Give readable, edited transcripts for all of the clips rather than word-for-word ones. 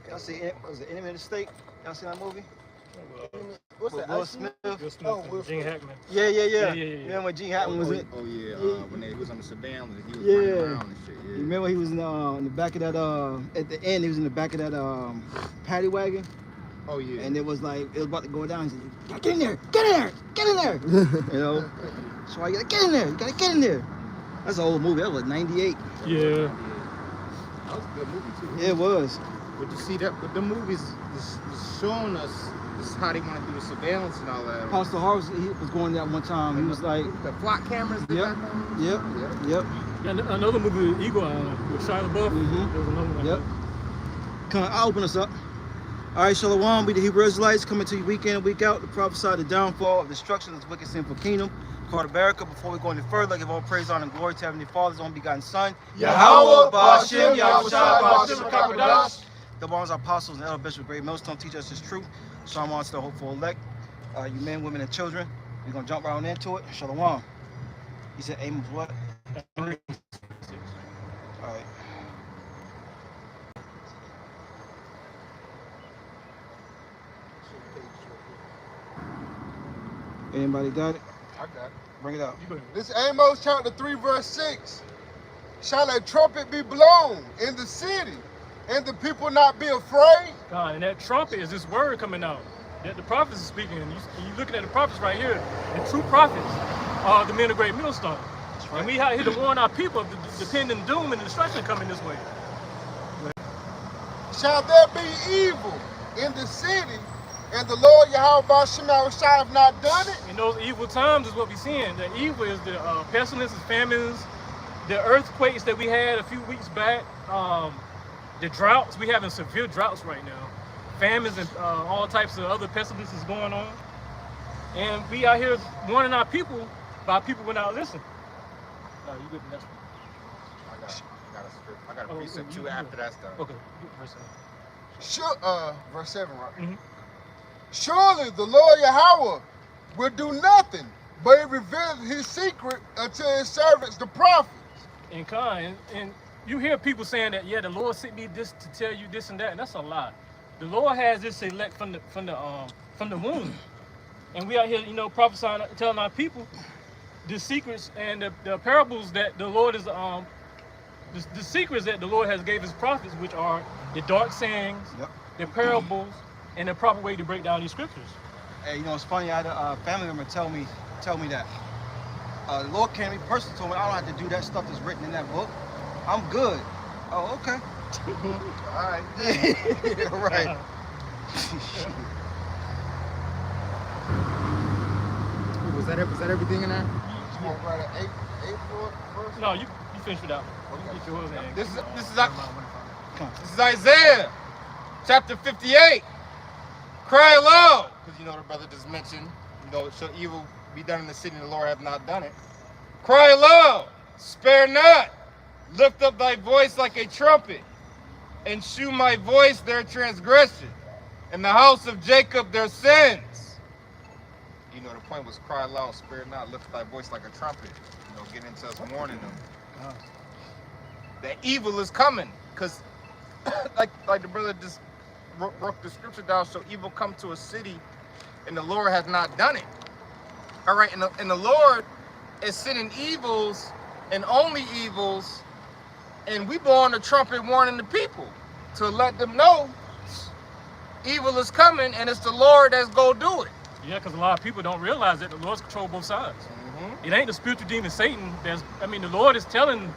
Y'all see it? Was it Enemy of the State? Y'all seen that movie? What's With that? Will Smith? Will Smith and Gene Hackman. Yeah. Yeah. Remember when Gene Hackman was in? Oh yeah, when he was on the sedan, he was Yeah. running around and shit. Yeah. You remember he was in the back of that at the end he was in the back of that paddy wagon, Oh yeah. and it was about to go down. He said, "Get in there, get in there, get in there." You know. So I gotta get in there. You gotta get in there. That's an old movie. That was like '98. Yeah. That was a good movie too. Yeah, it was. But you see that, but the movies is showing us just how they want to do the surveillance and all that. Pastor Harvey, he was going there one time. He was like, the flock cameras. Yep. And another movie, Eagle Eye, with Shia LaBeouf. Mhm. There was another one. Yep. Come on, I'll open us up. All right, Shalom, we the Hebrew Israelites coming to you week in and week out to prophesy the downfall of destruction of this wicked sinful kingdom called America. Before we go any further, give all praise, honor, and glory to Heavenly Father's only begotten Son, Yahweh, Ba'ashem, Yahushua, Ba'ashem, Kakadash. The bonds of apostles and elder bishop Great Millstone teach us this truth. Shalom on to the hopeful elect. You men, women, and children. We're gonna jump right on into it. Shalom. He said Amos what? 3. All right. Anybody got it? I got it. Bring it up. This is Amos chapter 3, verse 6. Shall a trumpet be blown in the city, and the people not be afraid? God, and that trumpet is this word coming out that the prophets are speaking. And you're looking at the prophets right here. The true prophets are the men of Great Millstone. That's right. And we out here to warn our people of the pending doom and destruction coming this way. Shall there be evil in the city, and the Lord Yahweh Ba'ashem Yahushua have not done it? In those evil times is what we're seeing. The evil is the pestilences, famines, the earthquakes that we had a few weeks back, the droughts. We're having severe droughts right now. Famines and all types of other pestilences going on. And we out here warning our people, but our people will not listen. You good? That's I got a precept too after that's done. okay. Verse 7, right? Mm-hmm. Surely the Lord Yahweh will do nothing, but he revealed his secret unto his servants, the prophets. And you hear people saying that, yeah, the Lord sent me this to tell you this and that, and that's a lie. The Lord has this elect from the womb, and we out here, prophesying, telling our people the secrets and the parables that the Lord is the secrets that the Lord has gave his prophets, which are the dark sayings, the parables, and the proper way to break down these scriptures. Hey, it's funny. I had a family member tell me that the Lord came to me personally, told me I don't have to do that stuff that's written in that book. I'm good. Oh, okay. All right. Yeah, right. Was that everything in there? You want to write an 8 verse? No, you finish with that one. Get yours in. This is Isaiah chapter 58. Cry aloud, because the brother just mentioned, shall evil be done in the city, and the Lord hath not done it. Cry aloud, spare not, lift up thy voice like a trumpet, and shew my voice their transgression, and the house of Jacob their sins. The point was cry aloud, spare not, lift up thy voice like a trumpet. Get into us warning them. That evil is coming, because like the brother just broke the scripture down, so evil come to a city and the Lord has not done it. All right, and the Lord is sending evils and only evils, and we blow on the trumpet warning the people to let them know evil is coming and it's the Lord that's gonna do it. Yeah, because a lot of people don't realize that the Lord's control both sides. It ain't the spiritual demon Satan. The Lord is telling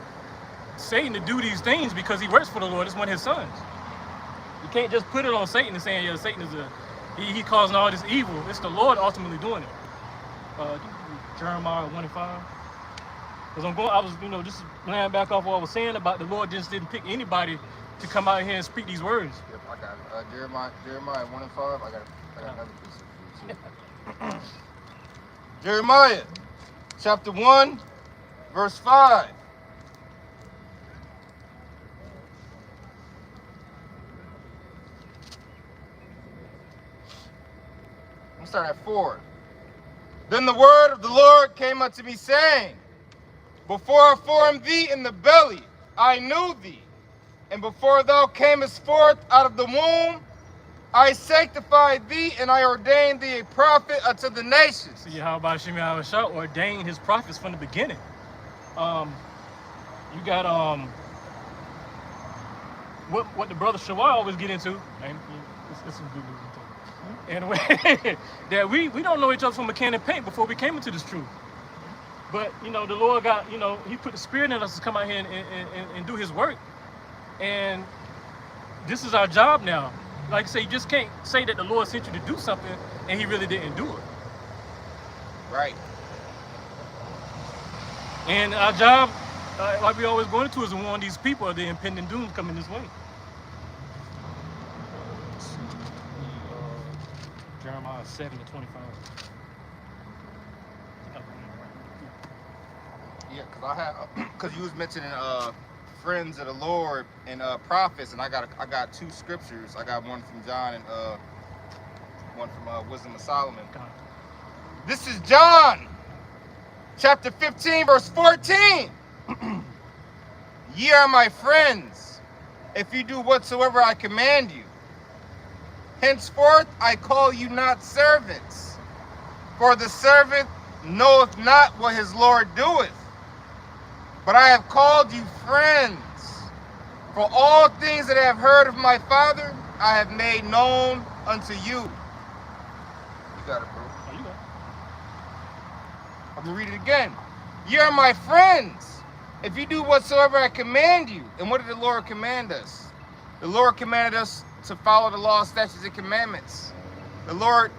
Satan to do these things because he works for the Lord. It's one of his sons. You can't just put it on Satan and saying, yeah, Satan is he causing all this evil. It's the Lord ultimately doing it. Jeremiah 1 and 5. Because I was, just laying back off what I was saying about the Lord just didn't pick anybody to come out here and speak these words. Yep, I got it. Jeremiah 1 and 5. I got another piece of too. Jeremiah chapter 1, verse 5. Start at 4. Then the word of the Lord came unto me, saying, before I formed thee in the belly, I knew thee. And before thou camest forth out of the womb, I sanctified thee, and I ordained thee a prophet unto the nations. See how about Shemi Awashah ordained his prophets from the beginning. You got what the brother Shawar always get into, and it's anyway, that we don't know each other from a can of paint before we came into this truth. But you know, the Lord got, you know, he put the spirit in us to come out here and do his work. And this is our job now. Like I say, you just can't say that the Lord sent you to do something and he really didn't do it. Right. And our job, like we always going into, is to warn these people of the impending doom coming this way. Jeremiah 7:25. Yeah, because you was mentioning friends of the Lord and prophets, and I got two scriptures. I got one from John and one from Wisdom of Solomon. This is John, chapter 15, verse 14. Ye are my friends, if you do whatsoever I command you. Henceforth I call you not servants, for the servant knoweth not what his Lord doeth. But I have called you friends, for all things that I have heard of my Father, I have made known unto you. You got it, bro. Oh, you got it. I'm going to read it again. Ye are my friends, if you do whatsoever I command you. And what did the Lord command us? The Lord commanded us to follow the law, statutes, and commandments. The Lord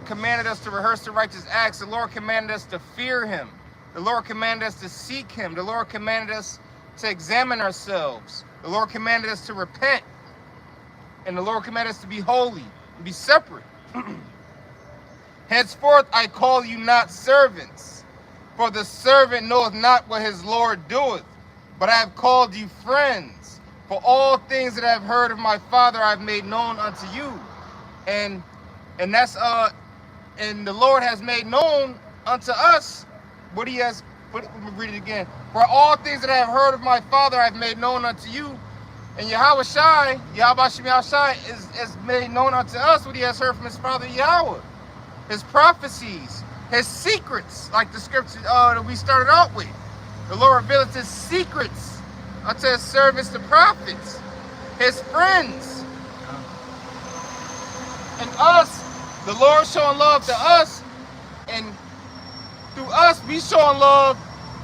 commanded us to rehearse the righteous acts. The Lord commanded us to fear him. The Lord commanded us to seek him. The Lord commanded us to examine ourselves. The Lord commanded us to repent. And the Lord commanded us to be holy and be separate. Henceforth I call you not servants, for the servant knoweth not what his Lord doeth. But I have called you friends, for all things that I have heard of my Father I have made known unto you. And that's and the Lord has made known unto us what he has, let me read it again. For all things that I have heard of my Father I have made known unto you. And Yahweh Shemi Awashah is made known unto us what he has heard from his Father Yahweh. His prophecies, his secrets, like the scripture that we started out with. The Lord revealed his secrets unto his servants, the prophets, his friends. And us, the Lord showing love to us, and through us, we showing love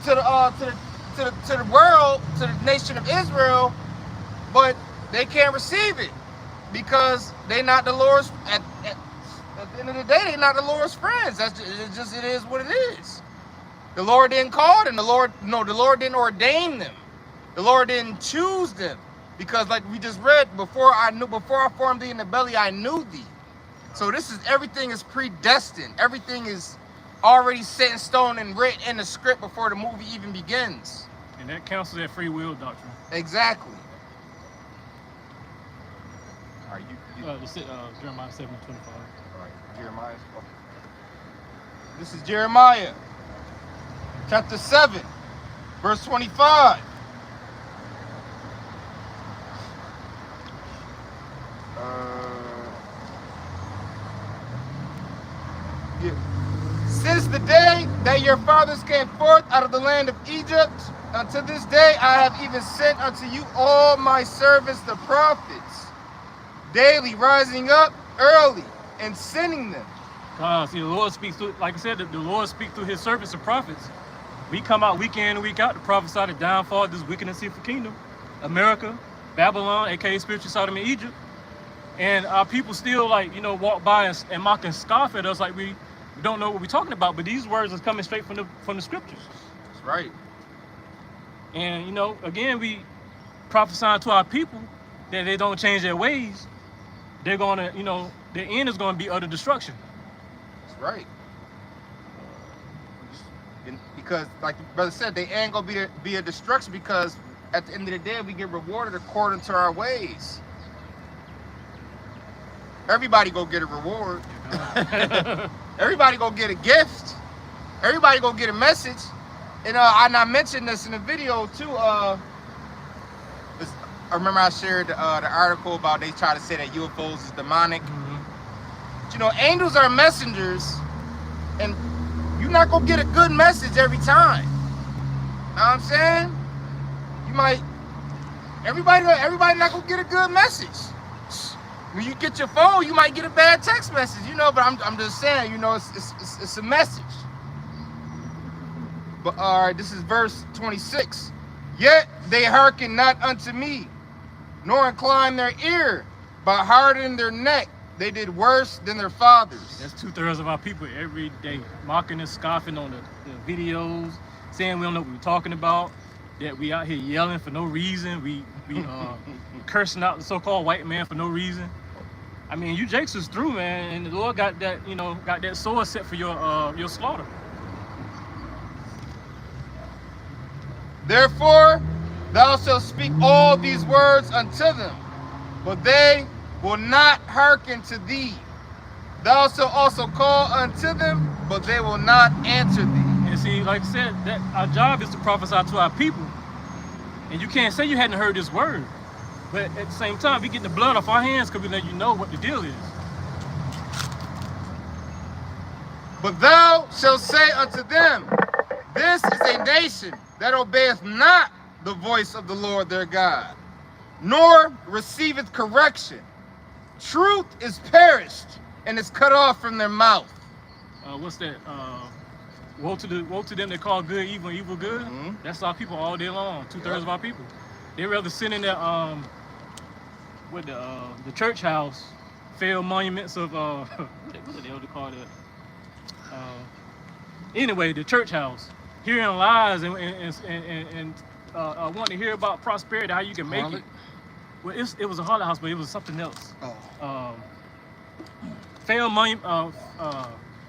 to the world, to the nation of Israel, but they can't receive it because they not the Lord's. At the end of the day, they're not the Lord's friends. It is what it is. The Lord didn't call them. The Lord didn't ordain them. The Lord didn't choose them, because like we just read, before I formed thee in the belly, I knew thee. So everything is predestined. Everything is already set in stone and written in the script before the movie even begins. And that counts as that free will doctrine. Exactly. All right, Jeremiah 7:25. All right, Jeremiah. Okay. This is Jeremiah, chapter 7, verse 25. Since the day that your fathers came forth out of the land of Egypt, unto this day I have even sent unto you all my servants the prophets, daily rising up early and sending them. See, the Lord speaks through, like I said, the Lord speaks through his servants, the prophets. We come out week in and week out to prophesy the downfall of this wicked and sinful kingdom, America, Babylon, aka spiritual Sodom and Egypt. And our people still, walk by and mock and scoff at us like we don't know what we're talking about. But these words are coming straight from the scriptures. That's right. And, again, we prophesying to our people that they don't change their ways. They're going to, their end is going to be utter destruction. That's right. Because, like the brother said, they ain't going to be a destruction, because at the end of the day, we get rewarded according to our ways. Everybody go get a reward. Everybody go get a gift. Everybody go get a message. And I mentioned this in the video too. remember I shared the article about they try to say that UFOs is demonic. But, you know, angels are messengers, and you're not gonna get a good message every time. Know what I'm saying? You might. Everybody not gonna get a good message. When you get your phone, you might get a bad text message, you know. But I'm just saying, you know, it's a message. But all right, this is verse 26. Yet they hearken not unto me, nor incline their ear, but harden their neck. They did worse than their fathers. That's 2/3 of our people every day, mocking and scoffing on the videos, saying we don't know what we're talking about, that we out here yelling for no reason, we cursing out the so-called white man for no reason. I mean, you Jakes is through, man, and the Lord got that, you know, got that sword set for your slaughter. Therefore, thou shalt speak all these words unto them, but they will not hearken to thee. Thou shalt also call unto them, but they will not answer thee. And see, like I said, that our job is to prophesy to our people. And you can't say you hadn't heard this word. But at the same time, we getting the blood off our hands because we let you know what the deal is. But thou shalt say unto them, this is a nation that obeyeth not the voice of the Lord their God, nor receiveth correction. Truth is perished and is cut off from their mouth. What's that? Woe to them that call good evil and evil good. That's our people all day long. 2/3 of our people. They rather sit in their with the church house, failed monuments of what the elder call it? Anyway, the church house, hearing lies and wanting to hear about prosperity, how you can make it. Well, it was a harlot house, but it was something else. Failed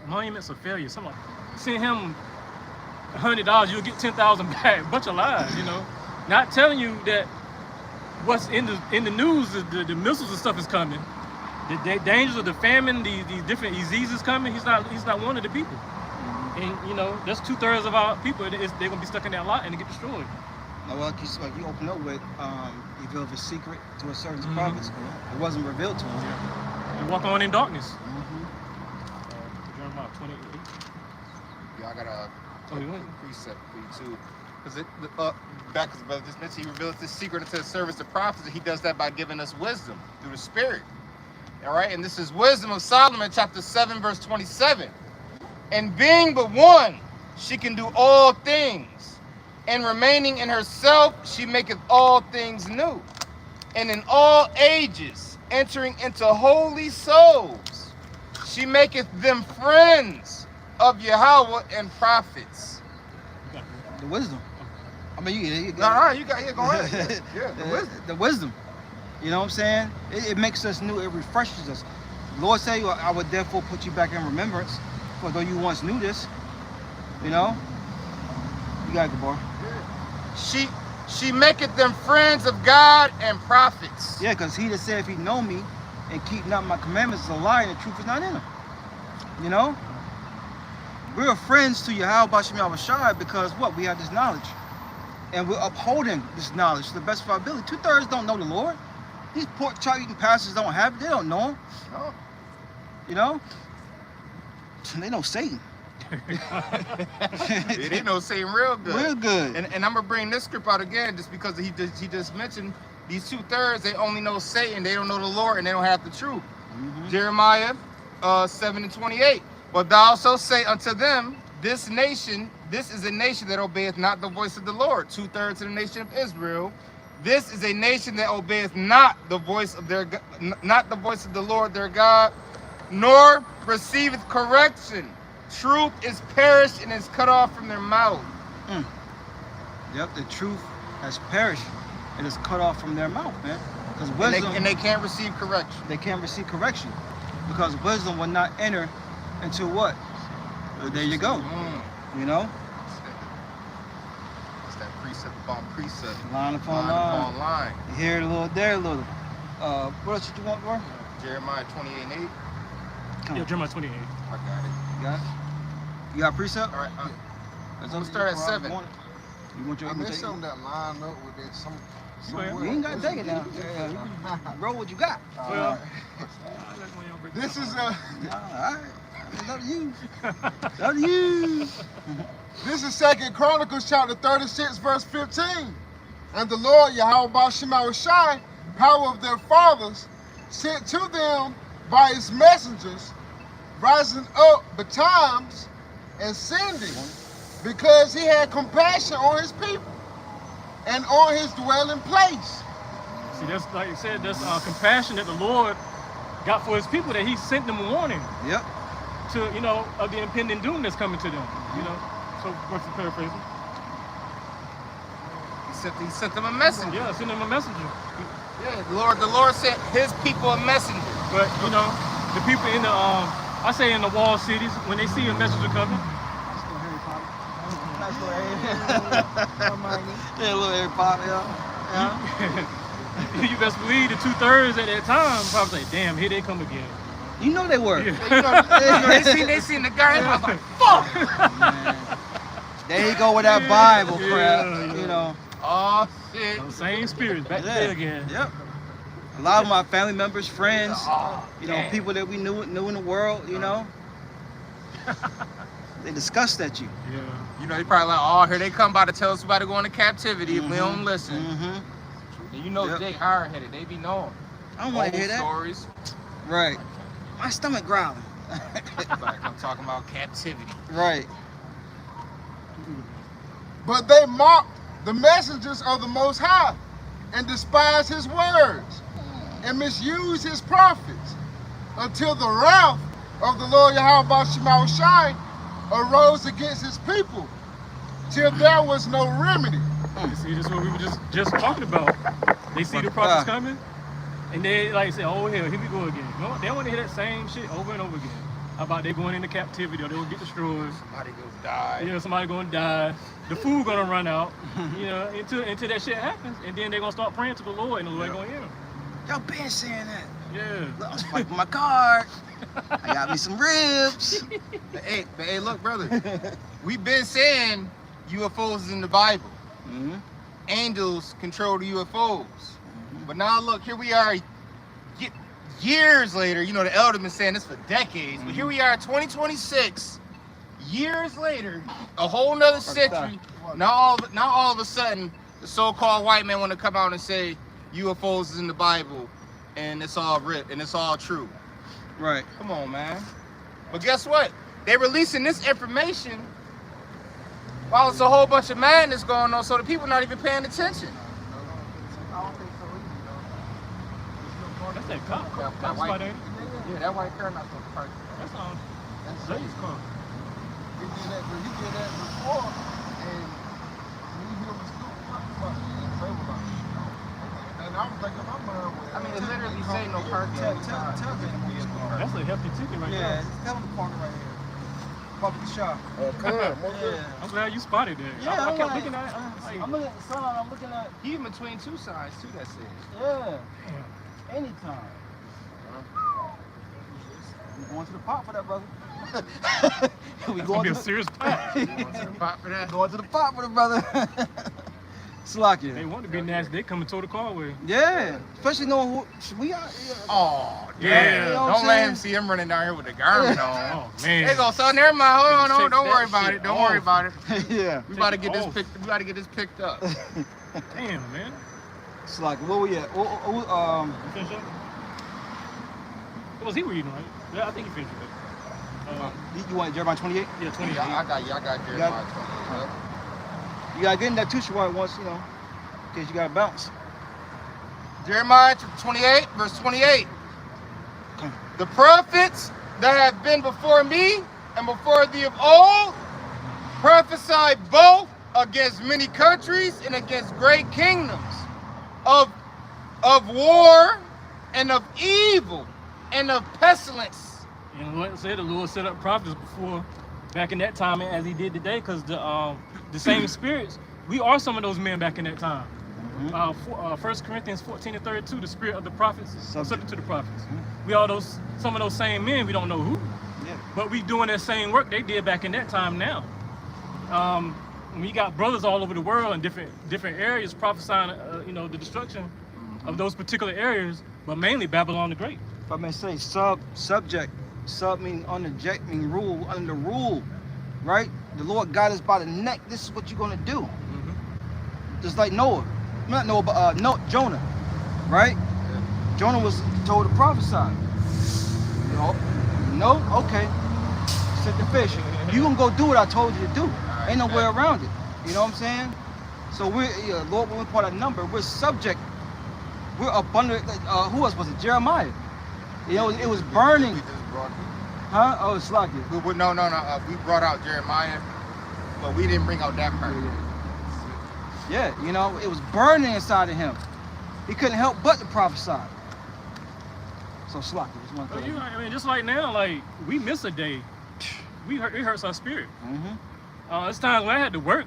monuments of failure. Something like that. Send him $100, you'll get 10,000 back. Bunch of lies, you know. Not telling you that what's in the news, the missiles and stuff is coming. The dangers of the famine, these different diseases coming. He's not one of the people. And you know, that's 2/3 of our people. They're gonna be stuck in that lot and they get destroyed. Well, like you open up with, he revealed his secret to a certain prophets. It wasn't revealed to him. Yeah. And walk on in darkness. Jeremiah 28. Yeah, I got a precept for you too. Because back as brother just mentioned, he reveals this secret into the service of prophets, and he does that by giving us wisdom through the Spirit. All right, and this is Wisdom of Solomon, chapter 7, verse 27. And being but one, she can do all things. And remaining in herself, she maketh all things new. And in all ages, entering into holy souls, she maketh them friends of Yahweh and prophets. The wisdom. I mean, you go ahead. Yeah, the wisdom. The wisdom. You know what I'm saying? It makes us new. It refreshes us. The Lord say, I would therefore put you back in remembrance, for though you once knew this. You know? You got it, boy. She maketh them friends of God and prophets. Yeah, because he that said if he know me and keep not my commandments is a lie and the truth is not in him. You know? We're friends to Yahweh Bashim Yahushua because what? We have this knowledge. And we're upholding this knowledge to the best of our ability. 2/3 don't know the Lord. These pork chop eating pastors don't have it. They don't know him. No. You know? They know Satan. They know Satan real good. Real good. And I'm gonna bring this script out again just because he just mentioned these 2/3, they only know Satan, they don't know the Lord, and they don't have the truth. Jeremiah 7:28. But thou shalt say unto them, this is a nation that obeyeth not the voice of the Lord. 2/3 of the nation of Israel. This is a nation that obeyeth not the voice of the Lord their God, nor receiveth correction. Truth is perished and is cut off from their mouth. Yep, the truth has perished and is cut off from their mouth, man. Because wisdom, and they can't receive correction. They can't receive correction because wisdom will not enter into what? There you go. You know? It's that precept upon precept. Line upon line. Here a little, there a little. What else did you want, bro? Jeremiah 28:8. Yeah, Jeremiah 28. I got it. You got it? You got precept? All right. Let's start at 7. You want your? I mean, something that line up with that. Some. You ain't got to take it now. Roll what you got. Well, This is all right. It's up to you. It's up to you. This is 2 Chronicles chapter 36, verse 15. And the Lord Yahweh Shai, power of their fathers, sent to them by his messengers, rising up betimes and sending, because he had compassion on his people and on his dwelling place. See, that's like you said, that's compassion that the Lord got for his people, that he sent them a warning. Yep. To, you know, of the impending doom that's coming to them. You know. So what's the paraphrasing? He sent them a messenger. Yeah, send them a messenger. Yeah, the Lord sent his people a messenger. But you know, the people in the I say in the wall cities, when they see a messenger coming. Nice little yeah, little Harry Potter, yeah. You best believe the 2/3 at that time probably say, damn, here they come again. You know they were. Yeah. They seen the guy, and I was like, fuck! Man. There you go with that Bible crap, you know. Oh, shit. Those same spirits back there again. Yep. A lot of my family members, friends, you know, damn. people that we knew in the world, you know. They disgust at you. Yeah. You know, they probably like, oh, here they come about to tell us about to go into captivity if we don't listen. And you know, Jake hard-headed, they be knowing. I don't want to hear that. Stories. Right. My stomach growling. Like, I'm talking about captivity. Right. But they mocked the messengers of the Most High and despised his words and misused his prophets until the wrath of the Lord Yahweh Shai arose against his people till there was no remedy. You see, this is what we were just talking about. They see the prophets coming, and they like say, oh hell, here we go again. No, they want to hear that same shit over and over again. How about they going into captivity or they will get destroyed? Somebody gonna die. You know, somebody gonna die. The food gonna run out. You know, until that shit happens, and then they're gonna start praying to the Lord, and the Lord ain't gonna hear them. Y'all been saying that. Yeah. Look, I'm swiping my card. I got me some ribs. But hey, look, brother. We've been saying UFOs is in the Bible. Angels control the UFOs. But now look, here we are years later. You know, the elder been saying this for decades. But here we are, 2026, years later, a whole nother century. Now all of a sudden, the so-called white man want to come out and say UFOs is in the Bible, and it's all written, and it's all true. Right. Come on, man. But guess what? They're releasing this information while it's a whole bunch of madness going on, so the people not even paying attention. That's that cop. That white, Spot, ain't it? yeah, that white car not supposed to park. That's on. That's Zay's car. He did that before, and we hear him still talking about it and say about it. And I was thinking, my mind was. I mean, it literally say no parking. Tell them. That's a hefty ticket right Yeah, there. tell them to park right here. Public shop. Oh, come on, Yeah. I'm glad you spotted that. Yeah, I I'm kept like- looking at it. I'm looking at the sun. I'm looking at. He in between two signs too. That says. Yeah. Anytime. We going to the pot for that, brother. We It's gonna be a to serious pot. Pop for that. going to the pot for the brother. Slacky. They want to be nasty. They come and tow the car away. Yeah, especially knowing who we are. Oh, Yeah. damn. You know what Don't I'm let saying? him see him running down here with a garment on. Oh man. They go, so never mind. Hold on, Take don't worry that about shit it. Don't worry off. about it. Yeah. We about to get Take this it picked. We got to get this picked up. Damn, man. Slacky, where we at? You finish up? What was he reading, right? Yeah, I think he finished it. You want Jeremiah 28? Yeah, 20. I got Jeremiah 20. You gotta get in that too, Shawai, once, you know, in case you gotta bounce. Jeremiah 28, verse 28. The prophets that have been before me and before thee of old prophesied both against many countries and against great kingdoms, of war and of evil and of pestilence. And what said the Lord set up prophets before, back in that time, as He did today, because the same spirits. We are some of those men back in that time. 1 Corinthians 14:32, the spirit of the prophets is subject to the prophets. We are some of those same men. We don't know who, Yeah. but we doing that same work they did back in that time now. when you got brothers all over the world in different areas prophesying, you know, the destruction of those particular areas, but mainly Babylon the Great. If I may say, subject, sub meaning underject, meaning rule, under rule, right? The Lord got us by the neck. This is what you're gonna do. Just like Noah, not Noah, but Jonah, right? Jonah was told to prophesy. No, okay. Set the fish. You gonna go do what I told you to do. Ain't no way around it. You know what I'm saying? So we're Lord, when we part a number, we're subject. We're up under. Who else was it? Jeremiah. You know, it was burning. We just brought, Huh? Oh, it's like it. no. We brought out Jeremiah, but we didn't bring out that part. Yeah, you know, it was burning inside of him. He couldn't help but to prophesy. So Slocky, just one thing. I mean, just like now, like we miss a day, it hurts our spirit. It's times when I had to work,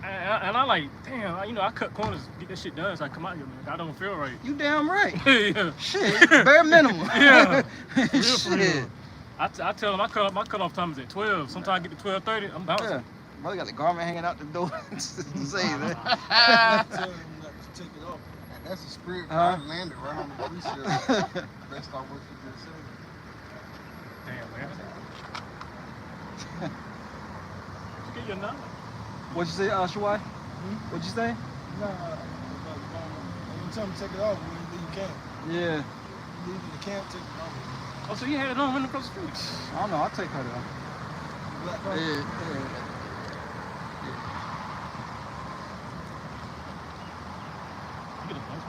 and I like, damn, you know, I cut corners, get that shit done, so I come out here, man. I don't feel right. You damn right. Yeah. Shit, bare minimum. Yeah. Shit. I tell them my cutoff time is at 12. Sometimes I get to 12:30, I'm bouncing. Yeah. Brother got the garment hanging out the door. Say that. Tell them not to take it off. And that's the spirit God landed right on the precept based on what you just said. Damn, man. Get your number. What'd you say, Shawai? What'd you say? Nah, you tell them to take it off when you leave camp. Yeah. You leave the camp, take it off. Oh, so you had it on running across the street? I don't know. I'll take her though. Black Yeah. You get a bunch.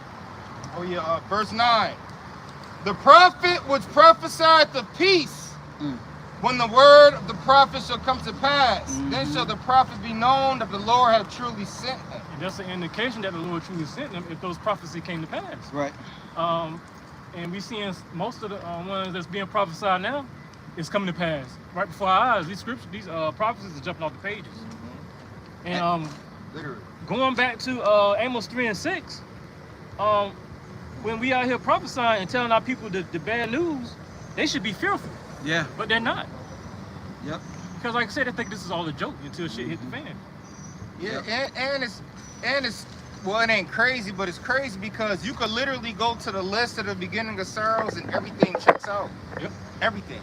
Oh yeah, verse 9. The prophet which prophesied the peace, when the word of the prophet shall come to pass, then shall the prophet be known that the Lord hath truly sent him. And that's an indication that the Lord truly sent them if those prophecies came to pass. Right. And we seeing most of the ones that's being prophesied now is coming to pass right before our eyes. These scriptures, these prophecies are jumping off the pages. And Literally. going back to Amos 3 and 6, when we out here prophesying and telling our people the bad news, they should be fearful, Yeah. but they're not. Yep. Because like I said, they think this is all a joke until shit hit the fan. Yeah, and it's well, it ain't crazy, but it's crazy because you could literally go to the list at the beginning of sorrows and everything checks out. Yep. Everything.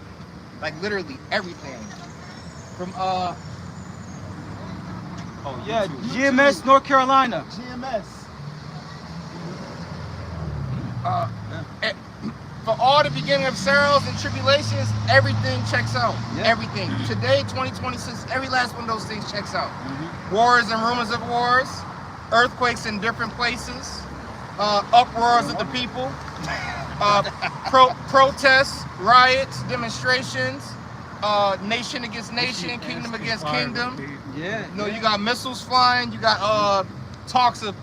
Like literally everything. From Yeah, GMS, North Carolina. GMS. For all the beginning of sorrows and tribulations, everything checks out. Yeah. Everything. Today, 2026, every last one of those things checks out. Wars and rumors of wars, earthquakes in different places, uproars of the people, protests, riots, demonstrations, nation against nation, kingdom against kingdom. Yeah. You know, you got missiles flying, you got talks of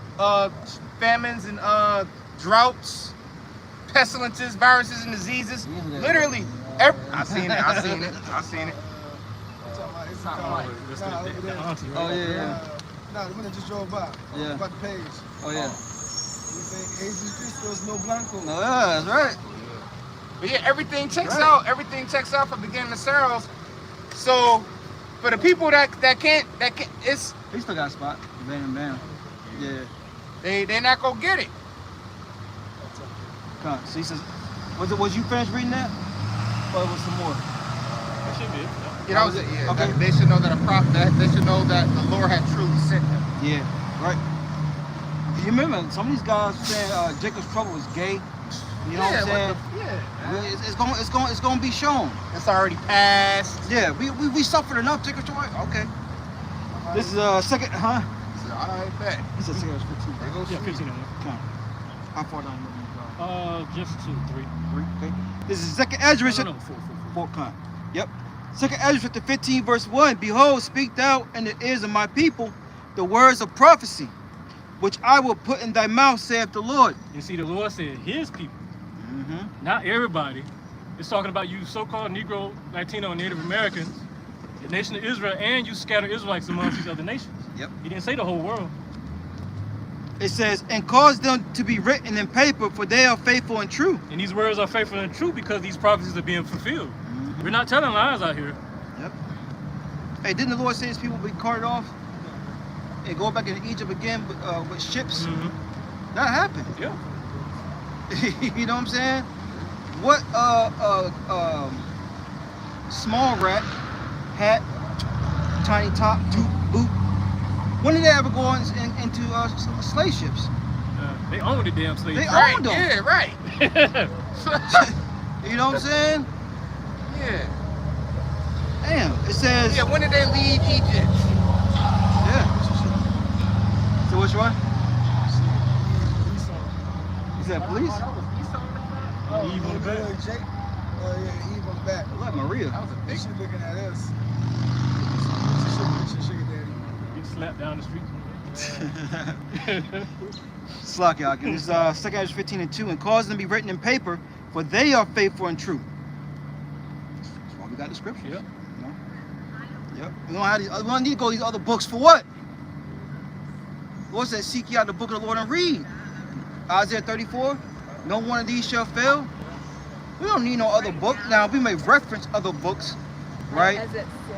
famines and droughts, pestilences, viruses, and diseases. Literally, I seen it. Oh yeah. Nah, the one that just drove by. Yeah. About the page. Oh yeah. He say, Jesus Christos no blanco. No, yeah, that's right. But yeah, everything checks out. Everything checks out for beginning of sorrows. So, for the people that can't, it's He still got a spot. Bam. Yeah. they're not gonna get it. Come on. So he says, was you finished reading that? Or was some more? That should be it. You know, yeah, Okay. they should know that a prophet. They should know that the Lord had truly sent him. Yeah. Right. You remember some of these guys saying Jacob's trouble was gay. You know what I'm saying? It's gonna be shown. It's already passed. Yeah, we suffered enough. Jacob's trouble. Okay. This is second, huh? So, all right, bet. He said second was 15. There goes Yeah, 15 on Come on. How far down you want Just 2, 3. to go? 3. Okay. This is second Ezra. No, 4. 4. Come on. Yep. Second Ezra chapter 15 verse 1. Behold, speak thou in the ears of my people the words of prophecy, which I will put in thy mouth, saith the Lord. You see, the Lord said his people, not everybody. It's talking about you so-called Negro, Latino, and Native Americans, the nation of Israel, and you scattered Israelites amongst these other nations. Yep. He didn't say the whole world. It says, and cause them to be written in paper, for they are faithful and true. And these words are faithful and true because these prophecies are being fulfilled. We're not telling lies out here. Yep. Hey, didn't the Lord say his people will be carted off? and go back into Egypt again with ships. Mhm. That happened. Yeah. You know what I'm saying? What small rat, hat, tiny top, toot, boot. When did they ever go into slave ships? They own the damn slaves. They Right, owned them. yeah, right. You know what I'm saying? Yeah. Damn. It says. Yeah, when did they leave Egypt? Yeah. So which one? Is that police? Eve on the back. Jake. Yeah, Eve on the back. Look, Maria. That was a big She looking at us. She sugar daddy. Get slapped down the street. Slack y'all. This is 2 Ezra 15:2, and cause them to be written in paper, for they are faithful and true. That's why we got the scripture. Yep. You know? Yep. We don't have these, we don't need to go to these other books for what? The Lord said, seek ye out the book of the Lord and read. Isaiah 34, no one of these shall fail. We don't need no other book. Now, we may reference other books, right?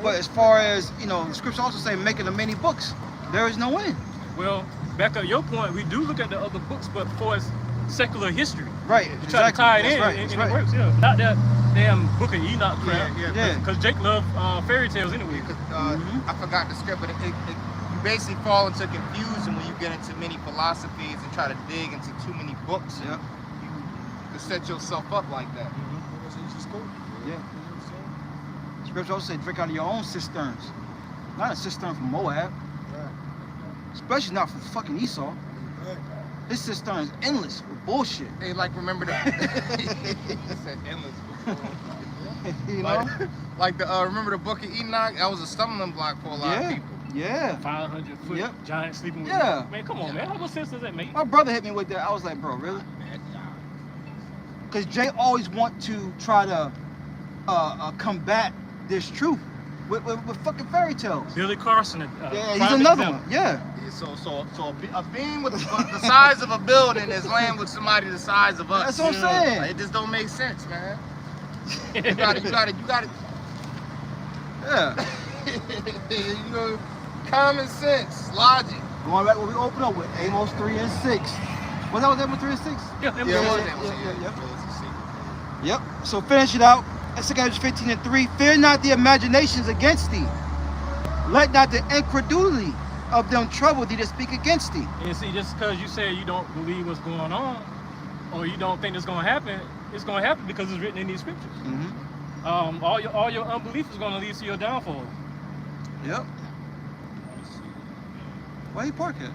But as far as, you know, the scripture also say making of many books, there is no end. Well, back up your point, we do look at the other books, but for its secular history. Right. You try to tie it in, That's and right. it works, yeah. Not that damn Book of Enoch crap. Yeah. Because Jake loved fairy tales anyway. I forgot the script, but you basically fall into confusion when you get into many philosophies and try to dig into too many books. Yep. You can set yourself up like that. Yeah. Scripture also say drink out of your own cisterns. Not a cistern from Moab. Especially not from fucking Esau. This cistern is endless with bullshit. Hey, like remember that? He said endless before. You know? Like the remember the Book of Enoch? That was a stumbling block for a lot of people. Yeah. 500 foot Yep. giant sleeping with Yeah. Man, come on, man. How much sense does that make? My brother hit me with that. I was like, bro, really? Because Jay always want to try to combat this truth with fucking fairy tales. Billy Carson. Yeah, he's another one. Yeah. So a being with the size of a building is laying with somebody the size of us. That's what I'm saying. Like, it just don't make sense, man. You got it. Yeah. You know, common sense, logic. Going back what we opened up with, Amos 3 and 6. Was that Amos 3 and 6? Yeah, Yeah, yeah. Yep. So finish it out. 2 Ezra 15 and 3. Fear not the imaginations against thee. Let not the incredulity of them trouble thee that speak against thee. And see, just because you say you don't believe what's going on, or you don't think it's going to happen, it's going to happen because it's written in these scriptures. Mm-hmm. All your unbelief is going to lead to your downfall. Yep. Where he park at?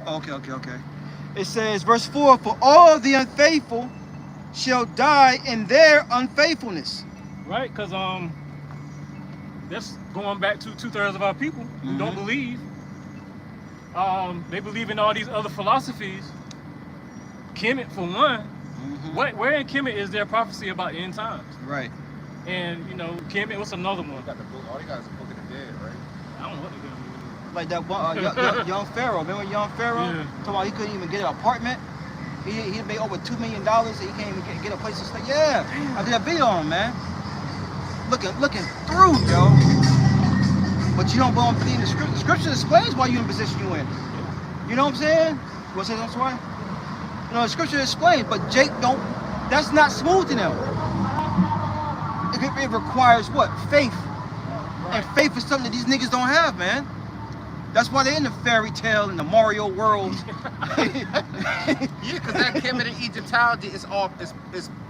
Okay. It says, verse 4, for all the unfaithful shall die in their unfaithfulness. Right? Because that's going back to 2/3 of our people who don't believe. They believe in all these other philosophies. Kemet, for one. Where in Kemet is there prophecy about end times? Right. And, you know, Kemet, what's another one? Got the book. All they got is the Book of the Dead, right? I don't know what they're going to do. Like that one, young Pharaoh. Remember young Pharaoh? Yeah. Talking about he couldn't even get an apartment. He made over $2 million and he can't even get a place to stay. Yeah. I did a video on him, man. Looking through, yo. But you don't believe in the scripture. The scripture explains why you're in the position you're in. You know what I'm saying? You want to say something, Sway? You know, the scripture explains, but Jake don't. That's not smooth to them. It requires what? Faith. And faith is something that these niggas don't have, man. That's why they're in the fairy tale and the Mario world. Yeah, because that Kemet in Egyptology is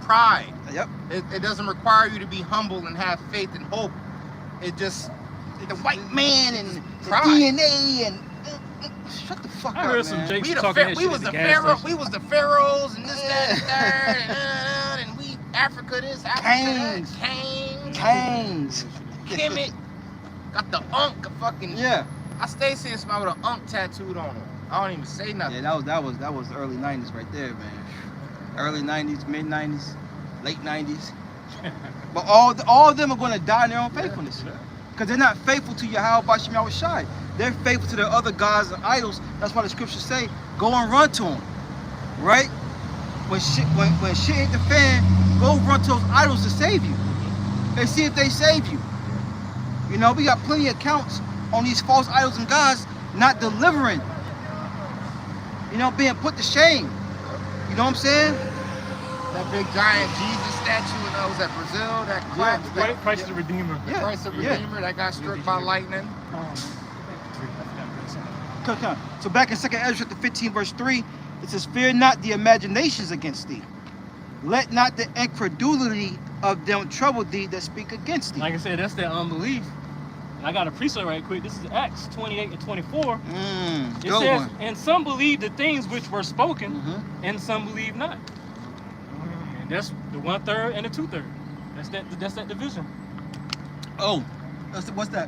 pride. Yep. It doesn't require you to be humble and have faith and hope. It just The white man and the pride. DNA and shut the fuck I up, heard some man. Jake we talking that we shit was at the gas pharaoh. station. We was the pharaohs and this, that, and third, and we Africa this, Africa Canes. that, Canes, Canes. Kemet, got the unk fucking. Yeah. I stay seeing somebody with an unk tattooed on him. I don't even say nothing. Yeah, that was the early 90s right there, man. Early 90s, mid 90s, late 90s. But all of them are going to die in their own faithfulness. Because they're not faithful to Yahweh Bashim Yahweh Shai. They're faithful to their other gods and idols. That's why the scriptures say, go and run to them. Right? When shit hit the fan, go run to those idols to save you. And see if they save you. You know, we got plenty of accounts on these false idols and gods, not delivering. You know, being put to shame. You know what I'm saying? That big giant Jesus statue when I was at Brazil, that collapsed. Christ the Redeemer. Yeah. Christ the Redeemer that got struck by lightning. Okay. So back in 2 Ezra chapter 15, verse 3, it says, "Fear not the imaginations against thee. Let not the incredulity of them trouble thee that speak against thee." Like I said, that's that unbelief. And I got a precept right quick. This is Acts 28 and 24. It Good says, one. "And some believe the things which were spoken, Mm-hmm. and some believe not." And that's the 1/3 and the 2/3. That's that division. Oh, what's that?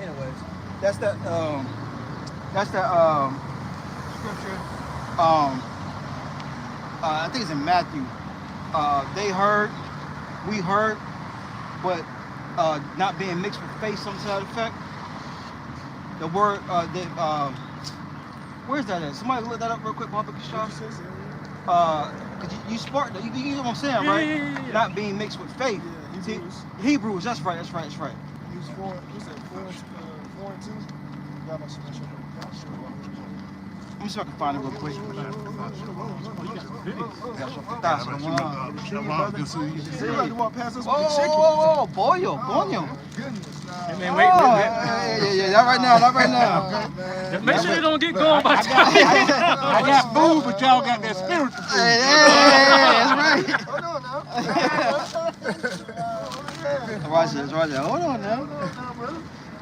Anyways, that's that scripture. I think it's in Matthew. They heard, we heard, but not being mixed with faith, some to that effect. The word, where's that at? Somebody look that up real quick, Papa Kishar. Cause you smart, you know what I'm saying, right? Yeah. Not being mixed with faith. Yeah, See, Hebrews. Hebrews, that's right. He was 4 and 2. Got my special. Let me see if I can find it real quick. You like to walk past us with the chicken. Oh, boyo. Goodness, nah. Hey, man, Oh, wait. yeah, not right now. Man. Make sure they don't get going by time. I got food, but y'all got that spiritual food. Hey, that's right. Hold on now. Watch this. Hold on now.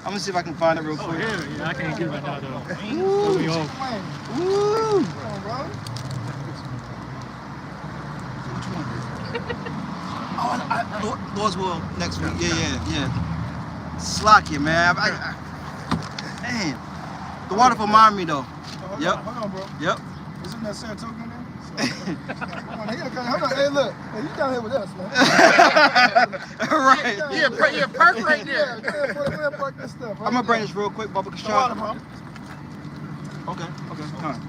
I'm gonna see if I can find it real Oh, quick. yeah, I can't get it right now, though. Ooh. We all- Woo! Come on, bro. Lord's will next week. Yeah. Slack man. Man, the waterfall remind me though. Hold Yep. on, hold on, bro. Yep. Isn't that Saratoga in there? Come on, hold on. Hey, look. Hey, you down here with us, man. Right. Yeah, perk right there. Yeah, park this stuff. I'm gonna bring this real quick, Bubba The water, bro. Okay. All right.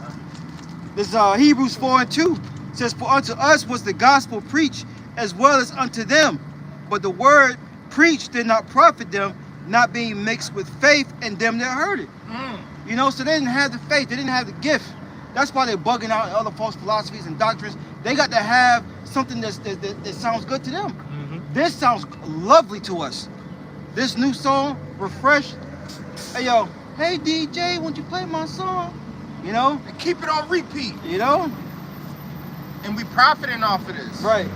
This is Hebrews 4 and 2. It says, "For unto us was the gospel preached as well as unto them, but the word preached did not profit them, not being mixed with faith in them that heard it." You know, so they didn't have the faith, they didn't have the gift. That's why they're bugging out other false philosophies and doctrines. They got to have something that sounds good to them. This sounds lovely to us. This new song, Refresh. Hey, yo, hey, DJ, won't you play my song? You know? And keep it on repeat. You know? And we profiting off of this. Right.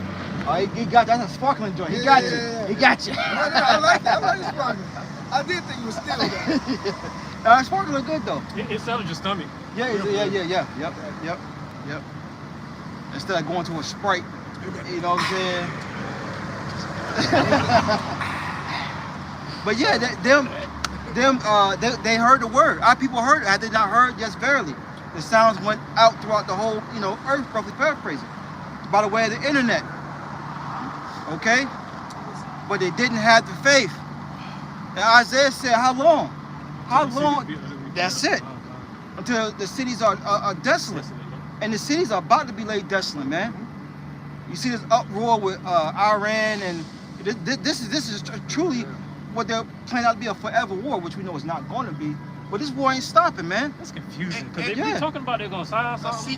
Oh, he got that's a sparkling joint. He got you. Yeah. He got you. I like that. I like this sparkling. I did think it was still that. Sparkling good though. It settles your stomach. Yeah. Yep. Instead of going to a Sprite, you know what I'm saying? But yeah, they heard the word. Our people heard it. Had they not heard, yes, verily. The sounds went out throughout the whole, earth, roughly paraphrasing, by the way of the internet. Okay? But they didn't have the faith. And Isaiah said, how long? How long? That's it. Until the cities are desolate. And the cities are about to be laid desolate, man. You see this uproar with Iran, and this is truly what they're planning out to be a forever war, which we know is not going to be. But this war ain't stopping, man. That's confusing. Because And- they yeah. be talking about they're going to sign A something.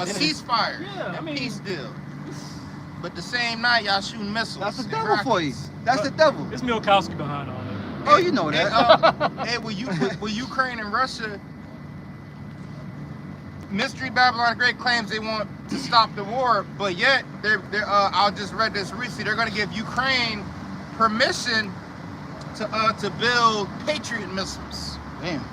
ceasefire. Yeah, I mean- Peace deal. But the same night, y'all shooting missiles. That's the and devil for you. rockets. That's the devil. It's Milkowski behind all that. Oh, you know that. Hey, with Ukraine and Russia, Mystery Babylon the Great claims they want to stop the war, but yet I just read this recently. They're going to give Ukraine permission to build Patriot missiles. Damn.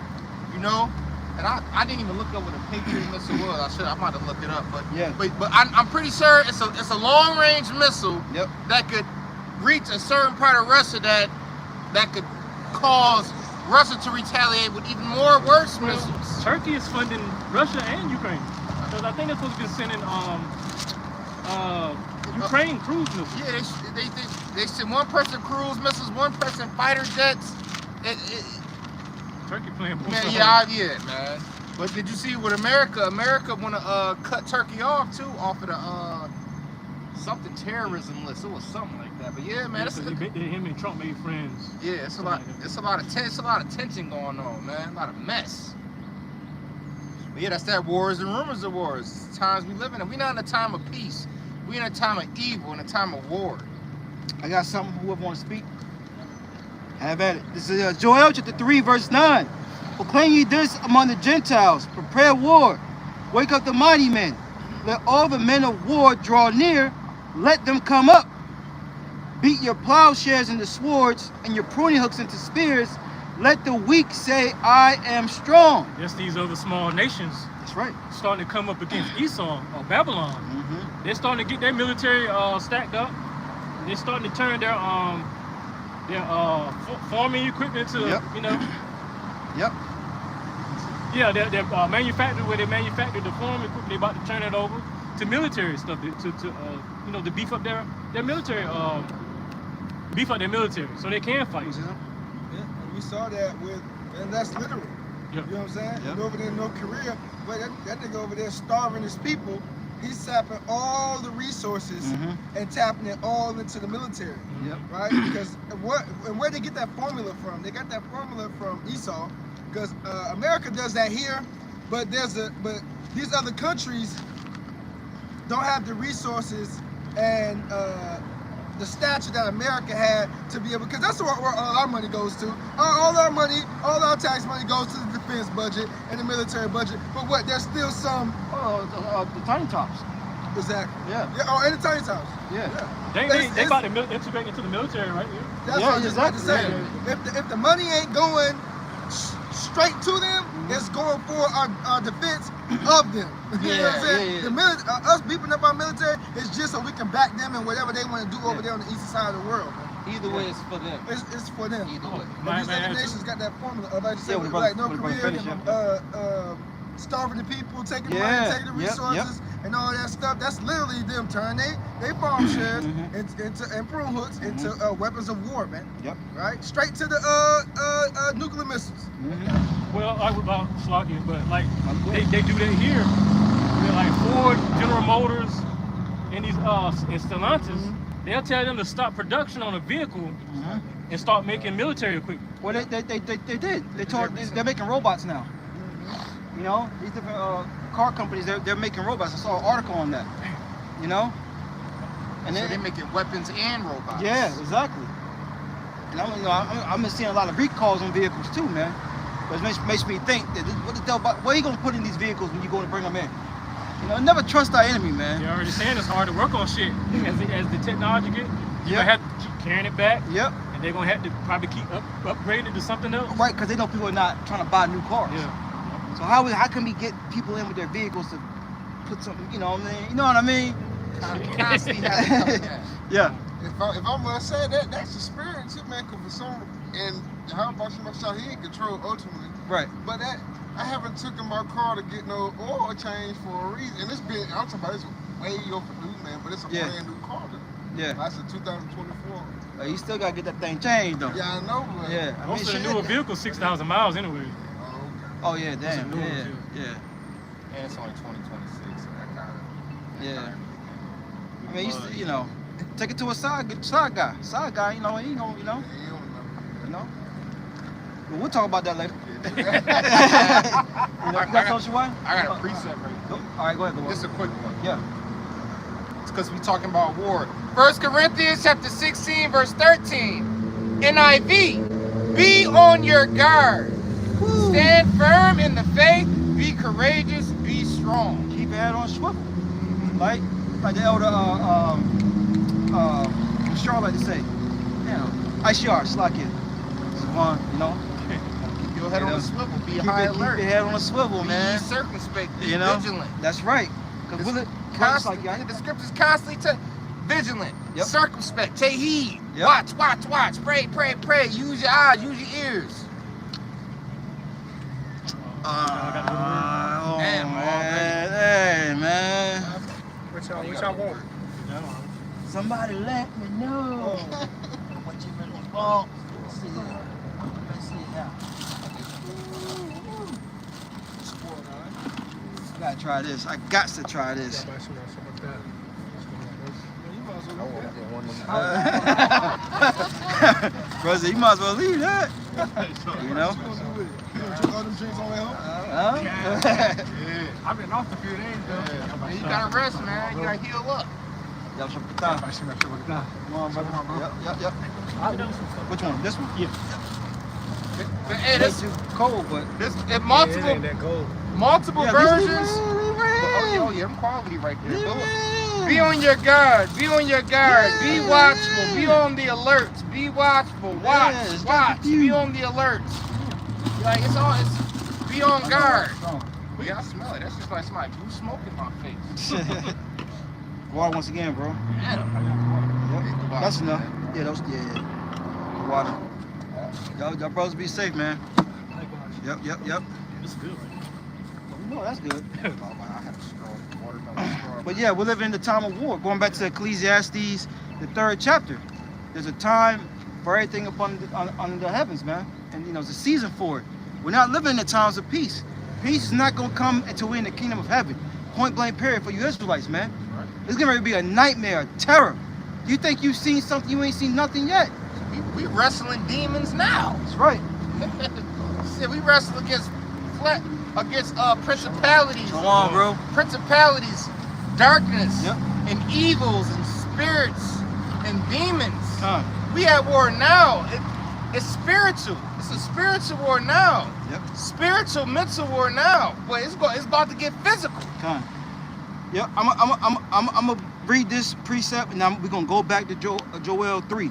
You know, and I didn't even look up what a Patriot missile was. I might have looked it up, but Yeah. but I'm pretty sure it's a long range missile Yep. that could reach a certain part of Russia that could cause Russia to retaliate with even more worse missiles. Turkey is funding Russia and Ukraine. Because I think they're supposed to be sending Ukraine cruise missiles. Yeah, they send one person cruise missiles, one person fighter jets. Turkey playing both Man, sides. yeah, man. But did you see with America? America want to cut Turkey off too, off of the something terrorism list. It was something like that. But yeah, man, him and Trump made friends. Yeah, it's a lot. It's a lot of tension going on, man. A lot of mess. But yeah, that's that wars and rumors of wars. It's times we live in. We're not in a time of peace. We're in a time of evil, in a time of war. I got something. Whoever want to speak, have at it. This is Joel chapter 3, verse 9. Proclaim ye this among the Gentiles. Prepare war. Wake up the mighty men. Let all the men of war draw near. Let them come up. Beat your plowshares into swords and your pruning hooks into spears. Let the weak say, I am strong. Yes, these other small nations That's right. starting to come up against Esau or Babylon. They're starting to get their military stacked up. They're starting to turn their farming equipment to, you know. Yep. Yeah, they're manufacturing where they manufacture the farm equipment. They're about to turn it over to military stuff to beef up their military, so they can fight. Yeah, and we saw that and that's literal. Yep. You know what I'm saying? Yep. And over there in North Korea, but that nigga over there starving his people. He's sapping all the resources and tapping it all into the military. Yep. Right? Because where they get that formula from? They got that formula from Esau. Because America does that here, but these other countries don't have the resources and the stature that America had to be able, because that's where all our money goes to. All our tax money goes to the defense budget and the military budget. But what? There's still some. The tiny tops. Exactly. Yeah. Oh, and the tiny tops. Yeah. They about to integrate into the military, right? That's what I was just about to say. If the money ain't going straight to them, it's going for our defense of them. You know what I'm saying? Yeah. Us beefing up our military is just so we can back them and whatever they want to do over there on the eastern side of the world. Either way, it's for them. It's for them. Either way. But these other nations got that formula. Like you said, Yeah, like North when the Korea, brother starving the people, taking money, taking the resources, and all that stuff. That's literally them turning they farm shares and prune hooks into weapons of war, man. Yep. Right? Straight to the nuclear missiles. Well, I would about sloppy, but like they do that here. They're like Ford, General Motors, and these and Stellantis. They'll tell them to stop production on a vehicle and start making military equipment. Well, they did. They're making robots now. You know, these different car companies, they're making robots. I saw an article on that. You know, and So they're making weapons and robots. Yeah, exactly. And I'm been seeing a lot of recalls on vehicles too, man. But it makes me think that what are you gonna put in these vehicles when you go to bring them in? You know, never trust our enemy, man. They're already saying it's hard to work on shit as the technology get. You're gonna have to keep carrying it back. Yep. And they're gonna have to probably keep upgrading it to something else. Right, because they know people are not trying to buy new cars. Yeah. So how can we get people in with their vehicles to put something, you know what I mean? You know what I mean? Constantly have to come back. Yeah. If I'm gonna say that's the spirit too, man. Cause for some, and how about you, he in control ultimately. Right. But I haven't taken my car to get no oil change for a reason. And I'm talking about it's way overdue, man. But it's a brand new car though. Yeah. That's a 2024. You still gotta get that thing changed though. Yeah, I know. But Yeah. I Most mean, of the newer vehicles, 6,000 miles anyway. Oh yeah, damn. Those are new Yeah. ones, too. And it's only 2026, so that kind of. Yeah. I mean, you know, take it to a side guy. You know, he gonna, you know. But we'll talk about that later. You got social one? I got a precept right here. All right, go ahead. This is a quick one. Yeah. It's because we're talking about war. 1 Corinthians chapter 16, verse 13. NIV. Be on your guard. Woo. Stand firm in the faith. Be courageous. Be strong. Keep your head on swivel. Like the elder Charlotte like to say. You know, ICR, slack it. One, you know. Keep your head on the swivel. Be high alert. Keep your head on the swivel, man. Be circumspect. Be you know? vigilant. That's right. Because the scriptures constantly vigilant, circumspect, take heed, watch, pray, use your eyes, use your ears. Hey, man. What y'all want? Somebody let me know what you really want. Let's see now. I gotta try this. I got to try this. Brother, you might as well leave that. You know? I've been off the few days, though. You gotta rest, man. You gotta heal up. Come on, brother. Yep. Which one? This one? Yeah. But hey, It's too cold, but this multiple yeah, versions. Oh, yeah, I'm quality right there. Be on your guard. Be on your guard. Be watchful. Be on the alerts. Be watchful. Watch. Be on the alerts. Like it's be on guard. But yeah, I smell it. That's just like somebody blew smoke in my face. Water once again, bro. Yep. That's enough. Yeah, the water. Y'all brothers be safe, man. Yep. It's good. No, that's good. But yeah, we're living in the time of war. Going back to Ecclesiastes, the 3rd chapter. There's a time for everything under the heavens, man. And it's a season for it. We're not living in the times of peace. Peace is not gonna come until we're in the kingdom of heaven. Point blank period for you Israelites, man. It's gonna be a nightmare, a terror. You think you've seen something, you ain't seen nothing yet. We wrestling demons now. That's right. We wrestle against principalities. Come on, bro. Principalities, darkness, Yep. and evils, and spirits, and demons. Come. We at war now. It's spiritual. It's a spiritual war now. Yep. Spiritual, mental war now. But it's about to get physical. Come. Yep. I'm gonna read this precept, and we're gonna go back to Joel 3.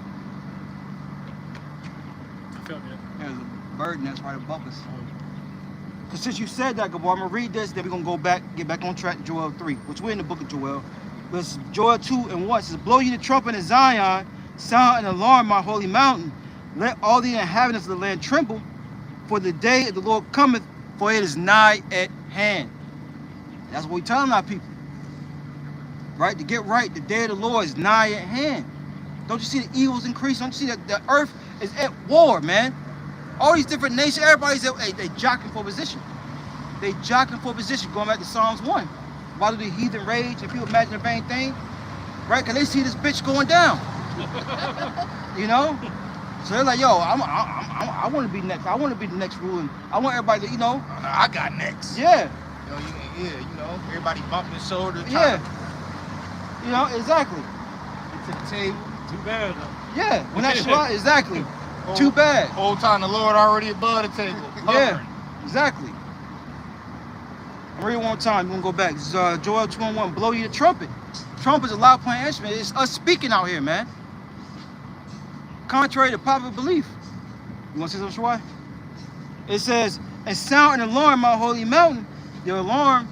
I felt that. There's a burden that's right above us. Because since you said that, Gabor, I'm going to read this, then we're going to get back on track to Joel 3, which we're in the book of Joel. But it's Joel 2 and 1. It says, blow ye the trumpet in Zion, sound an alarm, my holy mountain. Let all the inhabitants of the land tremble, for the day of the Lord cometh, for it is nigh at hand. That's what we're telling our people. Right? To get right, the day of the Lord is nigh at hand. Don't you see the evils increase? Don't you see that the earth is at war, man? All these different nations, everybody's they jockeying for position. They jockeying for position. Going back to Psalms 1. Why do the heathen rage and people imagine a vain thing? Right? Because they see this bitch going down. So they're like, yo, I want to be next. I want to be the next ruler. I want everybody to, I got next. Yeah. Everybody bumping shoulders. Yeah. Exactly. To the table. Too bad, though. Yeah. When that shot, exactly. Too bad. Whole time the Lord already above the table. Yeah, exactly. I'll read it one more time. We're going to go back. This is Joel 2:1. Blow you the trumpet. Trumpet's a loud playing instrument. It's us speaking out here, man. Contrary to popular belief. You want to say something, Shawai? It says, and sound an alarm, my holy mountain. The alarm,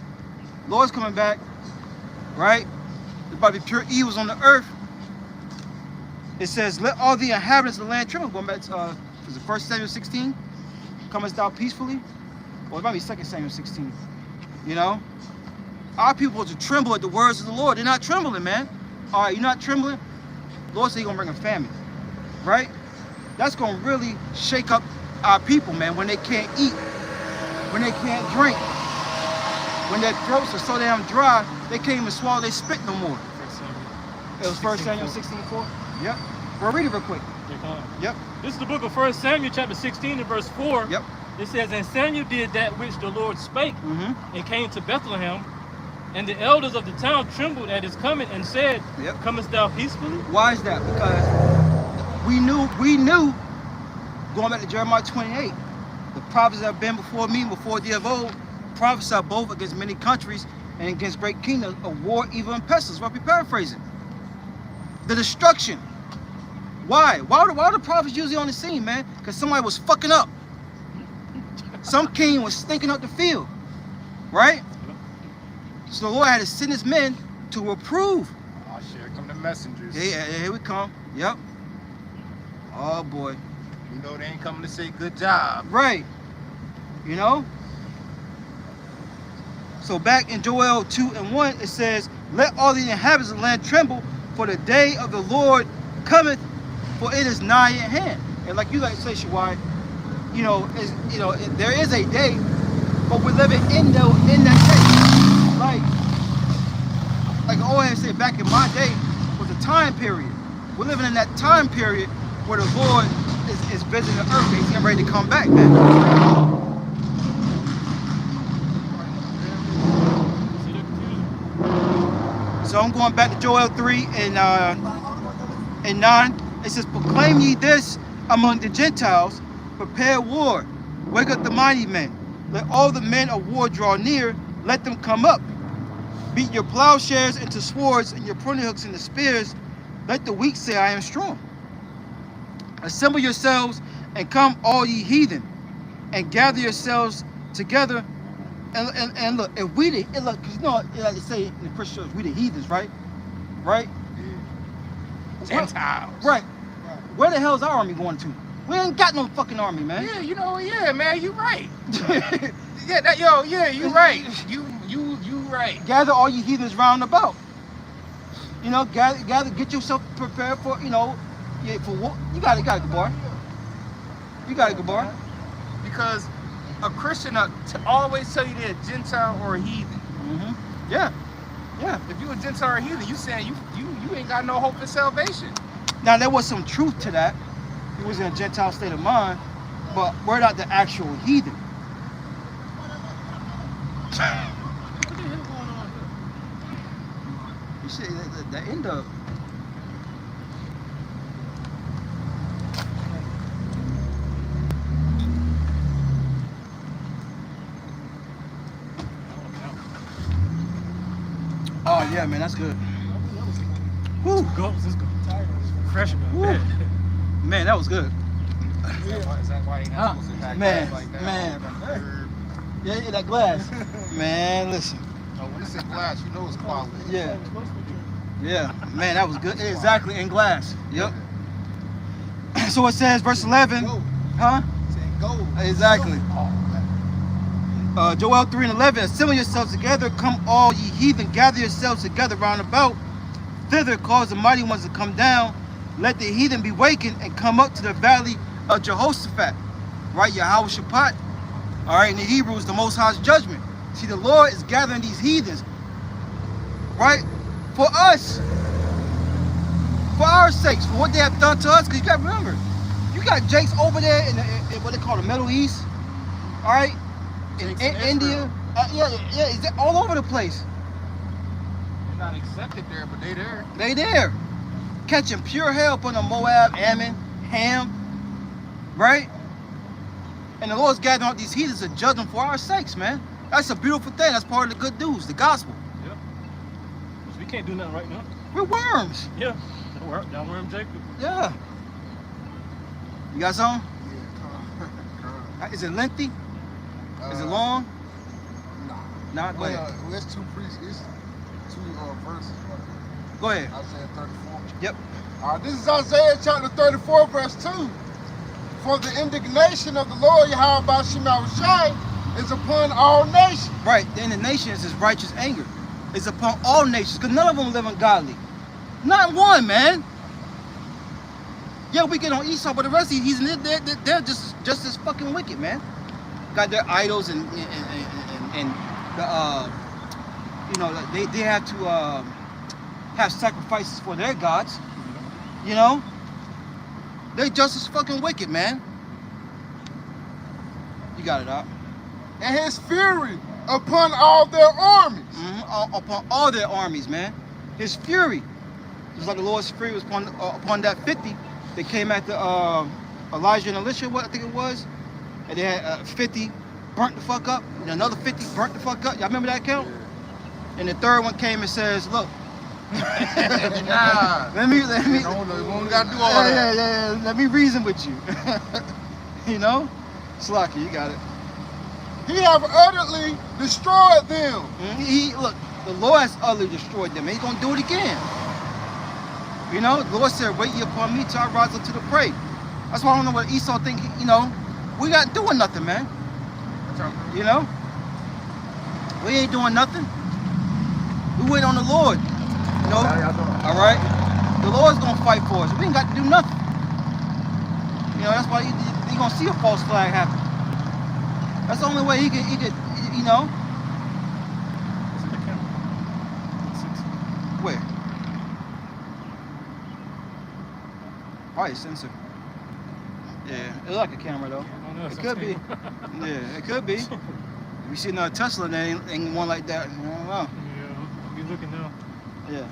Lord's coming back, right? There's about to be pure evils on the earth. It says, let all the inhabitants of the land tremble. Going back to, is it 1 Samuel 16? Comest thou peacefully? Or it might be 2 Samuel 16. Our people are to tremble at the words of the Lord. They're not trembling, man. All right, you're not trembling? Lord said he's going to bring a famine, right? That's going to really shake up our people, man, when they can't eat, when they can't drink, when their throats are so damn dry, they can't even swallow their spit no more. It was 1 Samuel 16:4? Yep. We'll read it real quick. Yep. This is the book of 1 Samuel chapter 16 and verse 4. Yep. It says, and Samuel did that which the Lord spake, and came to Bethlehem, and the elders of the town trembled at his coming and said, comest thou peacefully? Why is that? Because we knew, going back to Jeremiah 28, the prophets that have been before me, before thee of old, prophesied both against many countries and against great kingdoms of war, evil, and pestilence. What we paraphrasing? The destruction. Why? Why are the prophets usually on the scene, man? Because somebody was fucking up. Some king was stinking up the field, right? So the Lord had to send his men to reprove. Oh shit, here come the messengers. Yeah, here we come. Yep. Oh boy. You know they ain't coming to say good job. Right. So back in Joel 2:1, it says, let all the inhabitants of the land tremble, for the day of the Lord cometh, for it is nigh at hand. And like you like to say, Shawai, there is a day but we're living in that day. Like I always say, back in my day was a time period. We're living in that time period where the Lord is visiting the earth. He's getting ready to come back, man. So I'm going back to Joel 3 and 9. It says, proclaim ye this among the Gentiles, prepare war, wake up the mighty men. Let all the men of war draw near, let them come up. Beat your plowshares into swords and your pruning hooks into spears. Let the weak say, I am strong. Assemble yourselves and come, all ye heathen, and gather yourselves together. And look, if we the look, cause you know, like they say in the Christian church, we the heathens, right? Right? Gentiles. Right. Where the hell is our army going to? We ain't got no fucking army, man. Yeah, you know, yeah, man, you right. You right. You right. Gather all you heathens round about. You know, gather, get yourself prepared for, you know, for war. You got it, Gabar. You got it, Gabar. Because a Christian always tell you they're a Gentile or a heathen. Mm-hmm. Yeah. If you a Gentile or a heathen, you saying you ain't got no hope for salvation. Now there was some truth to that. He was in a Gentile state of mind, but we're not the actual heathen. What the hell going on here? You see the end of. Oh yeah, man, that's good. Woo. Let's go. Fresh Woo. man. Man, that was good. Is that why you're not supposed to pack Man, like that? man. Yeah, that glass. Man, listen. Oh, when it's in glass, you know it's quality. Yeah. Yeah, man, that was good. Exactly, in glass. Yep. So it says, verse 11. Huh? Gold. Exactly. Joel 3 and 11. Assemble yourselves together, come all ye heathen, gather yourselves together round about. Thither cause the mighty ones to come down. Let the heathen be wakened and come up to the valley of Jehoshaphat. Right, Yahweh Shaphat. All right, in the Hebrews, the Most High's judgment. See, the Lord is gathering these heathens, right, for us, for our sakes, for what they have done to us. Because you got to remember, you got Jakes over there in what they call the Middle East, all right, in India, it's all over the place. They're not accepted there, but they there. They there, catching pure hell upon the Moab, Ammon, Ham, right? And the Lord's gathering out these heathens to judge them for our sakes, man. That's a beautiful thing. That's part of the good news, the gospel. Yep. We can't do nothing right now. We're worms. Yeah. Y'all worm Jacob. Yeah. You got something? Yeah. Is it lengthy? Is it long? Nah. Nah, go ahead. Well, it's two verses. Go ahead. Isaiah 34. Yep. This is Isaiah chapter 34, verse 2. For the indignation of the Lord Yahweh by Shemawashai is upon all nations. Right. The indignation is his righteous anger. It's upon all nations, because none of them live ungodly. Not one, man. Yeah, we get on Esau, but the rest of these, they're just as fucking wicked, man. Got their idols and the you know, they have to have sacrifices for their gods. You know, they just as fucking wicked, man. You got it out. And his fury upon all their armies. Upon all their armies, man. His fury. Just like the Lord's fury was upon that 50. They came after Elijah and Elisha, what I think it was. And they had 50 burnt the fuck up. And another 50 burnt the fuck up. Y'all remember that count? And the third one came and says, look. Nah. Let me. We don't gotta do all that. Yeah. Let me reason with you. You know? Slocky, you got it. He have utterly destroyed them. Look, the Lord has utterly destroyed them. He's gonna do it again. You know, the Lord said, wait ye upon me till I rise up to the prey. That's why I don't know what Esau think, you know. We not doing nothing, man. You know? We ain't doing nothing. We wait on the Lord. You know? All right? The Lord's gonna fight for us. We ain't got to do nothing. You know, that's why you're gonna see a false flag happen. That's the only way he could you know, It's in the camera. where? Probably a sensor. Yeah, it look like a camera though. It could be. Yeah, it could be. If you see another Tesla, there ain't one like that. I don't know. Yeah, be looking now. Yeah.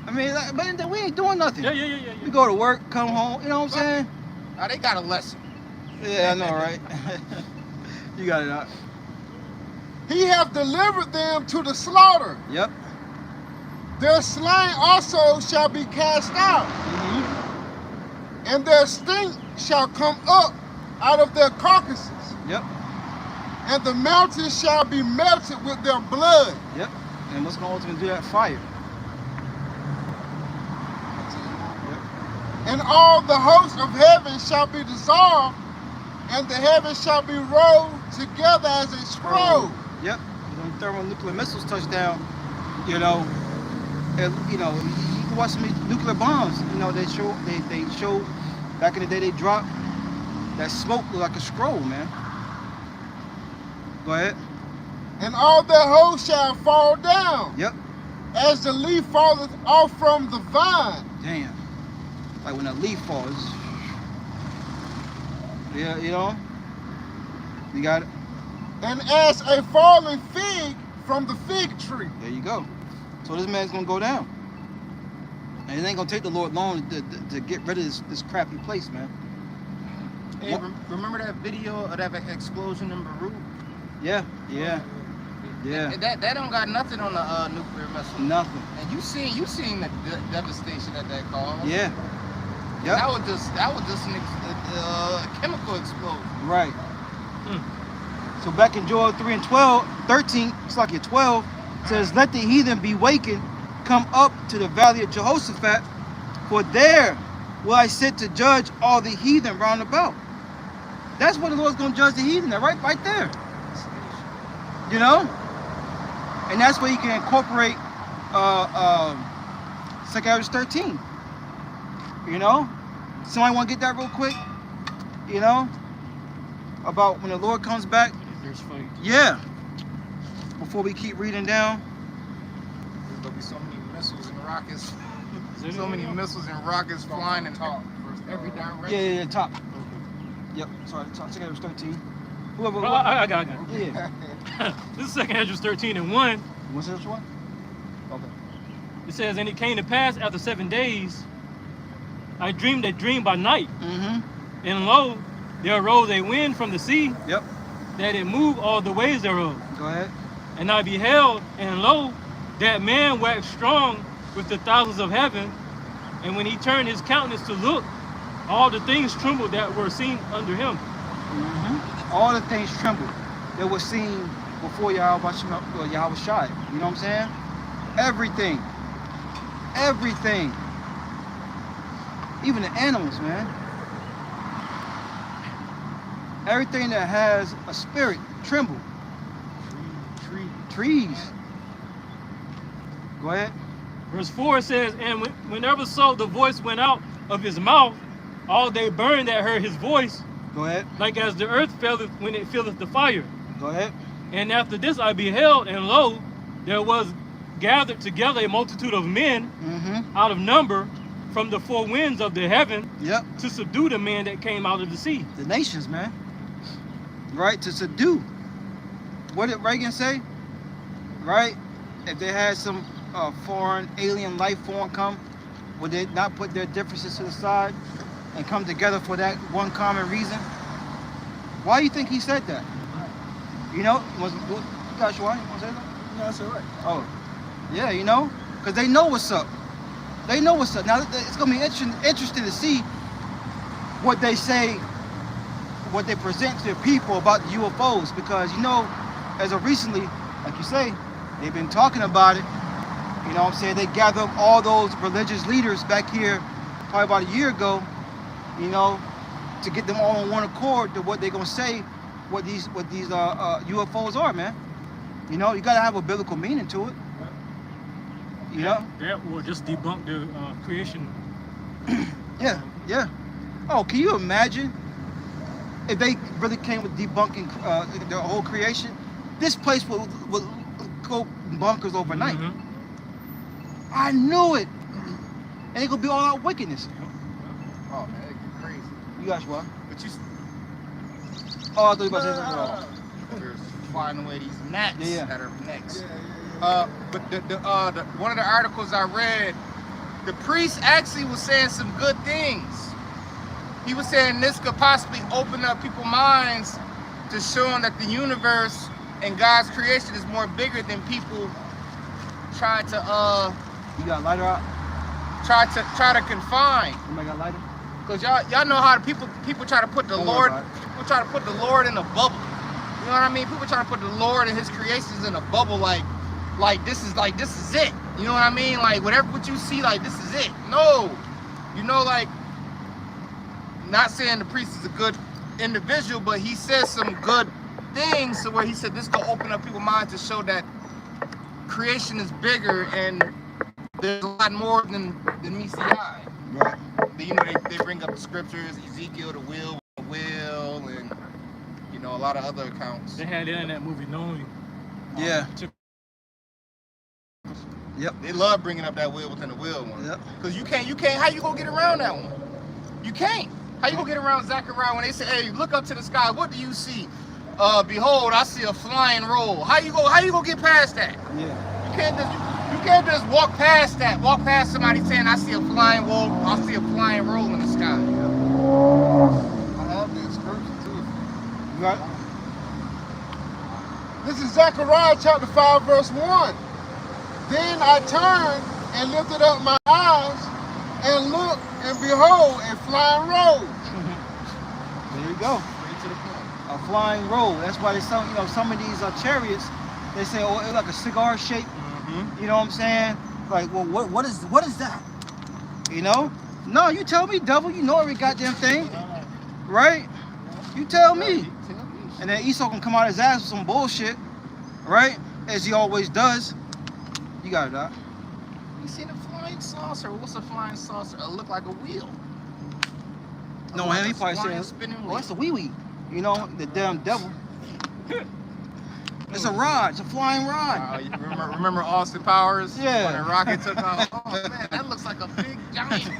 I mean, but we ain't doing nothing. Yeah. We go to work, come home. You know what I'm saying? Oh, they got a lesson. Yeah, I know, right? You got it out. He hath delivered them to the slaughter. Yep. Their slain also shall be cast out, and their stink shall come up out of their carcasses. Yep. And the mountains shall be melted with their blood. Yep. And what's going to ultimately do that? Fire. And all the hosts of heaven shall be dissolved, and the heavens shall be rolled together as a scroll. Yep. When thermonuclear missiles touch down, you know, and, you know, you can watch some of these nuclear bombs. You know, they show back in the day they dropped that smoke looked like a scroll, man. Go ahead. And all their hosts shall fall down. Yep. As the leaf falleth off from the vine. Damn. Like when a leaf falls. Yeah, you know. You got it. And as a falling fig from the fig tree. There you go. So this man's gonna go down. And it ain't gonna take the Lord long to get rid of this crappy place, man. Hey, remember that video of that explosion in Beirut? Yeah. That don't got nothing on the nuclear missile. Nothing. And you seen the devastation that caused. Yeah. Yep. That was just a chemical explosion. Right. So back in Joel 3 and 13, it's like at 12, says, let the heathen be wakened, come up to the valley of Jehoshaphat, for there will I sit to judge all the heathen round about. That's what the Lord's going to judge the heathen, right there. You know? And that's where you can incorporate 2 Kings 13. You know? Somebody want to get that real quick? You know? About when the Lord comes back. There's fight. Yeah. Before we keep reading down. There's gonna be so many missiles and rockets. Is So many missiles and rockets flying in every direction. Yeah, top. Yep. Sorry, top. 2 Kings 13. Whoever. Oh, I got it. Yeah. This is 2 Kings 13 and 1. What's this one? Okay. It says, and it came to pass after 7 days, I dreamed a dream by night. Mm-hmm. And lo, there arose a wind from the sea, Yep. that it moved all the ways thereof. Go ahead. And I beheld, and lo, that man waxed strong with the thousands of heaven. And when he turned his countenance to look, all the things trembled that were seen under him. Mm-hmm. All the things trembled that were seen before Yahweh Shai. You know what I'm saying? Everything. Everything. Even the animals, man. Everything that has a spirit trembled. Trees. Go ahead. Verse 4 says, and whenever so the voice went out of his mouth, all they burned that heard his voice, Go ahead. like as the earth filleth when it filleth the fire. Go ahead. And after this I beheld, and lo, there was gathered together a multitude of men Mm-hmm. out of number from the four winds of the heaven Yep. to subdue the men that came out of the sea. The nations, man. Right? To subdue. What did Reagan say? Right? If they had some foreign alien life form come, would they not put their differences to the side and come together for that one common reason? Why do you think he said that? You know, Joshua, you want to say that? No, that's all right. Oh, yeah, you know, because they know what's up. They know what's up. Now, it's going to be interesting to see what they say, what they present to people about the UFOs, because, you know, as of recently, like you say, they've been talking about it. You know what I'm saying? They gathered up all those religious leaders back here probably about a year ago, you know, to get them all on one accord to what they're going to say, what these UFOs are, man. You know, you got to have a biblical meaning to it. You know? That will just debunk the creation. Yeah. Oh, can you imagine if they really came with debunking the whole creation? this place will go bonkers overnight. Mm-hmm. I knew it. And it gonna be all out wickedness. Oh man, it get crazy. You guys what? But you Oh, I thought you were about to say something. They're flying away these gnats Yeah. that are next. Yeah. But the one of the articles I read, the priest actually was saying some good things. He was saying this could possibly open up people's minds to showing that the universe and God's creation is more bigger than people try to You got a lighter out? try to confine. Somebody got a lighter? Cause y'all know how people try to put the Don't Lord, worry about it. people try to put the Lord in a bubble. You know what I mean? People try to put the Lord and His creations in a bubble, like this is it. You know what I mean? Like what you see, like this is it. No, you know, like, not saying the priest is a good individual, but he says some good things to where he said this could open up people's minds to show that creation is bigger and there's a lot more than meets the eye. Right. You know, they bring up the scriptures, Ezekiel, the will, and you know, a lot of other accounts. They had it in that movie, knowing. Yeah. Yep. They love bringing up that will within the will one. Yep. Cause you can't. How you gonna get around that one? You can't. How you gonna get around Zechariah when they say, "Hey, look up to the sky. What do you see? Behold, I see a flying roll." How you gonna get past that? Yeah. You can't just walk past that. Walk past somebody saying, "I see a flying roll. I see a flying roll in the sky." I have this scripture too. Right. This is Zechariah chapter 5, verse 1. Then I turned and lifted up my eyes and looked, and behold, a flying roll. There you go. Straight to the point. A flying roll. That's why they some of these chariots, they say, oh, it's like a cigar shape. Mm-hmm. You know what I'm saying? Like, well, what is that? You know? No, you tell me, devil. You know every goddamn thing, right? You tell me. And then Esau can come out his ass with some bullshit, right? As he always does. You got it, Doc. You seen a flying saucer? What's a flying saucer? It look like a wheel. No, Like he a probably flying said, spinning "Oh, wheel. that's a wee-wee." You know, the damn devil. It's a rod. It's a flying rod. You remember Austin Powers? Yeah. When the rocket took off. Oh man, that looks like a big giant.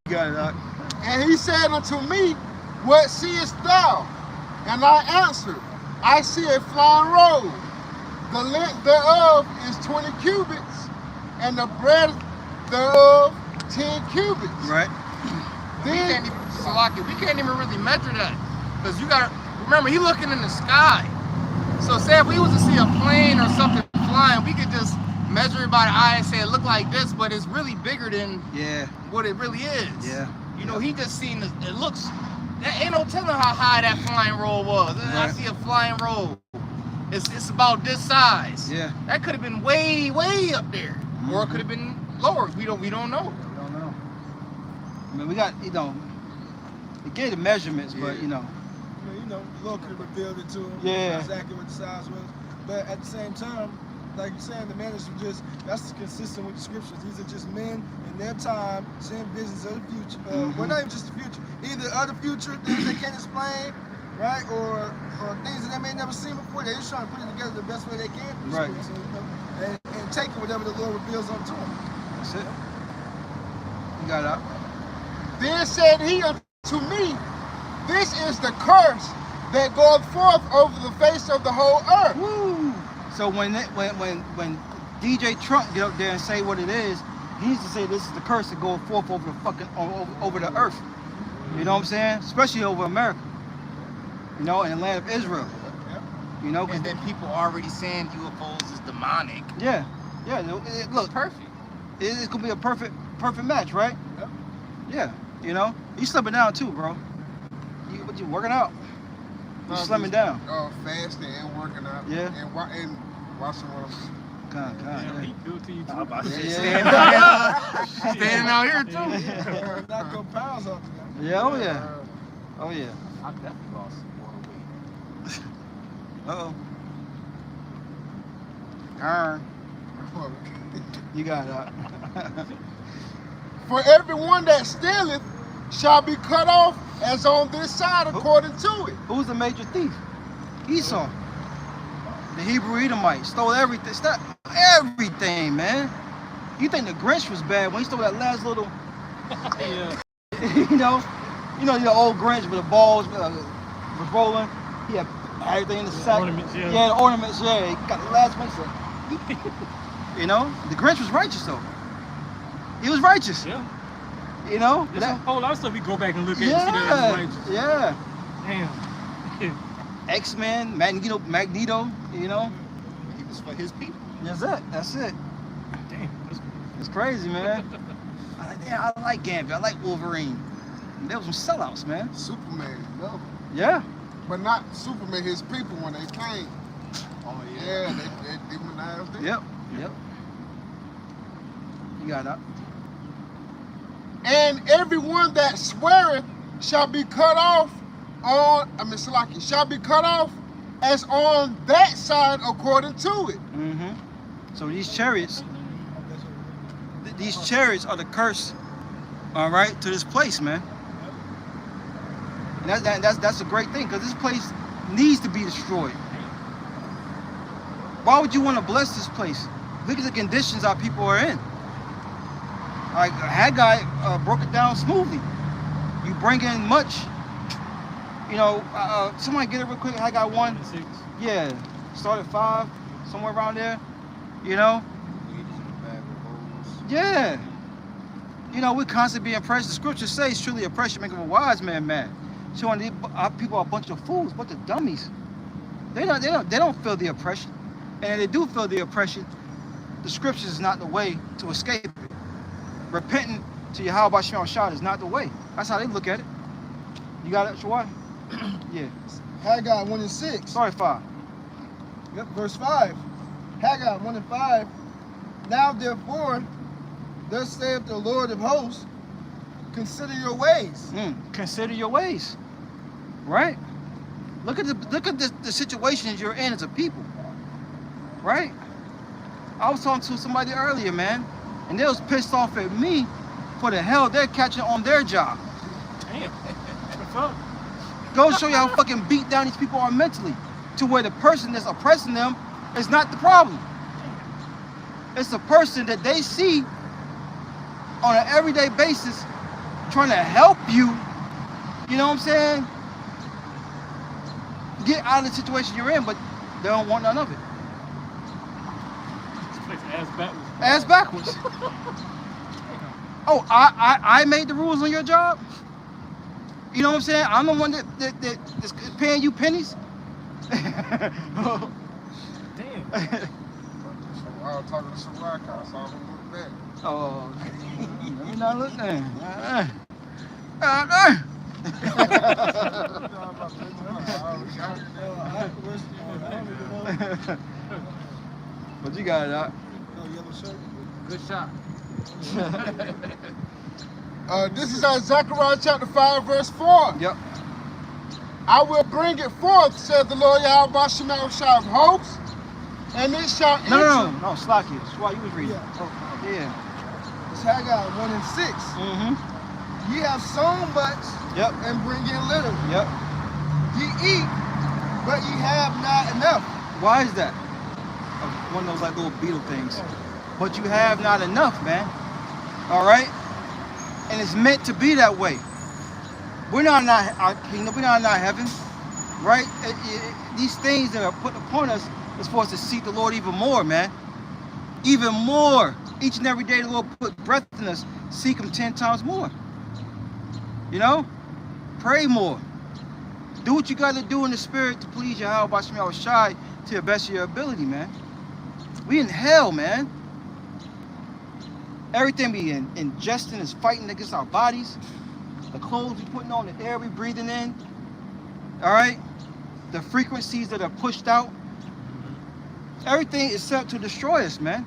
You got it, Doc. And he said unto me, what seest thou? And I answered, I see a flying roll. The length thereof is 20 cubits, and the breadth thereof 10 cubits. Right. We Then can't even really measure that. Because you gotta remember, he looking in the sky. So say if we was to see a plane or something flying, we could just measure it by the eye and say it looked like this, but it's really bigger than Yeah. what it really is. Yeah. You know, he just seen this, it looks, there ain't no telling how high that flying roll was. I Right. see a flying roll. It's about this size. Yeah. That could have been way up there. Or it could have been lower. We don't know. We don't know. I mean, we got, we gave the measurements, but You know, the Lord could have revealed it to him. Yeah. Exactly what the size was. But at the same time, like you're saying, the man is just, that's consistent with the scriptures. These are just men in their time seeing visions of the future. Well, not even just the future. Either of the future, things they can't explain, right? Or things that they may never seen before. They're just trying to put it together the best way they can. Right. So, and take whatever the Lord reveals unto them. That's it. You got it, Doc. Then said he unto me, this is the curse that goeth forth over the face of the whole earth. Woo! So when DJ Trump get up there and say what it is, he needs to say this is the curse that goes forth over the fucking over the earth. You know what I'm saying? Especially over America. You know, in the land of Israel. You know, 'cause And then people already saying UFOs is demonic. yeah. Look, Perfect. it's gonna be a perfect match, right? Yep. Yeah. You know, you slimming down too, bro. You working out? You slimming down? Fasting and working out. Yeah. And watching what I'm Kind. Damn, he good to you too. Standing out here too. Knock your pounds off. Yeah. Oh yeah. Oh yeah. I definitely lost more weight. Uh oh. You got it. For everyone that stealeth shall be cut off as on this side according to it. Who's the major thief? Esau. The Hebrew Edomite stole everything. Everything, man. You think the Grinch was bad when he stole that last little, Yeah. you know, the old Grinch with the balls was rolling. He had everything in the sack. Ornaments, yeah. Yeah, the ornaments. Yeah, he got the last one. So, you know, the Grinch was righteous though. He was righteous. Yeah. You know. There's a whole lot of stuff we go back and look at and see that it's righteous. Yeah. Damn. X-Men, Magneto. You know. He was for his people. That's it. That's it. Damn. It's crazy, man. I like Gambit. I like Wolverine. There was some sellouts, man. Superman, no. Yeah. But not Superman, his people when they came. Oh Yeah, they demonized it. Yep. Yep. You got that. And everyone that sweareth shall be cut off shall be cut off as on that side according to it. Mm-hmm. So these chariots are the curse, all right, to this place, man. And that's a great thing, because this place needs to be destroyed. Why would you want to bless this place? Look at the conditions our people are in. Like Haggai broke it down smoothly. You bring in much. You know, somebody get it real quick. Haggai 1. 6. Yeah, start at 5, somewhere around there. You know. Yeah. You know, we constantly being oppressed. The scriptures say, it's truly oppression making a wise man mad. Showing our people are a bunch of fools, a bunch of dummies. They don't feel the oppression. And if they do feel the oppression, the scriptures is not the way to escape it. Repenting to Yahweh Shem Shad is not the way. That's how they look at it. You got it, Shawai? Yeah. Haggai 1 and 6. Sorry, 5. Yep, verse 5. Haggai 1 and 5. Now therefore, thus saith the Lord of hosts, consider your ways. Consider your ways. Right? Look at the situations you're in as a people. Right? I was talking to somebody earlier, man, and they was pissed off at me for the hell they're catching on their job. Damn. What's up? Go show you how fucking beat down these people are mentally, to where the person that's oppressing them is not the problem. It's the person that they see on an everyday basis trying to help you, you know what I'm saying, get out of the situation you're in, but they don't want none of it. This place ass backwards. Ass backwards. Oh, I made the rules on your job? You know what I'm saying? I'm the one that's paying you pennies? Damn. I was talking to some rock, I saw him look back. Oh, let me not look there. But you got it out. Yellow shirt. Good shot. This is Zechariah chapter 5, verse 4. Yep. I will bring it forth, said the Lord Yahweh Shem of hosts, and it shall enter. No, Slacky. That's why you was reading. Yeah. Oh, yeah. It's Haggai 1 and 6. Mm-hmm. Ye have sown much Yep. and bring in little. Yep. Ye eat, but ye have not enough. Why is that? One of those like little beetle things. But you have not enough, man. All right? And it's meant to be that way. We're not in our kingdom. We're not in our heaven. Right? These things that are put upon us is for us to seek the Lord even more, man. Even more. Each and every day the Lord put breath in us. Seek Him 10 times more. You know? Pray more. Do what you got to do in the spirit to please Yahweh Shem Shai to the best of your ability, man. We in hell, man. Everything we ingesting is fighting against our bodies. The clothes we putting on, the air we breathing in. All right? The frequencies that are pushed out. Everything is set to destroy us, man.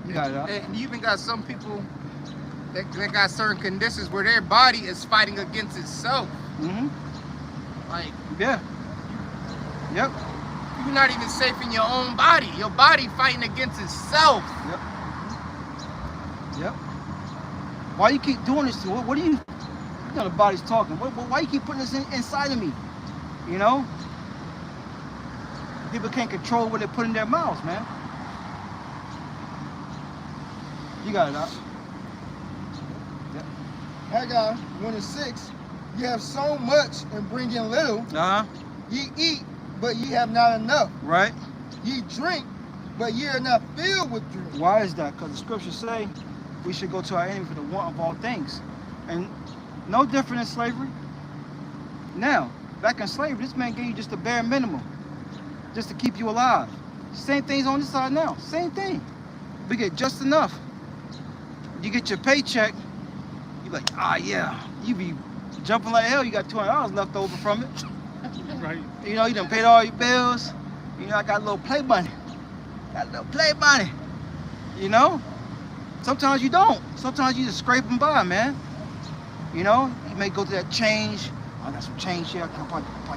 You got it out. And you even got some people that got certain conditions where their body is fighting against itself. Mm-hmm. Like, Yeah. Yep. you're not even safe in your own body. Your body fighting against itself. Yep. Yep. Why you keep doing this to it? What are you You know, the body's talking. Why you keep putting this inside of me? You know? People can't control what they put in their mouths, man. You got it, Doc. Yep. Haggai 1:6. You have so much and bring in little. Uh-huh. Ye eat, but ye have not enough. Right. Ye drink, but ye are not filled with drink. Why is that? Because the scriptures say we should go to our enemy for the want of all things. And no different in slavery. Now, back in slavery, this man gave you just the bare minimum, just to keep you alive. Same thing's on this side now. Same thing. We get just enough. You get your paycheck, you like, yeah. You be jumping like hell. You got $200 left over from it. Right. You know, you done paid all your bills. You know, I got a little play money. Got a little play money. You know? Sometimes you don't. Sometimes you just scrape and by, man. You know? You may go to that change. I got some change here. I got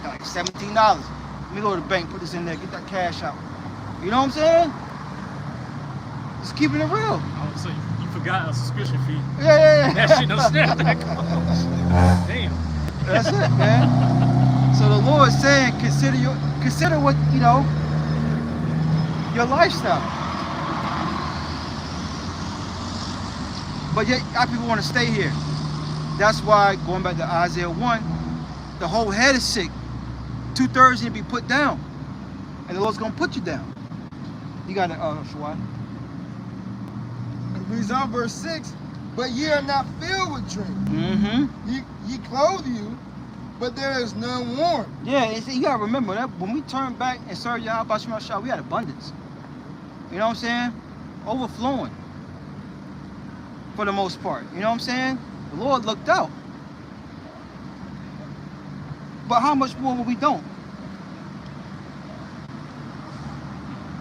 like $17. Let me go to the bank, put this in there, get that cash out. You know what I'm saying? Just keeping it real. I would say you forgot a subscription fee. Yeah. That shit don't snap back on. Damn. That's it, man. So the Lord is saying, consider what, you know, your lifestyle. But yet, our people want to stay here. That's why, going back to Isaiah 1, the whole head is sick. 2/3 need to be put down. And the Lord's going to put you down. You got it, Shawai. Reads on verse 6. But ye are not filled with drink. Mm-hmm. Ye clothe you, but there is none warm. Yeah, you got to remember that when we turn back and serve Yahweh Shem Shah, we had abundance. You know what I'm saying? Overflowing. For the most part. You know what I'm saying? The Lord looked out. But how much more when we don't?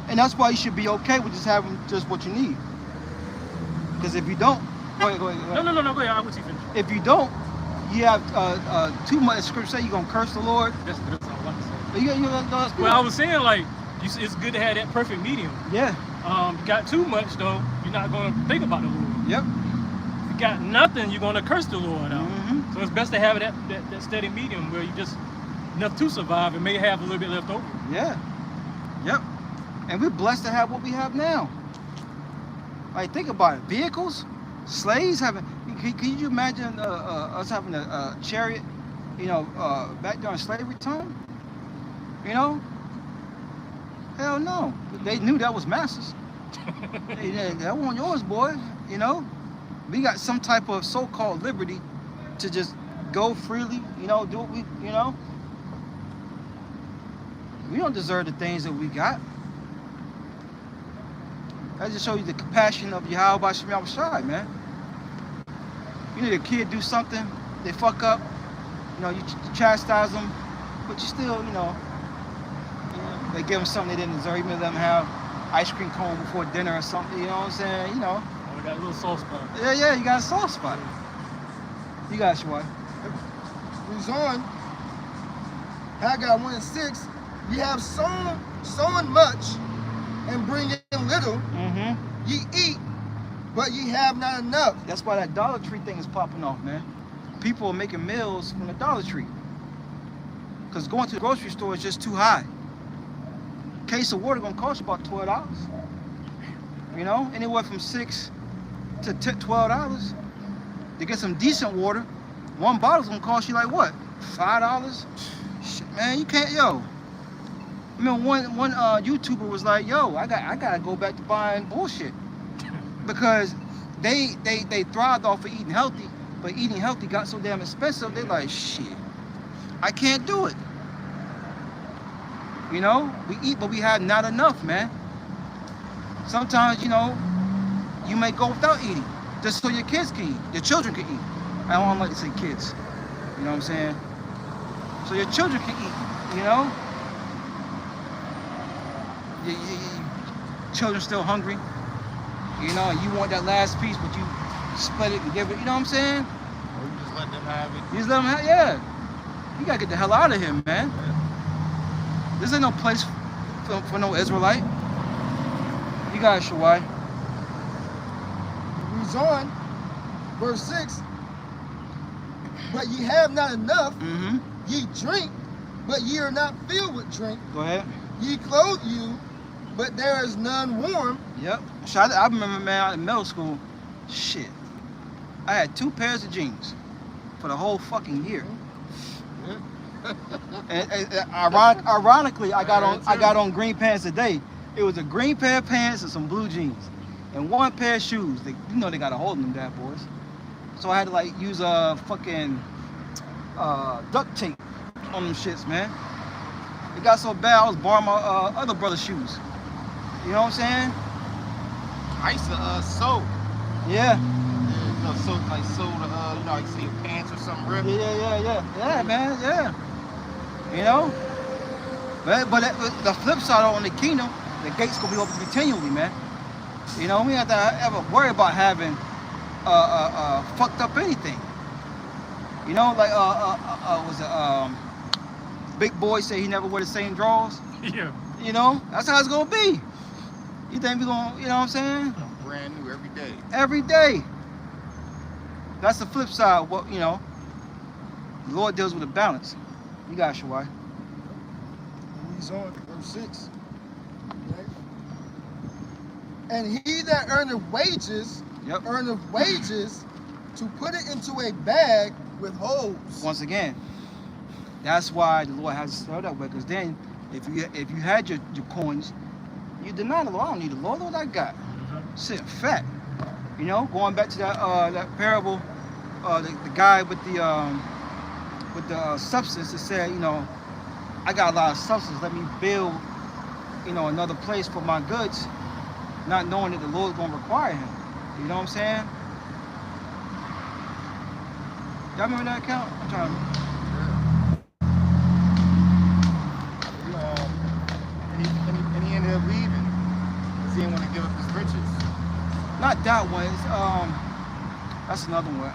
And that's why you should be okay with just having just what you need. Because if you don't, go ahead. No, go ahead. I want you to finish. If you don't, you have too much. Scripture say you're gonna curse the Lord. That's all I want to say. That's good. Well, I was saying, like, it's good to have that perfect medium. Yeah. You got too much, though, you're not going to think about the Lord. Yep. If you got nothing, you're going to curse the Lord out. Mm-hmm. So it's best to have that steady medium where you just enough to survive and may have a little bit left over. Yeah. Yep. And we're blessed to have what we have now. Like, think about it. Vehicles, slaves having. Can you imagine us having a chariot, you know, back during slavery time? You know? Hell no. They knew that was masters. That wasn't yours, boy. You know? We got some type of so-called liberty to just go freely, you know, do what we, you know? We don't deserve the things that we got. That just shows you the compassion of Yahweh Shem Shai, man. You know, your kid do something, they fuck up, you know, you chastise them, but you still, you know, they give them something they didn't deserve. You may let them have ice cream cone before dinner or something, you know what I'm saying? You know. Oh, we got a little soft spot. Yeah, you got a soft spot. You got it, Shawai. Reads on. Haggai 1:6. Ye have sown much and bring in little. Mm-hmm. Ye eat, but ye have not enough. That's why that Dollar Tree thing is popping off, man. People are making meals from the Dollar Tree. Because going to the grocery store is just too high. Case of water gonna cost you about $12. You know, anywhere from $6 to $12. To get some decent water, one bottle's gonna cost you like what? $5? Shit, man, you can't, yo. I mean, one YouTuber was like, yo, I gotta go back to buying bullshit. Because they thrived off of eating healthy, but eating healthy got so damn expensive, they like, shit, I can't do it. You know, we eat, but we have not enough, man. Sometimes, you know, you may go without eating, just so your kids can eat, your children can eat. I don't like to say kids, you know what I'm saying? So your children can eat, you know? Your children still hungry, you know, and you want that last piece, but you split it and give it, you know what I'm saying? Or you just let them have it. You just let them have, yeah. You gotta get the hell out of here, man. This ain't no place for no Israelite. You got it, Shawai. Reads on, verse 6. but ye have not enough. Mm-hmm. Ye drink, but ye are not filled with drink. Go ahead. Ye clothe you, but there is none warm. Yep. So I remember, man, in middle school, shit, I had 2 pairs of jeans for the whole fucking year. And ironically, I got on green pants today. It was a green pair of pants and some blue jeans, and 1 pair of shoes. They got a hold of them, bad boys. So I had to like use fucking duct tape on them shits, man. It got so bad I was borrowing my other brother's shoes. You know what I'm saying? I used to sew. Yeah. Sew the like see your pants or something ripped. Yeah, man, yeah. You know? But the flip side on the kingdom, the gates gonna be open continually, man. You know, we don't have to ever worry about having fucked up anything. You know, like was it Big Boy say he never wear the same drawers? Yeah. You know, that's how it's gonna be. You think we gonna, you know what I'm saying? Brand new every day. Every day. That's the flip side. What, you know, the Lord deals with a balance. You got Shawai. He's on verse 6. Right? And he that earneth wages, earneth wages to put it into a bag with holes. Once again, that's why the Lord has it set that way. Because then, if you had your coins, you deny the Lord. I don't need the Lord. Look what I got. Sitting fat. You know, going back to that parable, the guy with the substance that said, you know, I got a lot of substance. Let me build, you know, another place for my goods, not knowing that the Lord's gonna require him. You know what I'm saying? Y'all remember that account? I'm trying to. And he ended up leaving because he didn't want to give up his riches. Not that one. It's, that's another one.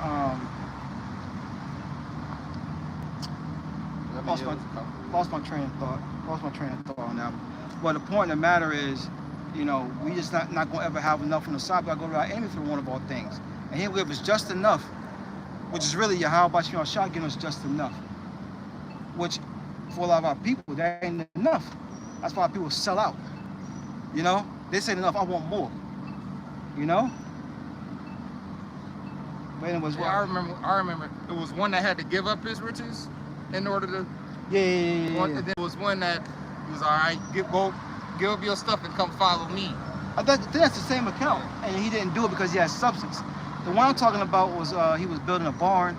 Lost my train of thought. Lost my train of thought on that one. But the point of the matter is, you know, we just not gonna ever have enough on the side. We gotta go to our enemy for one of all things. And He'll give us just enough, which is really Yahweh Shah giving us just enough. Which, for a lot of our people, that ain't enough. That's why people sell out. You know, they say enough. I want more. You know. But anyways, I remember. It was one that had to give up his riches in order to. Yeah. And there was one that was all right. Give up your stuff and come follow me. I think that's the same account, and he didn't do it because he had substance. The one I'm talking about was he was building a barn.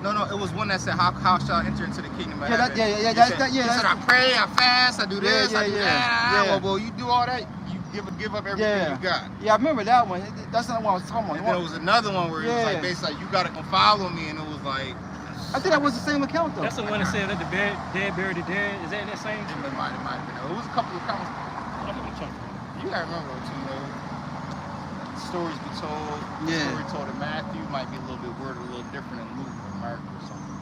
No, it was one that said, "How shall I enter into the kingdom of heaven?" He said, "I pray, I fast, I do this, I do that." Yeah. Well, you do all that, you give up everything you got. Yeah, I remember that one. That's not what I was talking about. And there was another one where it was like basically like, you gotta come follow me, and it was like. I think that was the same account though. That's the one that said that the dead bury the dead. Is that in that same? It might have been. It was a couple of accounts. You gotta remember too, though. Stories be told. The story told in Matthew might be a little bit worded a little different in Luke or Mark or something.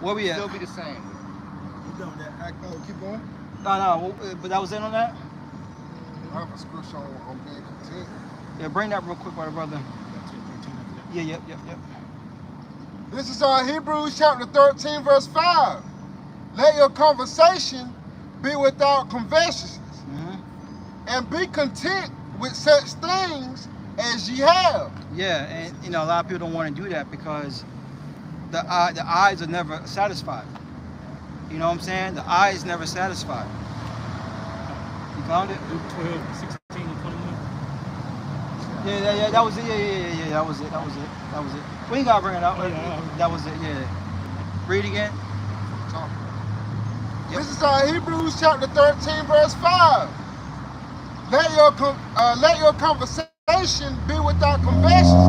Where we at? Still be the same. You done with that? Keep going. No, but that was in on that. I have a scripture on being content. Yeah, bring that real quick, brother. Yeah. Yep. This is Hebrews chapter 13, verse 5. Let your conversation be without covetousness, and be content with such things as ye have. Yeah, and you know a lot of people don't want to do that because the eyes are never satisfied. You know what I'm saying? The eye is never satisfied. You found it? Luke 12, 16 and 21. Yeah, that was it. Yeah, that was it. We ain't gotta bring it out. That was it. Yeah. Read again. This is Hebrews chapter 13, verse 5. Let your conversation be without covetousness,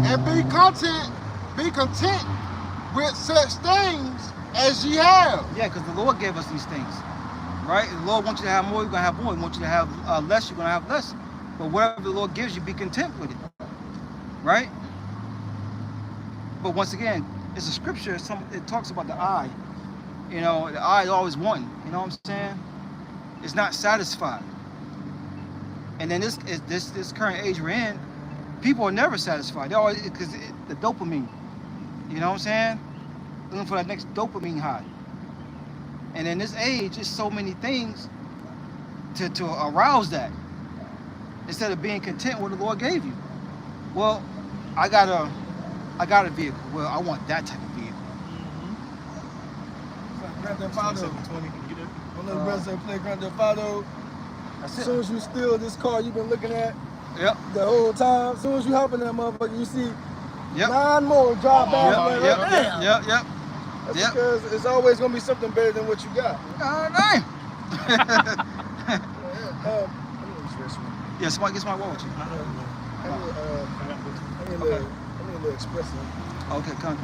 and be content with such things as ye have. Yeah, because the Lord gave us these things, right? The Lord wants you to have more, you're gonna have more. He wants you to have less, you're gonna have less. But whatever the Lord gives you, be content with it, right? But once again, it's a scripture. It talks about the eye. You know, the eye is always one. You know what I'm saying? It's not satisfied. And then this current age we're in, People are never satisfied. They always, because the dopamine. You know what I'm saying? Looking for that next dopamine high. And in this age, it's so many things to arouse that. Instead of being content with what the Lord gave you. Well, I got a vehicle. Well, I want that type of vehicle. It's like Grand Theft Auto. 720, can you get it? One of the brothers that play Grand Theft Auto. That's As soon as you steal this car you've been looking at Yep. the whole time, as soon as you hop in that motherfucker, you see Yep. 9 more drop back. Yep. Like, Yep. damn. Yep. That's Yep. because it's always gonna be something better than what you got. Damn. Yeah, somebody gets my water. I need a little espresso. Okay, come.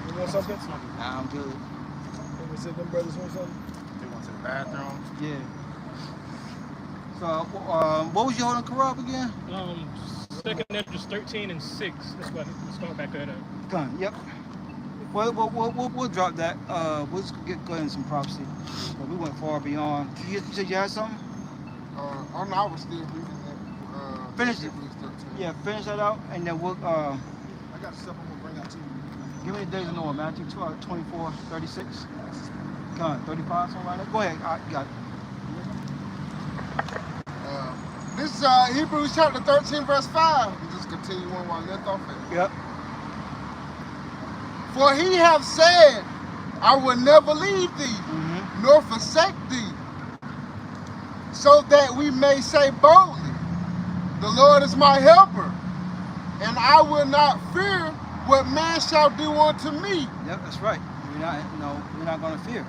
You want something? Nah, I'm good. Let me see if them brothers want something. They went to the bathroom. Yeah. So, what was you holding Karab again? Second Esdras 13 and 6. Let's start back that up. Come. Yep. Well, we'll drop that. We'll just go into some prophecy. But we went far beyond. You said you had something? Oh no, I was still reading that. Finish it. Hebrews 13. Yeah, finish that out, and then we'll I got stuff I'm gonna bring out to you. give me the days of Noah, Matthew 12, 24, 36. Come on, 35, something like that. Go ahead. You got it. This is Hebrews chapter 13, verse 5. We just continue on while I left off at. Yep. For he hath said, I will never leave thee, Mm-hmm. nor forsake thee, so that we may say boldly, the Lord is my helper, and I will not fear what man shall do unto me. Yep, that's right. We're not going to fear.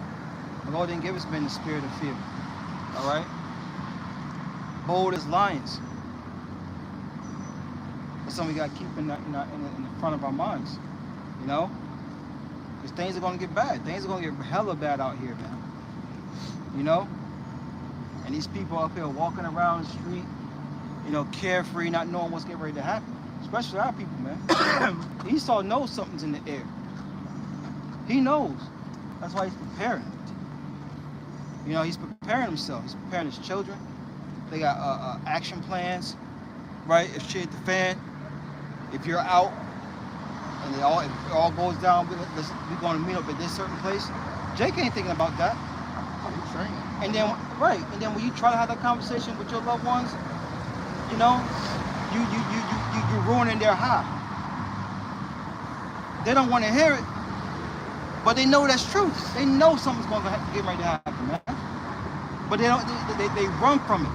The Lord didn't give us men the spirit of fear. All right? Bold as lions. That's something we got to keep in the front of our minds. You know? Because things are going to get bad. Things are going to get hella bad out here, man. You know? And these people up here walking around the street, carefree, not knowing what's getting ready to happen. Especially our people, man. Esau knows something's in the air. He knows. That's why he's preparing. He's preparing himself. He's preparing his children. They got action plans, right? If shit hit the fan, if you're out, and it all goes down, we're going to meet up at this certain place. Jake ain't thinking about that. And then, when you try to have that conversation with your loved ones, you're ruining their high. They don't want to hear it, but they know that's truth. They know something's going to get ready to happen, man. But they don't. They run from it.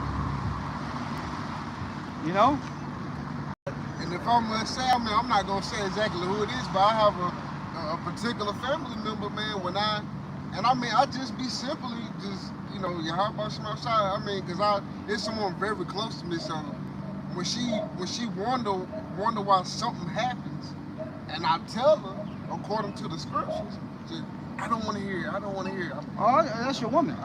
And if I'm going to say, I'm not going to say exactly who it is, but I have a particular family member, man, I just be simply just, Yahweh Shema Shai. Because it's someone very close to me, so when she wonder why something happens, and I tell her, according to the scriptures, I don't want to hear it. Oh, that's your woman.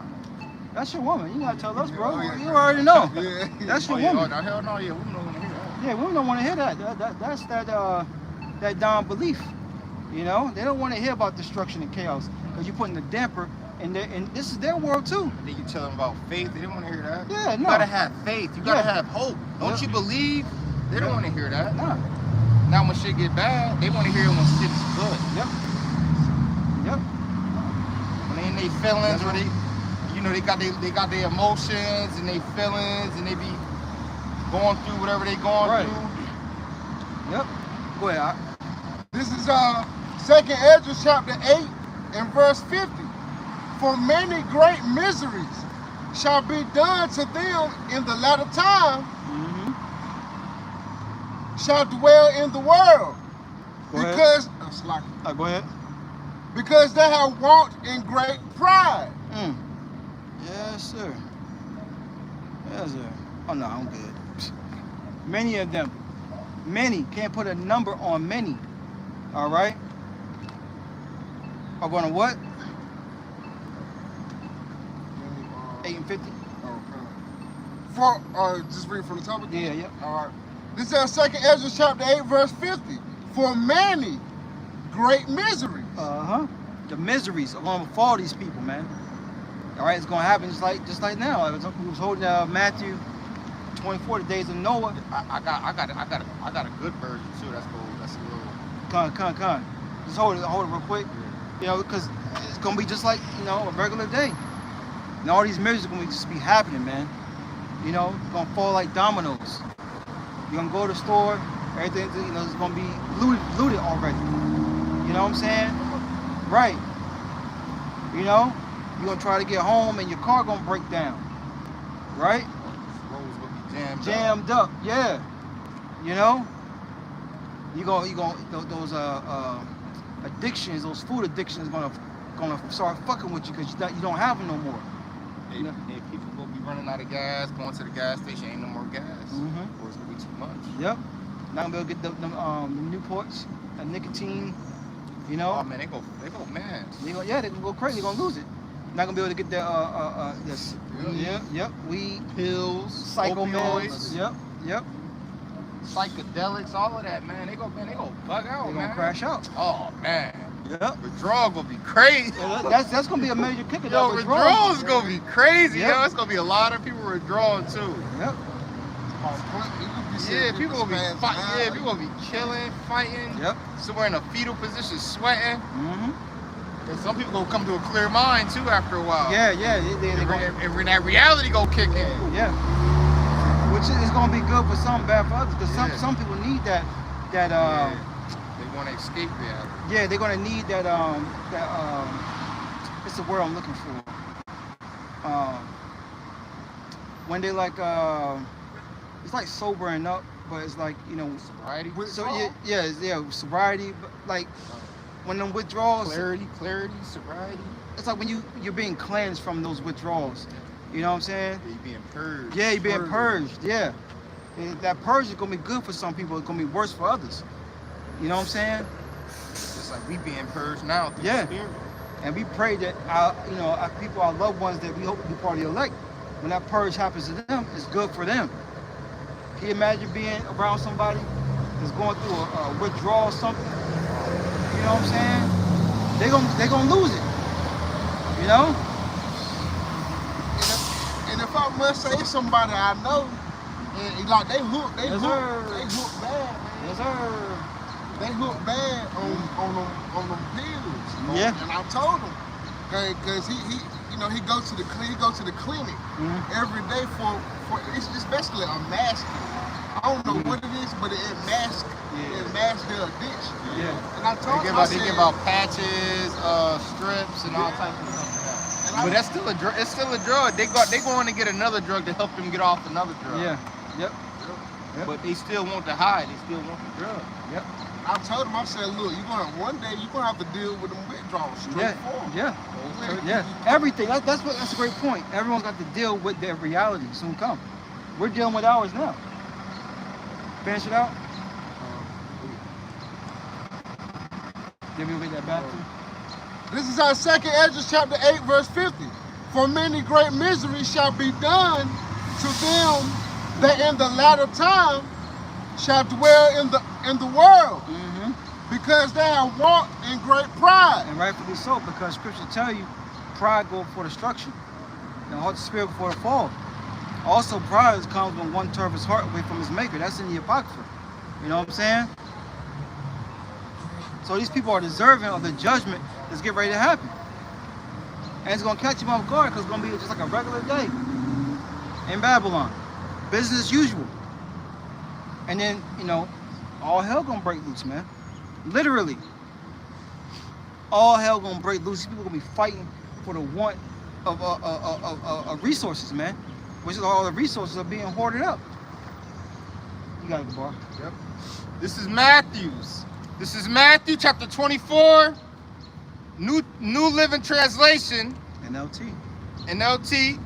That's your woman. You gotta tell us, bro. Oh, yeah. You already know. Yeah. That's your woman. Oh, hell no, yeah, women don't want to hear that. Yeah, women don't want to hear that. That's that non-belief. They don't want to hear about destruction and chaos because you're putting the damper in there, and this is their world too. And then you tell them about faith. They don't want to hear that. Yeah, no. You gotta have faith. You gotta have hope. Don't you believe? They don't want to hear that. Nah. Now when shit get bad, they want to hear it when shit is good. Yep. When they in their feelings, or they got their emotions and their feelings, and they be going through whatever they going through. Yep. Go ahead. This is 2nd Esdras chapter 8 and verse 50. For many great miseries shall be done to them in the latter time, shall dwell in the world. Because go ahead. Because they have walked in great pride. Yes, sir. Oh no, I'm good. Many of them. Many. Can't put a number on many. All right? Are going to what? 8 and 50. Just read from the top again? Yeah. All right. This is 2nd Esdras chapter 8, verse 50. For many great miseries. The miseries are going to befall these people, man. All right, it's going to happen just like now. We was holding Matthew 24, the days of Noah. I got a good version too. That's cool. That's a little. Con. Just hold it real quick. You know, because it's gonna be just like, you know, a regular day. And all these miracles are gonna just be happening, man. You know, it's gonna fall like dominoes. You're gonna go to the store, everything, you know, it's gonna be looted already. You know what I'm saying? Right. You know, you're gonna try to get home and your car gonna break down. Right? Roads gonna be jammed up. Yeah. You know? You gonna those addictions, those food addictions gonna start fucking with you because you don't have them no more. You know? People will be running out of gas, going to the gas station, ain't no more gas. Mm-hmm. Or it's gonna be too much. Yep. Not gonna be able to get the Newports, that nicotine. You know. Oh man, they go mad. They gonna go crazy. They're gonna lose it. Not gonna be able to get their this. Yep. Weed, pills, psycho meds. Yep. Psychedelics, all of that, man. They go bug out, They're man. gonna crash out. Oh man. Yep. Withdrawal gonna be crazy. That's gonna be a major kicker. Yo, withdrawal is gonna be crazy. Yep. Yo, it's gonna be a lot of people withdrawing too. Yep. Yeah, people gonna be fighting. Yeah, people gonna be chilling, fighting. Yep. Somewhere in a fetal position, sweating. Mm-hmm. And some people gonna come to a clear mind too after a while. Yeah. And that reality gonna kick in. Yeah. Which is gonna be good for some, bad for others. Because some people need that. They want to escape reality. Yeah, they're gonna need that. It's the word I'm looking for. When they like, it's like sobering up, but it's like, you know, Sobriety. So yeah, sobriety. But like when them withdrawals, clarity, sobriety. it's like when you're being cleansed from those withdrawals. You know what I'm saying? Yeah, you're being purged. Yeah, you're being purged. Yeah, and that purge is gonna be good for some people. It's gonna be worse for others. You know what I'm saying? Just like we being purged now through the Spirit. And we pray that our people, our loved ones that we hope to be part of the elect, when that purge happens to them, it's good for them. Can you imagine being around somebody that's going through a withdrawal or something? You know what I'm saying? They're gonna lose it. You know? And if I must say somebody I know, and like they hooked bad, man. Yes, sir. They hooked bad on them pills. Yeah. And I told him, cause he goes to the clinic every day for it's basically a mask. I don't know what it is, but it masks their addiction. Yeah. And I told him, they give out patches, strips, and all types of stuff like that. But that's still a drug. It's still a drug. They going to get another drug to help them get off another drug. Yeah. Yep. But they still want the high. They still want the drug. Yep. I told him, I said, look, one day you're gonna have to deal with them withdrawals. Yeah. Everything. That's a great point. Everyone's got to deal with their reality soon come. We're dealing with ours now. Finish it out. Did we read that back to you? This is our 2nd Ezra chapter 8, verse 50. For many great miseries shall be done to them that in the latter time shall dwell in the world, because they have walked in great pride. And rightfully so, because Scripture tell you, pride go for destruction, and the heart of the spirit before the fall. Also, pride comes when one turns his heart away from his maker. That's in the Apocrypha. You know what I'm saying? So these people are deserving of the judgment that's getting ready to happen. And it's going to catch them off guard because it's going to be just like a regular day in Babylon. Business as usual. And then, all hell going to break loose, man. Literally. All hell going to break loose. People going to be fighting for the want of resources, man. Which is all the resources are being hoarded up. You got it, bar. Yep. This is Matthew chapter 24, New Living Translation. NLT,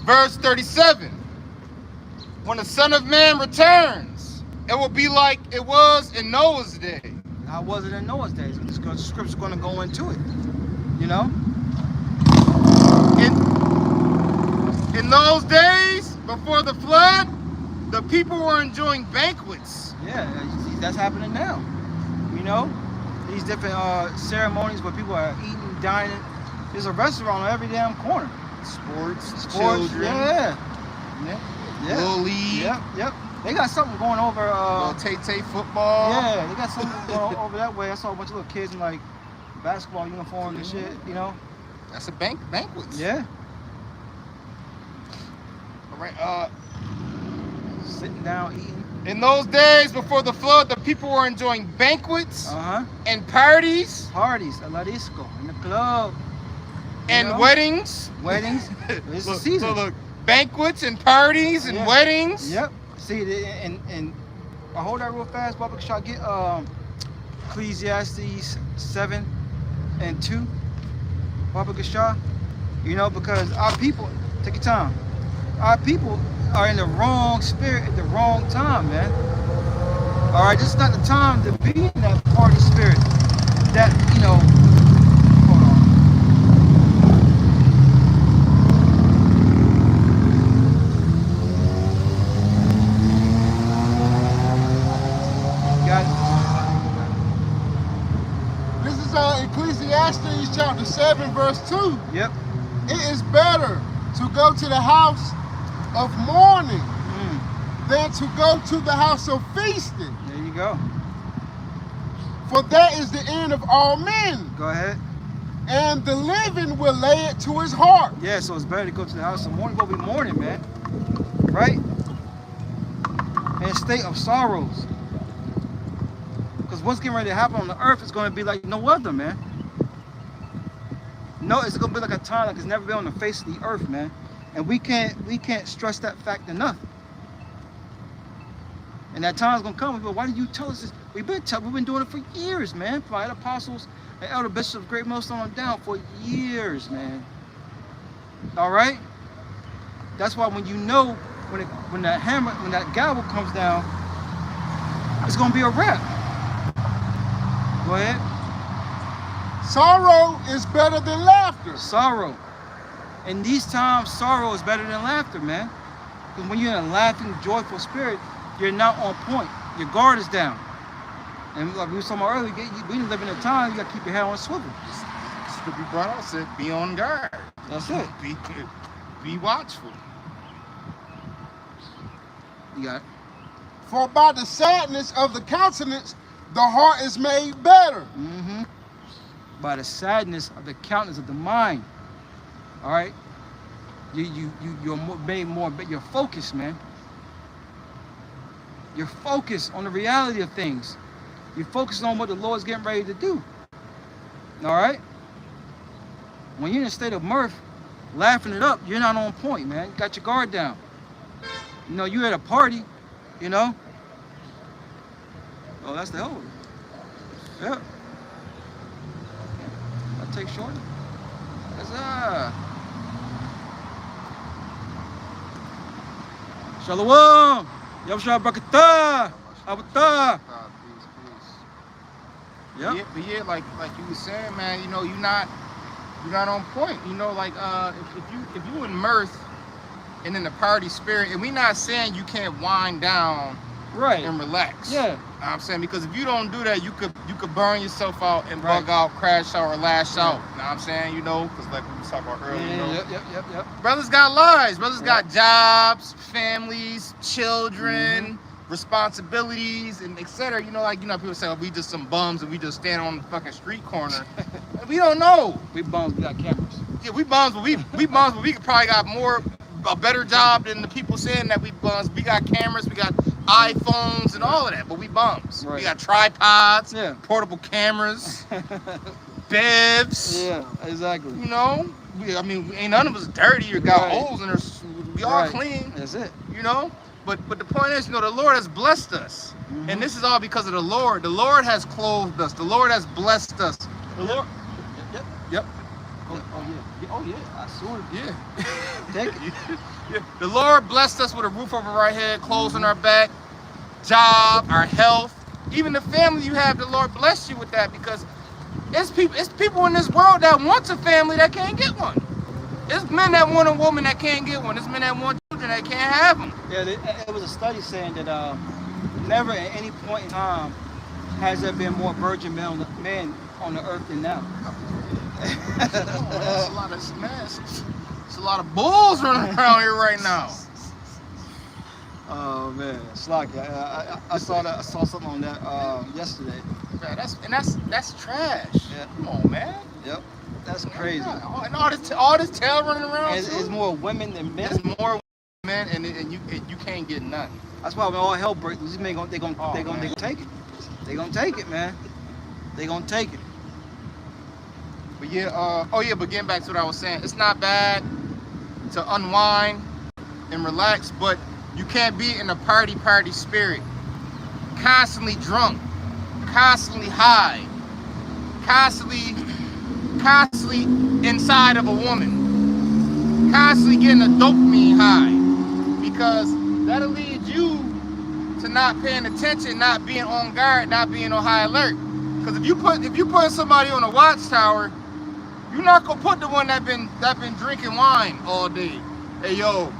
verse 37. When the Son of Man returns, it will be like it was in Noah's day. How was it in Noah's days? The scripture's going to go into it. In those days, before the flood, the people were enjoying banquets. Yeah, that's happening now. These different ceremonies where people are eating, dining. There's a restaurant on every damn corner. Sports, children. Yeah. Yeah. Little League. Yep. They got something going over. Little Tay football. Yeah, they got something going over that way. I saw a bunch of little kids in like basketball uniforms and shit. You know. That's a banquet. Yeah. All right. Sitting down eating. In those days before the flood, the people were enjoying banquets and parties. Parties, a la disco, in the club. And weddings. Weddings. It's the season. So look, banquets and parties and weddings. Yep. See, and I hold that real fast, Bubba. Should I get Ecclesiastes 7:2? Baba Gashah, you know, because our people, take your time, our people are in the wrong spirit at the wrong time, man. All right, this is not the time to be in that party spirit. That, you know, hold on. Got it? This is Ecclesiastes chapter 7, verse 2. Yep. It is better to go to the house of mourning than to go to the house of feasting. There you go. For that is the end of all men, Go ahead. and the living will lay it to his heart. Yeah, so it's better to go to the house of mourning. Go be mourning, man. Right? In a state of sorrows. Because what's getting ready to happen on the earth is going to be like no other, man. No, it's going to be like a time like it's never been on the face of the earth, man. And we can't stress that fact enough. And that time's going to come. But why did you tell us this? We've been doing it for years, man. By the apostles and elder bishops of Great Millstone on down for years, man. All right? That's why when you know when that gavel comes down, it's going to be a wrap. Go ahead. Sorrow is better than laughter. Sorrow. In these times, sorrow is better than laughter, man. Because when you're in a laughing, joyful spirit, you're not on point. Your guard is down. And like we were talking about earlier, we live in a time you got to keep your head on swivel. To be brought out, said, be on guard. That's it. Be watchful. You got it. For by the sadness of the countenance, the heart is made better. Mm-hmm. By the sadness of the countenance of the mind. All right? You're made more, but you're focused, man. You're focused on the reality of things. You're focused on what the Lord's getting ready to do. All right? When you're in a state of mirth, laughing it up, you're not on point, man. You got your guard down. You know, you at a party, you know. Oh, that's the hell of it. Yeah. I'll take short. That's Shalom. Yabshah Barakatah. Abatah. Yep. But yeah, like you were saying, man, you know, you're not on point. You know, like if you in mirth and in the party spirit, and we not saying you can't wind down and relax. Yeah. You know what I'm saying? Because if you don't do that, you could burn yourself out and bug out, crash out, or lash out. You know what I'm saying? You know, because like we was talking about earlier, you know. Yep. Brothers got lives. Brothers got jobs, families, children, responsibilities, and etc. You know, people say, oh, we just some bums and we just stand on the fucking street corner. We don't know. We bums, we got cameras. Yeah, we bums, but we bums, but we could probably got a better job than the people saying that we bums. We got cameras, we got iPhones and all of that, but we bums. Right. We got tripods, portable cameras, bibs. Yeah, exactly. You know, ain't none of us dirty or got holes in us. We all clean. That's it. You know, but the point is, you know, the Lord has blessed us, and this is all because of the Lord. The Lord has clothed us. The Lord has blessed us. The Lord. Yep. Oh yeah. I saw it. Yeah. Take it. Yeah. The Lord blessed us with a roof over our head, clothes on our back, job, our health, even the family you have. The Lord bless you with that, because it's people in this world that wants a family that can't get one. It's men that want a woman that can't get one. It's men that want children that can't have them. Yeah, it was a study saying that never at any point in time has there been more virgin men on the earth than now. That's a lot of bulls running around here right now. Oh man, Slocky. I saw that. I saw something on that yesterday. Man, that's trash. Yeah. Come on, man. Yep. That's crazy. And all this tail running around. And it's more women than men. It's more men, and you can't get none. That's why when all hell breaks loose, these men they gonna take it. They gonna take it, man. They gonna take it. But yeah, but getting back to what I was saying, it's not bad to unwind and relax, but you can't be in a party spirit, constantly drunk, constantly high, constantly inside of a woman, constantly getting a dopamine high, because that'll lead you to not paying attention, not being on guard, not being on high alert. Because if you put somebody on a watchtower, you're not gonna put the one that been drinking wine all day. Hey yo,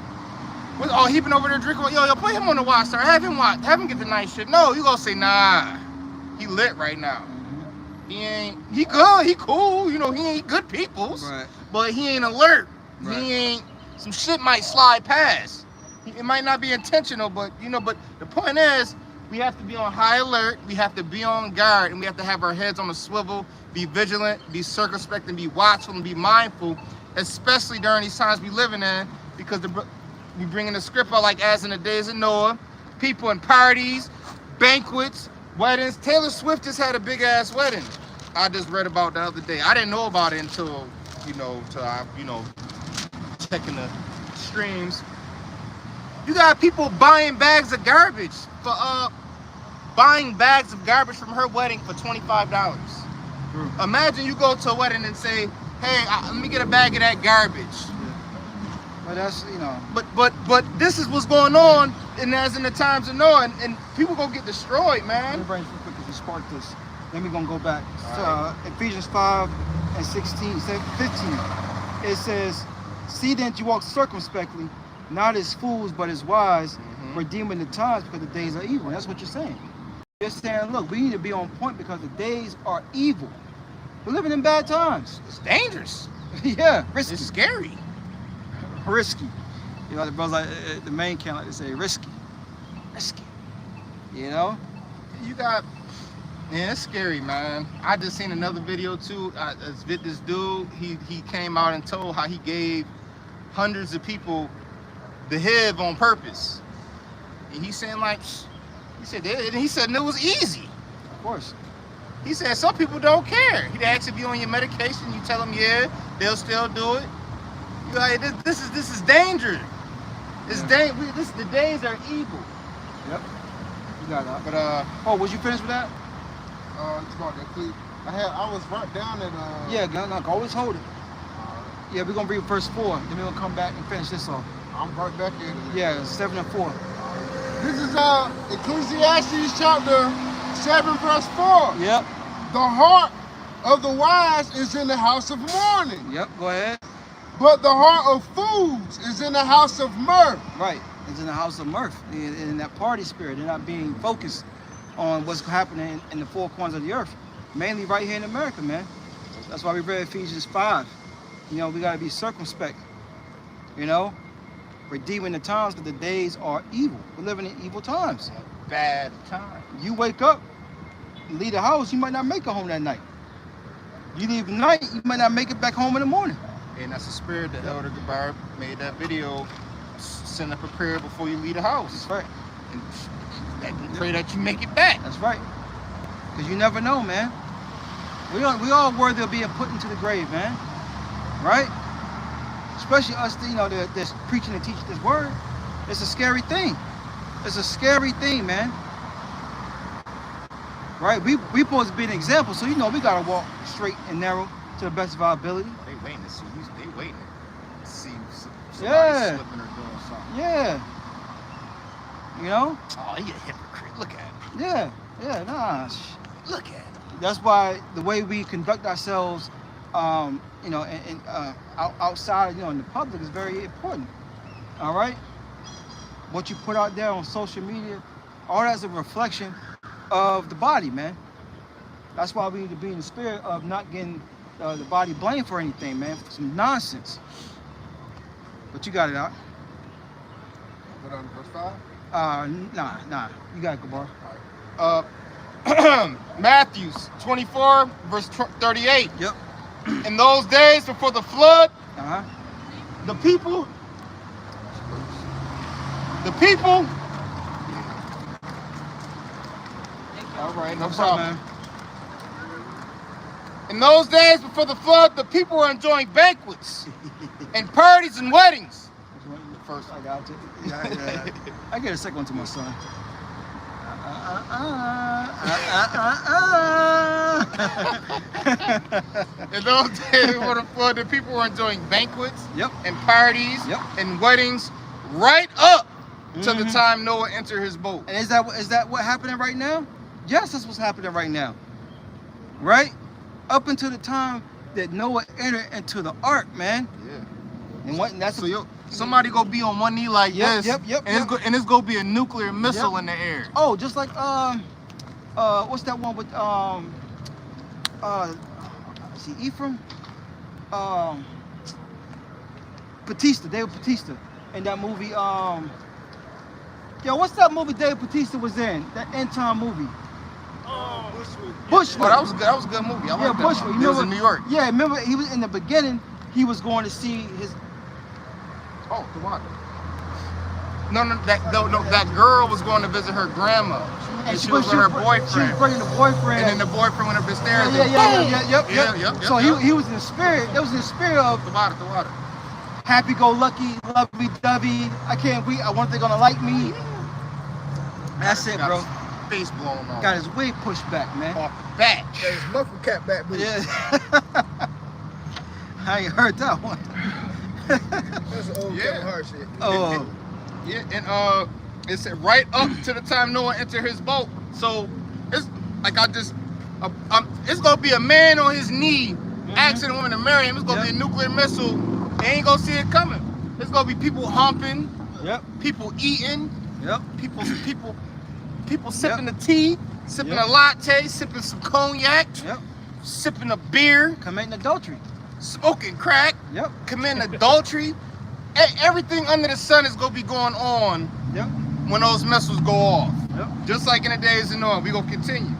he been over there drinking. Yo, put him on the watchtower. Have him get the nice shit. No, you gonna say nah, he lit right now. He good, he cool. You know, he ain't good peoples, Right. but he ain't alert. Right. He ain't. Some shit might slide past. It might not be intentional, but But the point is, we have to be on high alert. We have to be on guard, and we have to have our heads on a swivel. Be vigilant, be circumspect, and be watchful and be mindful, especially during these times we living in, because we bringing the script out like as in the days of Noah. People in parties, banquets, weddings. Taylor Swift just had a big ass wedding. I just read about the other day. I didn't know about it until checking the streams. You got people buying bags of garbage from her wedding for $25. Imagine you go to a wedding and say, "Hey, let me get a bag of that garbage." But that's But this is what's going on, and as in the times of Noah, and people gonna get destroyed, Let me man. bring it real quick because you sparked this. Then we're gonna go back to All Ephesians 5 and 16, 15. It says, "See then that you walk circumspectly, not as fools but as wise, redeeming the times because the days are evil." And that's what you're saying. You're saying, look, we need to be on point because the days are evil. We're living in bad times. It's dangerous. Yeah, risky. It's scary. Risky. You know, the brothers like the main camp like to say risky. Risky. You know? You got, man, it's scary, man. I just seen another video too. This dude, he came out and told how he gave hundreds of people the HIV on purpose. And he's saying he said it was easy. Of course. He said some people don't care. He'd actually be on your medication. You tell them yeah, they'll still do it. You like this is danger. It's the days are evil. Yep. You got that. But oh, was you finished with that? It's about that clip. I was right down at Yeah, no, always hold it. Yeah, we're gonna read verse 4, then we're gonna come back and finish this off. I'm right back in it. Yeah, 7 and 4. This is Ecclesiastes chapter 7 verse 4. Yep. The heart of the wise is in the house of mourning, Yep, go ahead. but the heart of fools is in the house of mirth. Right. It's in the house of mirth, in that party spirit. They're not being focused on what's happening in the four corners of the earth. Mainly right here in America, man. That's why we read Ephesians 5. You know, we gotta be circumspect. You know? Redeeming the times because the days are evil. We're living in evil times. bad time. You wake up, leave the house, you might not make it home that night. You leave tonight, you might not make it back home in the morning. And that's the spirit that Elder Gabar made that video. Send up a prayer before you leave the house. That's right. And pray that you make it back. That's right. Because you never know, man. We all worthy of being put into the grave, man. Right? Especially us, you know, that's preaching and teaching this word. It's a scary thing. It's a scary thing, man. Right? We supposed to be an example, so you know we gotta walk straight and narrow to the best of our ability. They waiting to see. They waiting to see somebody Yeah. slipping or doing something. Yeah. You know? Oh, you a hypocrite. Look at him. Yeah. Nah. Look at him. That's why the way we conduct ourselves, you know, outside, you know, in the public is very important. All right. What you put out there on social media, all that's a reflection of the body, man. That's why we need to be in the spirit of not getting the body blamed for anything, man. For some nonsense. But you got it out. Put on verse 5? Nah. You got it, Gabar. Matthew 24, verse 38. Yep. In those days before the flood, Uh-huh. the people. All right, no problem. man. In those days before the flood, the people were enjoying banquets and parties and weddings. First, I got it. Yeah. I get a second one to my son. In those days before the flood, the people were enjoying banquets Yep. and parties Yep. and weddings right up to the time Noah entered his boat. And is that what happening right now? Yes, that's what's happening right now. Right? Up until the time that Noah entered into the ark, man. Yeah. And that's So somebody go be on one knee like this. Yep. And it's gonna be a nuclear missile in the air. Oh, just like what's that one with is he Ephraim? David Bautista in that movie. What's that movie David Bautista was in? That end time movie. Bushwick. Oh, that was good. That was a good movie. I like that Bushwick. one. It was in New York. Yeah, remember he was in the beginning. He was going to see his. Oh, the water. No, that girl was going to visit her grandma. And she was with her boyfriend. She was bringing the boyfriend. And then the boyfriend went up the stairs. Yep. So he was in the spirit. That was in the spirit of the water. Happy-go-lucky, lovey-dovey. I can't wait. I wonder if they're gonna like me. That's it, bro. Face blown off. Got his wig pushed back, man. Off the back. Got his muffle cap back, but Yeah. I ain't heard that one. that's an old Kevin Hart shit. Oh. Yeah, and it said right up to the time Noah entered his boat. So it's like it's gonna be a man on his knee asking a woman to marry him. It's gonna be a nuclear missile. They ain't gonna see it coming. It's gonna be people humping. Yep. People eating. Yep. People sipping the tea, sipping a latte, sipping some cognac. Yep. Sipping a beer. Committing adultery. Smoking crack. Yep. Committing adultery. Everything under the sun is gonna be going on. Yep. When those missiles go off. Yep. Just like in the days of Noah, we gonna continue.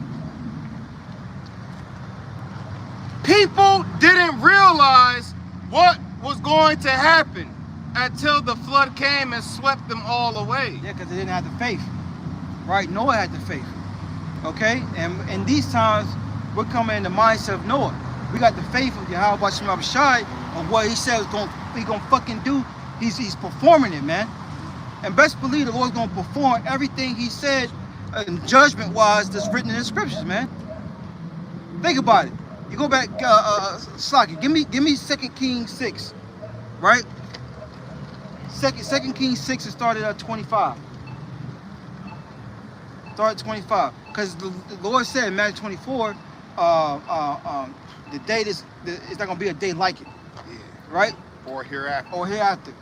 People didn't realize what was going to happen until the flood came and swept them all away. Yeah, because they didn't have the faith. Right? Noah had the faith. Okay? And in these times, we're coming in the mindset of Noah. We got the faith of Yahweh Shema Shai of what he said he gonna fucking do. He's performing it, man. And best believe the Lord's gonna perform everything he said judgment wise that's written in the scriptures, man. Think about it. You go back, Slocky, give me 2 Kings 6, right? 2 Kings 6 it started at 25. Started at 25. Because the Lord said in Matthew 24, the day it's not gonna be a day like it. Yeah. Right? Or hereafter. Or hereafter.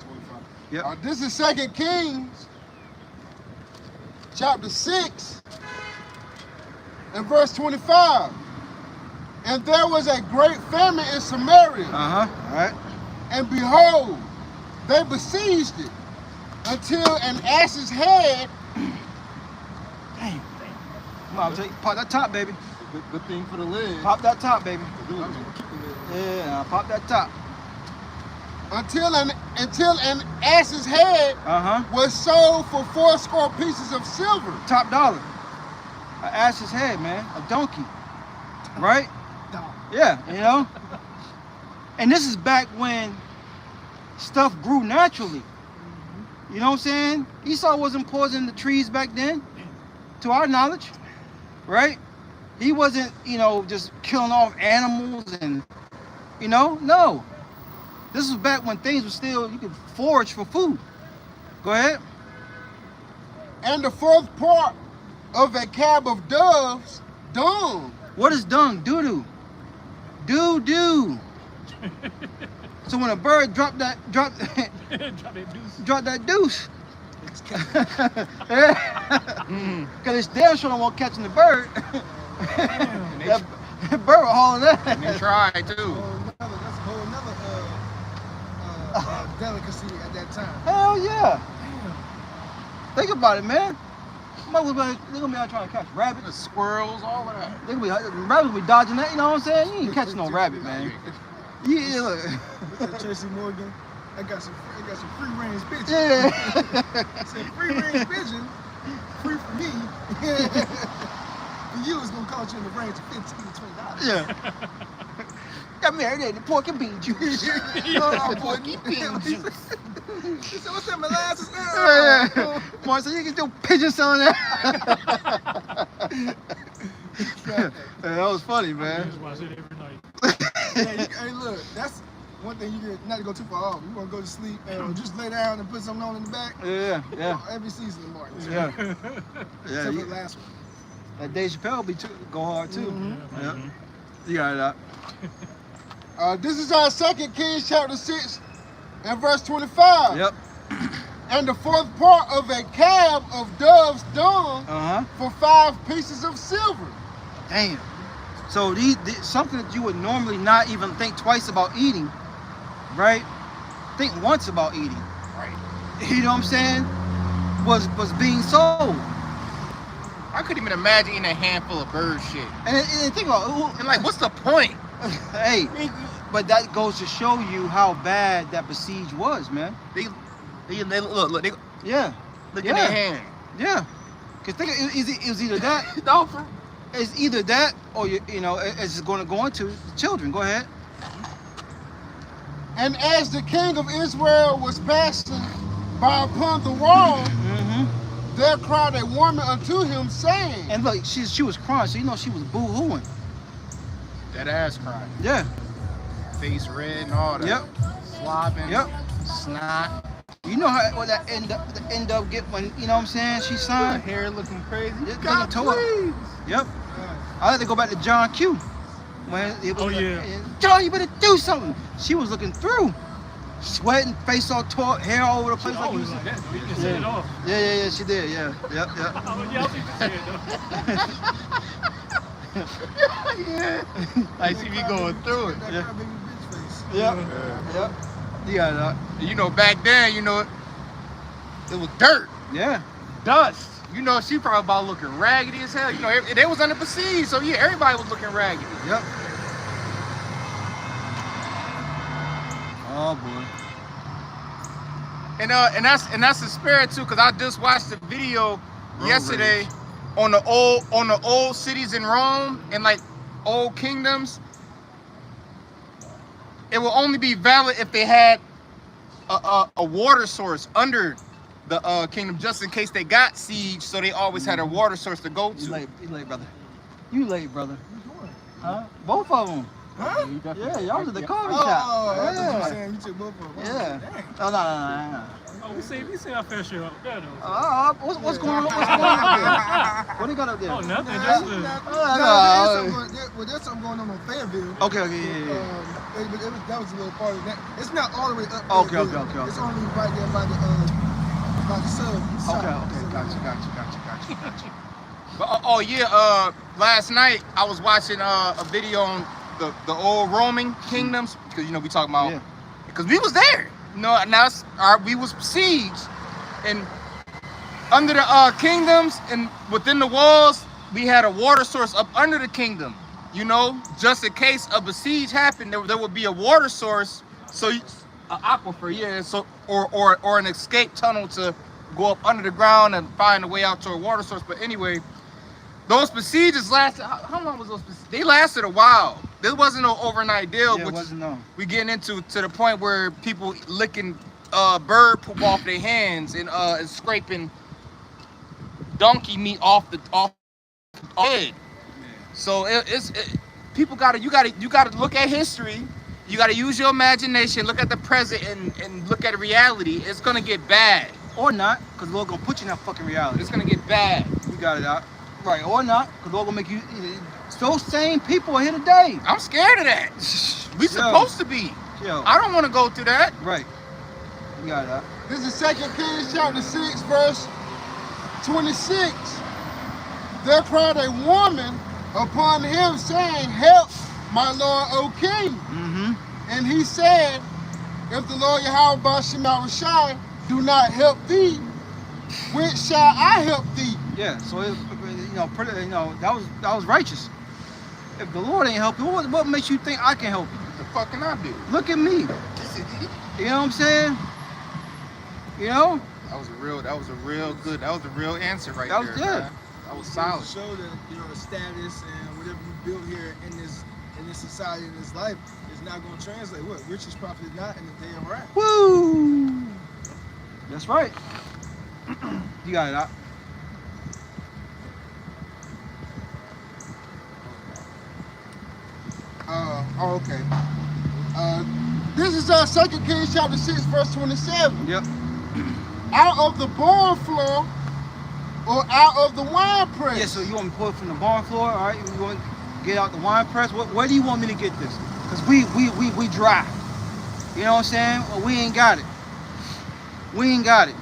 Yep. This is 2 Kings, chapter 6, and verse 25. And there was a great famine in Samaria. All right. And behold, they besieged it until an ass's head. Damn. Come on, pop that top, baby. Good thing for the lid. Pop that top, baby. Yeah, pop that top. Until an ass's head was sold for 80 pieces of silver. Top dollar. An ass's head, man. A donkey. Right? Yeah, you know? And this is back when stuff grew naturally. You know what I'm saying? Esau wasn't poisoning the trees back then, to our knowledge. Right? He wasn't, just killing off animals and, no. This was back when things were still, you could forage for food. Go ahead. And the fourth part of a cab of doves, dung. What is dung? Doo-doo. Doo-doo. So when a bird drop that deuce. Because it's damn sure don't want catching the bird. That bird will haul that. And they tried too. That's a whole nother delicacy at that time. Hell yeah. Think about it, man. They're gonna be out trying to catch rabbits. The squirrels, all of that. They're gonna be rabbits will be dodging that. You know what I'm saying? You ain't catching no rabbit, man. Yeah. Look. Look at Tracy Morgan. I got some free range pigeons. Yeah. Said free range pigeon, free for me. For you, it's gonna cost you in the range of $15 to $20. Yeah. Got marinated pork and bean juice. Pork and bean juice. He said, "What's that molasses?" Yeah. Mark, so you can do pigeon selling that. Yeah, that was funny, I man. just watch it every night. Hey, look, that's one thing you get not to go too far off. You want to go to sleep and just lay down and put something on in the back. Yeah. Every season of Martin. Yeah. Except for the last one. That Dave Chappelle go hard too. Mm-hmm. Yeah. You got it out. This is our 2 Kings chapter 6 and verse 25. Yep. And the fourth part of a cab of dove's dung for 5 pieces of silver. Damn. So these something that you would normally not even think twice about eating, right? Think once about eating. Right. You know what I'm saying? Was being sold. I couldn't even imagine eating a handful of bird shit. And think about And like, what's the point? hey, but that goes to show you how bad that besiege was, man. They look, they Yeah. look in their hand. Yeah. Cause think it was either that. No, for It's either that or you know it's going to go into the children. Go ahead. And as the king of Israel was passing by upon the wall, there cried a woman unto him, saying, And look, she was crying, so you know she was boo-hooing. that ass crying. Yeah. Face red and all that. Yep. Slobbing. Yep. Snot. You know how what that end up get when you know what I'm saying she Her signed. hair looking crazy. Yeah, God, toe up. please. Yep. I had to go back to John Q. When it was Oh, like, yeah. John, you better do something. She was looking through, sweating, face all tore, hair all over the place. Like you Always said. like that. You can set it off. Yeah, she did. Yeah. Yep. Oh, yeah, I think you said it though. Yeah. I see me going through it. That Yeah. crybaby bitch face. Yep. You got it. You know, back then, you know, it was dirt, Yeah. dust. You know, she probably about looking raggedy as hell. You know, they was under besiege, so yeah, everybody was looking raggedy. Yep. Oh boy. And that's the spirit too, cause I just watched the video yesterday rage. on the old cities in Rome and like old kingdoms. It will only be valid if they had a water source under the kingdom, just in case they got siege. So they always had a water source to go You to. late, brother. You late, brother. What you doing? Huh? Both of them. Huh? Yeah, y'all was at the coffee Oh, shop. I thought you were Yeah. saying you took both of them. Yeah. Dang. Oh, no. Oh, we see our fair share up there though. What's going on? What's going on up there? What do you got up there? Oh, nothing. Nah, Just there's something going on Fayetteville. Okay, yeah. That was a little part of that. It's not all the way up. Okay. It's only right there by the sub. Okay. Gotcha. But last night I was watching a video on the old Roman kingdoms, because you know we talking about because we was there. You know, now we was besieged, and under the kingdoms and within the walls, we had a water source up under the kingdom. You know, just in case a besiege happened, there would be a water source, so an aquifer, so or an escape tunnel to go up under the ground and find a way out to a water source. But anyway, those besieges lasted. How long was those? They lasted a while. This wasn't no overnight deal. Yeah, it which wasn't no. we getting into to the point where people licking bird poop off their hands and scraping donkey meat off the head. So people you gotta look at history. You gotta use your imagination. Look at the present and look at reality. It's gonna get bad. Or not, because Lord gonna put you in that fucking reality. It's gonna get bad. You got it out. Right, or not, because Lord gonna make you. Those same people are here today. I'm scared of that. We supposed to be. Yo. I don't want to go through that. Right. You got it out. This is 2 Kings chapter 6, verse 26. There cried a woman upon him, saying, Help, my lord, O king. And he said, If the Lord Yahweh Shai do not help thee, which shall I help thee? Yeah, so that was righteous. If the Lord ain't help you, what makes you think I can help you? What the fuck can I do? Look at me. You know what I'm saying? You know? That was a real answer right That was there. good. Man. That was solid. To show that the status and whatever you build here in this society, in this life, is not going to translate. What riches profit not in the day of wrath. Woo! That's right. You got it out. Okay. This is 2 Kings chapter 6, verse 27. Yep. Out of the barn floor or out of the wine press? Yeah, so you want me to pull it from the barn floor, all right? You want to get out the wine press? Where do you want me to get this? Because we dry. You know what I'm saying? Well, we ain't got it. We ain't got it.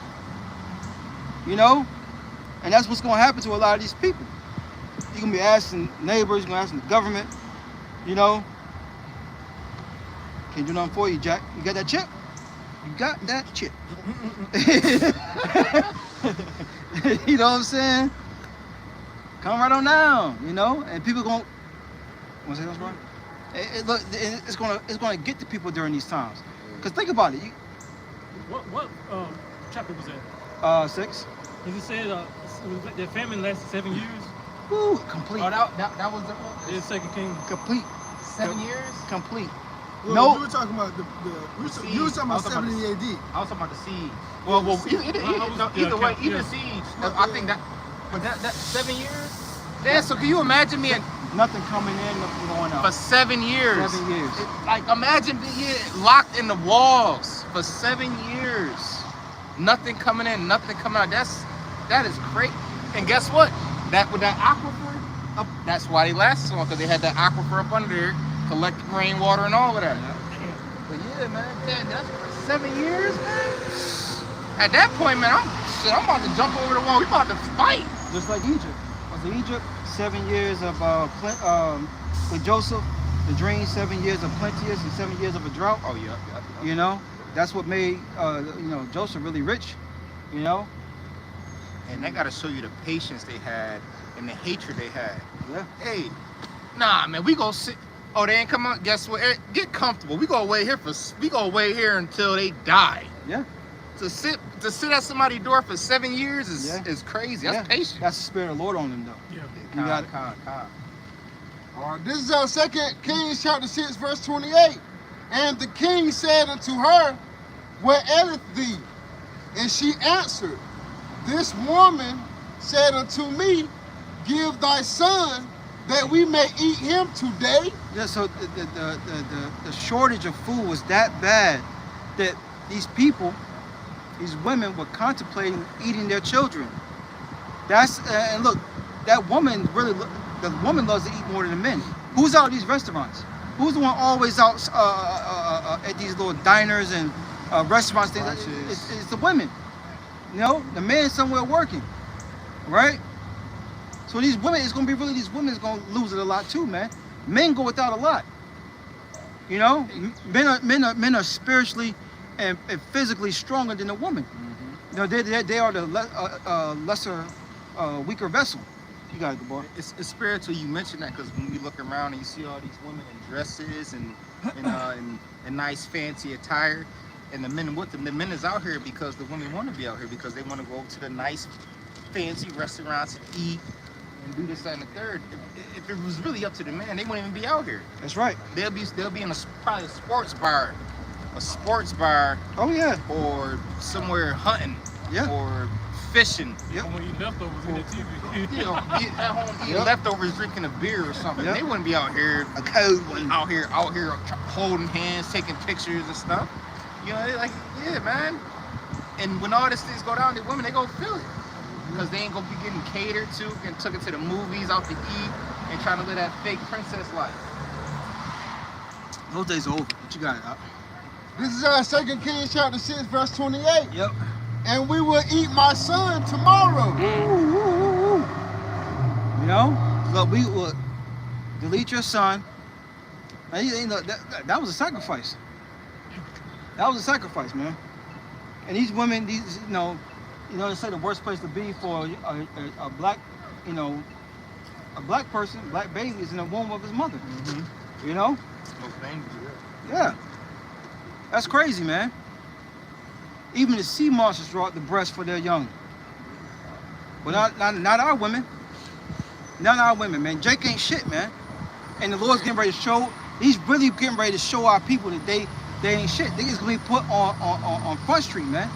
You know? And that's what's going to happen to a lot of these people. You're going to be asking neighbors, you're going to ask the government, you know? Can't do nothing for you, Jack. You got that chip? You got that chip. You know what I'm saying? Come right on down, you know? And people going, want to say something, bro? It's gonna get to people during these times. Cause think about it. What chapter was that? 6. Because it said the famine lasted 7 years. Woo, complete. Oh, that was the It's 2 Kings. Complete. 7 years? Complete. Well, No. you were talking about you were talking about 70 AD. I was talking about the siege. Well, either way, even siege. I think that, but that 7 years. Yeah. So can you imagine me Nothing coming in, nothing going out. for 7 years? 7 years. Like imagine being locked in the walls for 7 years. Nothing coming in, nothing coming out. That is great. And guess what? With that aquifer up, that's why they lasted so long, because they had that aquifer up under there, collecting rainwater and all of that. But yeah, man, that's for 7 years, man. At that point, man, I'm about to jump over the wall. We about to fight. Just like Egypt. Was Egypt 7 years of with Joseph, the dream, 7 years of plenteous and 7 years of a drought. Oh yeah. You know, that's what made Joseph really rich. You know. And that got to show you the patience they had and the hatred they had. Yeah. Hey, nah, man, we gonna sit. Oh, they ain't come out. Guess what? Get comfortable. We gonna wait here until they die. Yeah. To sit at somebody's door for 7 years is crazy. That's patience. That's the spirit of the Lord on them, though. Yeah. You got it. All right, this is 2 Kings chapter 6, verse 28. And the king said unto her, Where aileth thee? And she answered, This woman said unto me, Give thy son, that we may eat him today. Yeah. So the shortage of food was that bad that these women were contemplating eating their children. And look, the woman loves to eat more than the men. Who's out at these restaurants? Who's the one always out at these little diners and restaurants? It's the women. You know, the man's somewhere working, right? So these women, these women is gonna lose it a lot too, man. Men go without a lot. You know, men are spiritually and physically stronger than a woman. Mm-hmm. You know, they are the lesser, weaker vessel. You got it, boy. It's spiritual. You mentioned that because when you look around and you see all these women in dresses and nice fancy attire, and the men with them, the men is out here because the women want to be out here because they want to go to the nice fancy restaurants and eat and do this, that, and the third. If it was really up to the man, they wouldn't even be out here. That's right. They'll be in probably a sports bar. Oh yeah. Or somewhere hunting. Yeah. Or fishing. Yep. When we eat leftovers in the TV. You know, at home eating leftovers, drinking a beer or something. Yep. They wouldn't be out here A cold one. out here holding hands, taking pictures and stuff. You know, they're like, yeah, man. And when all these things go down, the women, they go feel it. Because they ain't gonna be getting catered to and took it to the movies, out to eat, and trying to live that fake princess life. Those days are over. But you got it. This is 2 Kings chapter 6, verse 28. Yep. And we will eat my son tomorrow. You know, look, we will delete your son. And that was a sacrifice. That was a sacrifice, man. And these women, these You know, they say the worst place to be for a black, you know, a black person, black baby is in the womb of his mother. Mm-hmm. You know? Most dangerous. Yeah. That's crazy, man. Even the sea monsters draw out the breast for their young. But not our women. Not our women, man. Jake ain't shit, man. And the Lord's getting ready to show, he's really getting ready to show our people that they ain't shit. They just gonna be put on Front Street, man.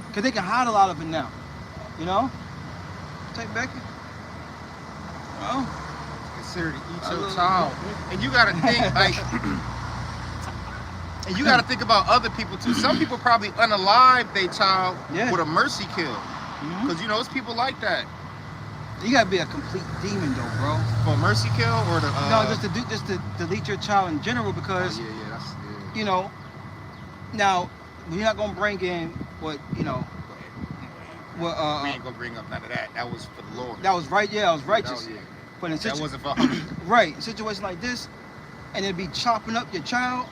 Because they can hide a lot of it now. You know? Take Becky. Well, Consider to eat your child. And you gotta think like and you gotta think about other people too. Some people probably unalive their child with a mercy kill. Because you know it's people like that. You gotta be a complete demon though, bro. For a mercy kill or the no, just to delete your child in general because you know, now we're not gonna bring in what, you know, what we ain't gonna bring up none of that. That was for the Lord. That was right, yeah, that was righteous. But in that wasn't for right, in a situation like this, and it'd be chopping up your child,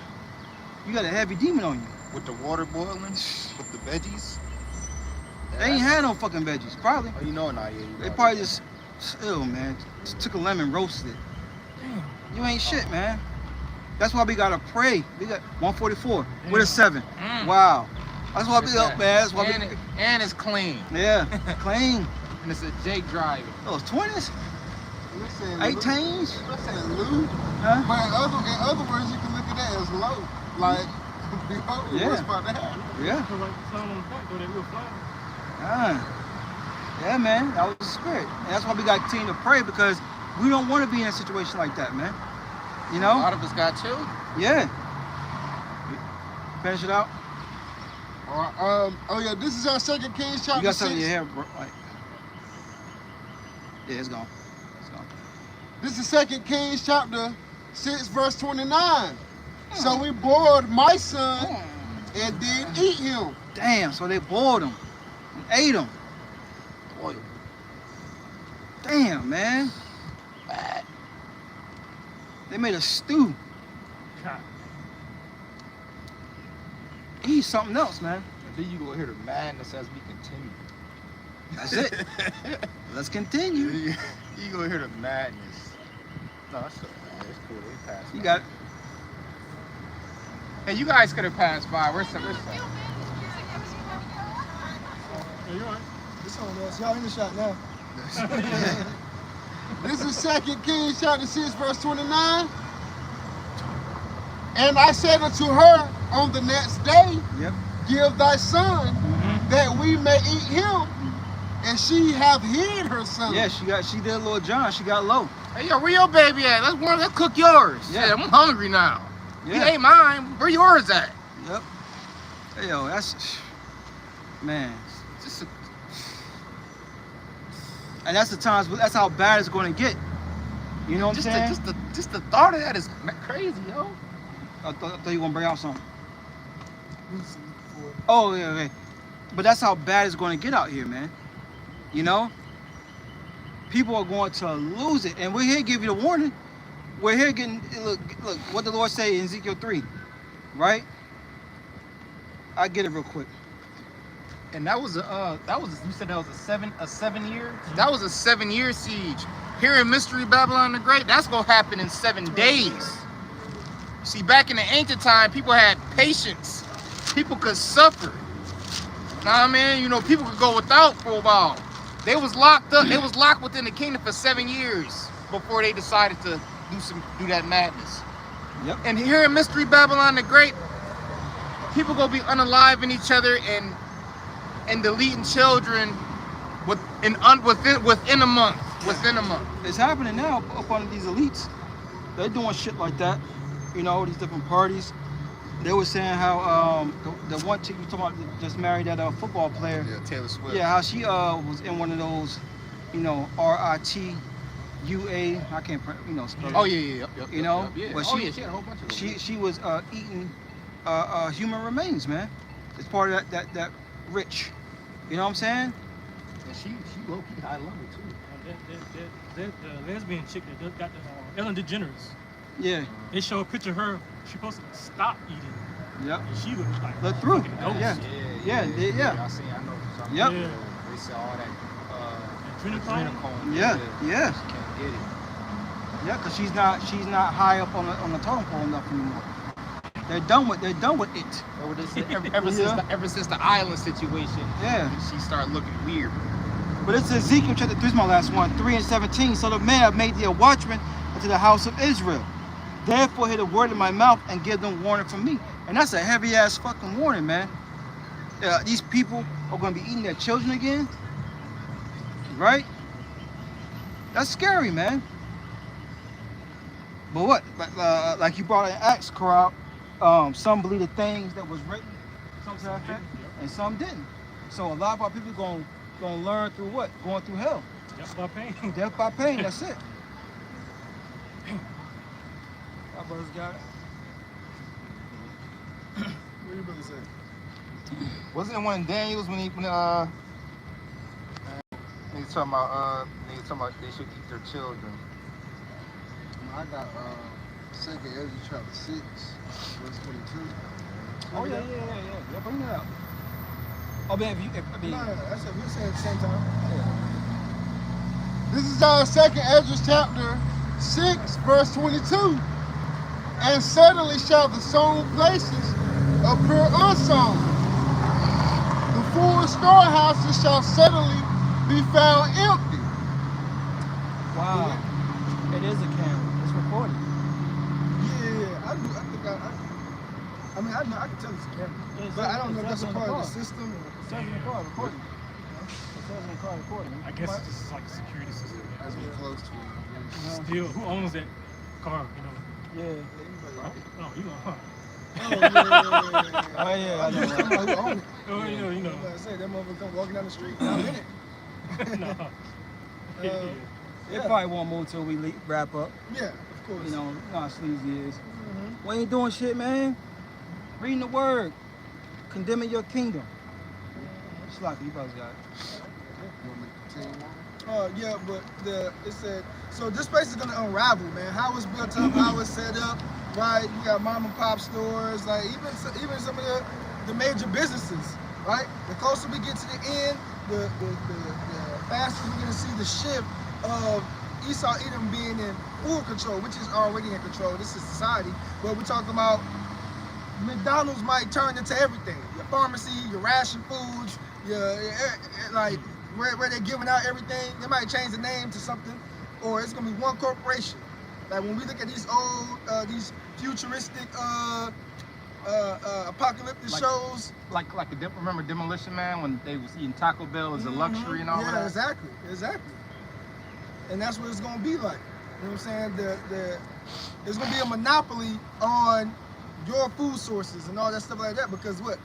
you got a heavy demon on you. With the water boiling, with the veggies. They ain't had no fucking veggies, probably. Oh, you know not yet. They probably just, ew, man. Just took a lemon, roasted it. Damn. You ain't shit, man. That's why we gotta pray. We got 144 with a 7. Wow. That's why we up, man. That's why and it's clean. Yeah, clean. And it's a Jake driving. Those 20s? 18s? You're saying low. Huh? But in other words, you can look at that as low. Like, behold, what's about to happen? Yeah. Yeah, man, that was the spirit. And that's why we got to continue to pray because we don't want to be in a situation like that, man. You know? A lot of us got children. Yeah. Finish it out. Oh yeah, this is our 2 Kings chapter 6. You got something in your hair, bro. Like, yeah, it's gone. It's gone. This is 2 Kings chapter 6, verse 29. So we boiled my son and did eat him. Damn, so they boiled him and ate him. Boy. Damn, man. They made a stew. Eat something else, man. And then you gonna hear the madness as we continue. That's it. Let's continue. You gonna hear the madness. No, that's cool, man. It's cool. They passed. You got it. Hey, you guys could have passed by. Where's some? Yeah, you're right. This on us. Y'all in the shot now. This is 2 Kings chapter 6, verse 29. And I said unto her on the next day, give thy son that we may eat him. And she have hid her son. Yeah, she did a little John. She got low. Hey, yo, where your baby at? Let's cook yours. Yeah, I'm hungry now. Yeah. He ain't mine. Where yours at? Yep. Hey, yo, that's, man. Just And that's the times. That's how bad it's going to get. You know what I'm saying? Just the thought of that is crazy, yo. I thought you were gonna bring out something. Oh yeah, okay. But that's how bad it's going to get out here, man. You know, people are going to lose it, and we're here to give you the warning. We're here getting look what the Lord say in Ezekiel 3, right? I get it real quick. And you said that was a 7 year? That was a 7-year siege. Here in Mystery Babylon the Great, that's gonna happen in 7 days. See, back in the ancient time, people had patience. People could suffer. Know what I mean? You know, people could go without for a while. They was locked up. They was locked within the kingdom for 7 years before they decided to do that madness. Yep. And here in Mystery Babylon the Great, people gonna be unaliving each other and deleting children within a month. Within a month. It's happening now up under these elites. They're doing shit like that. You know, these different parties. They were saying how the one chick you talking about just married that football player. Yeah, Taylor Swift. Yeah, how she was in one of those, you know, RITUA. I can't, you know, spell it. Oh yeah. Yep, you know, yeah. but she had a whole bunch of them. She was eating human remains, man. It's part of that rich. You know what I'm saying? And she low key high level too. That lesbian chick that got the Ellen DeGeneres. Yeah. They show a picture of her. She's supposed to stop eating. Yep. And she looks like Look through. fucking ghost. Yeah. I know. Yep. Yeah. said all that Adrenochrome? Yeah. She can't get it. Yeah, because she's not high up on the totem pole enough anymore. They're done with it. Or they said ever since the island situation, Yeah. she started looking weird. But it's Ezekiel chapter 3 is my last one, 3 and 17. So the man have made thee a watchman unto the house of Israel. Therefore hear the word in my mouth and give them warning from me. And that's a heavy ass fucking warning, man. These people are going to be eating their children again, right? That's scary, man. But what? Like you brought in Acts, Corral, some believe the things that was written, some said that, and some didn't. So a lot of our people gonna learn through what? Going through hell. Death by pain. Death by pain. That's it. Our brothers got it. What you brother say? Wasn't it one in Daniel's when niggas talking about they should eat their children? I got 2nd Ezra chapter 6, verse 22. Oh yeah. Bring that out. Oh man, No, that's what we say at the same time. This is 2nd Ezra chapter 6, verse 22. And suddenly shall the sown places appear unsown. The full storehouses shall suddenly be found empty. Wow. It is a camera. It's recorded. Yeah. I mean, I know I can tell it's a camera, but I don't know if that's a part of the system. It says in the car recording. It says in the car recording. I guess it's just like a security system. As we're close to it. Still, who owns that car? Yeah. Oh, you know, huh? Oh Oh yeah, I know. Who own it? Oh, you know. I say that motherfucker come walking down the street. I'm in it. No. It probably won't move until we wrap up. Yeah, of course. You know how sleazy is. Mhm. We ain't doing shit, man. Reading the word. Condemning your kingdom. Sloppy, you brothers got it. You want me to continue on? Yeah, but it said, so this place is gonna unravel, man. How it's built up, how it's set up, right? You got mom and pop stores, like even some of the major businesses, right? The closer we get to the end, the faster we're gonna see the shift of Esau Edom being in full control, which is already in control. This is society, but we're talking about McDonald's might turn into everything. Your pharmacy, your ration foods, like where they're giving out everything. They might change the name to something, or it's gonna be one corporation. Like when we look at these old, these futuristic, apocalyptic shows. Remember Demolition Man when they was eating Taco Bell as a luxury and all yeah, that? exactly. And that's what it's gonna be like. You know what I'm saying? There's gonna be a monopoly on your food sources and all that stuff like that, because what?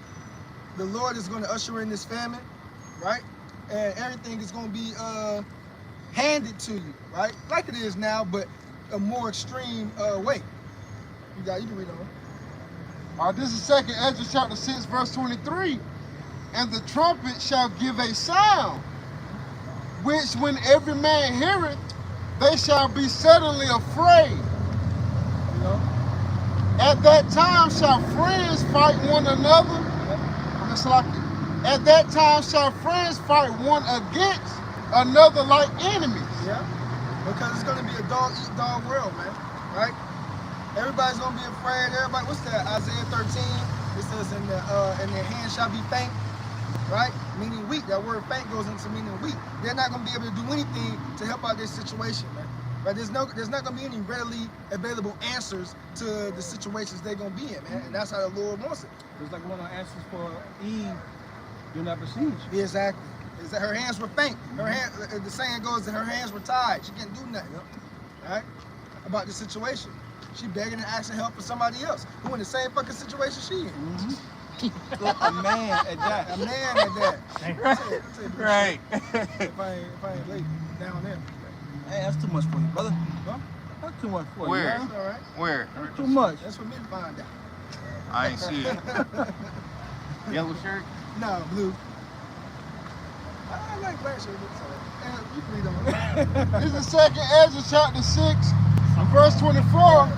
The Lord is gonna usher in this famine, right? And everything is gonna be handed to you, right? Like it is now, but a more extreme way. You can read on. This is 2nd Ezra chapter 6, verse 23. And the trumpet shall give a sound, which when every man heareth, they shall be suddenly afraid. You know? At that time shall friends fight one another. At that time shall friends fight one against another like enemies. Yeah. Because it's gonna be a dog eat dog world, man. Right? Everybody's gonna be afraid. Everybody, what's that? Isaiah 13. It says, "In their hand shall be faint," right? Meaning weak. That word "faint" goes into meaning weak. They're not gonna be able to do anything to help out this situation, man. Right? There's not gonna be any readily available answers to the situations they're gonna be in, man. And that's how the Lord wants it. There's like one of the answers for Eve. You'll never see. Exactly. Is that her hands were faint? Her hand. The saying goes that her hands were tied. She can't do nothing. Right? About the situation. She begging and asking help for somebody else who in the same fucking situation she in. A man at that. A man at that. Right. If I ain't late down there. Hey, that's too much for you, brother. Huh? That's too much for Where? you, That's man. all right. Where? That's too much. That's for me to find out. I ain't see it. Yellow shirt? No, blue. I like black shirts. You can read on. This is 2nd Ezra chapter 6, verse 24.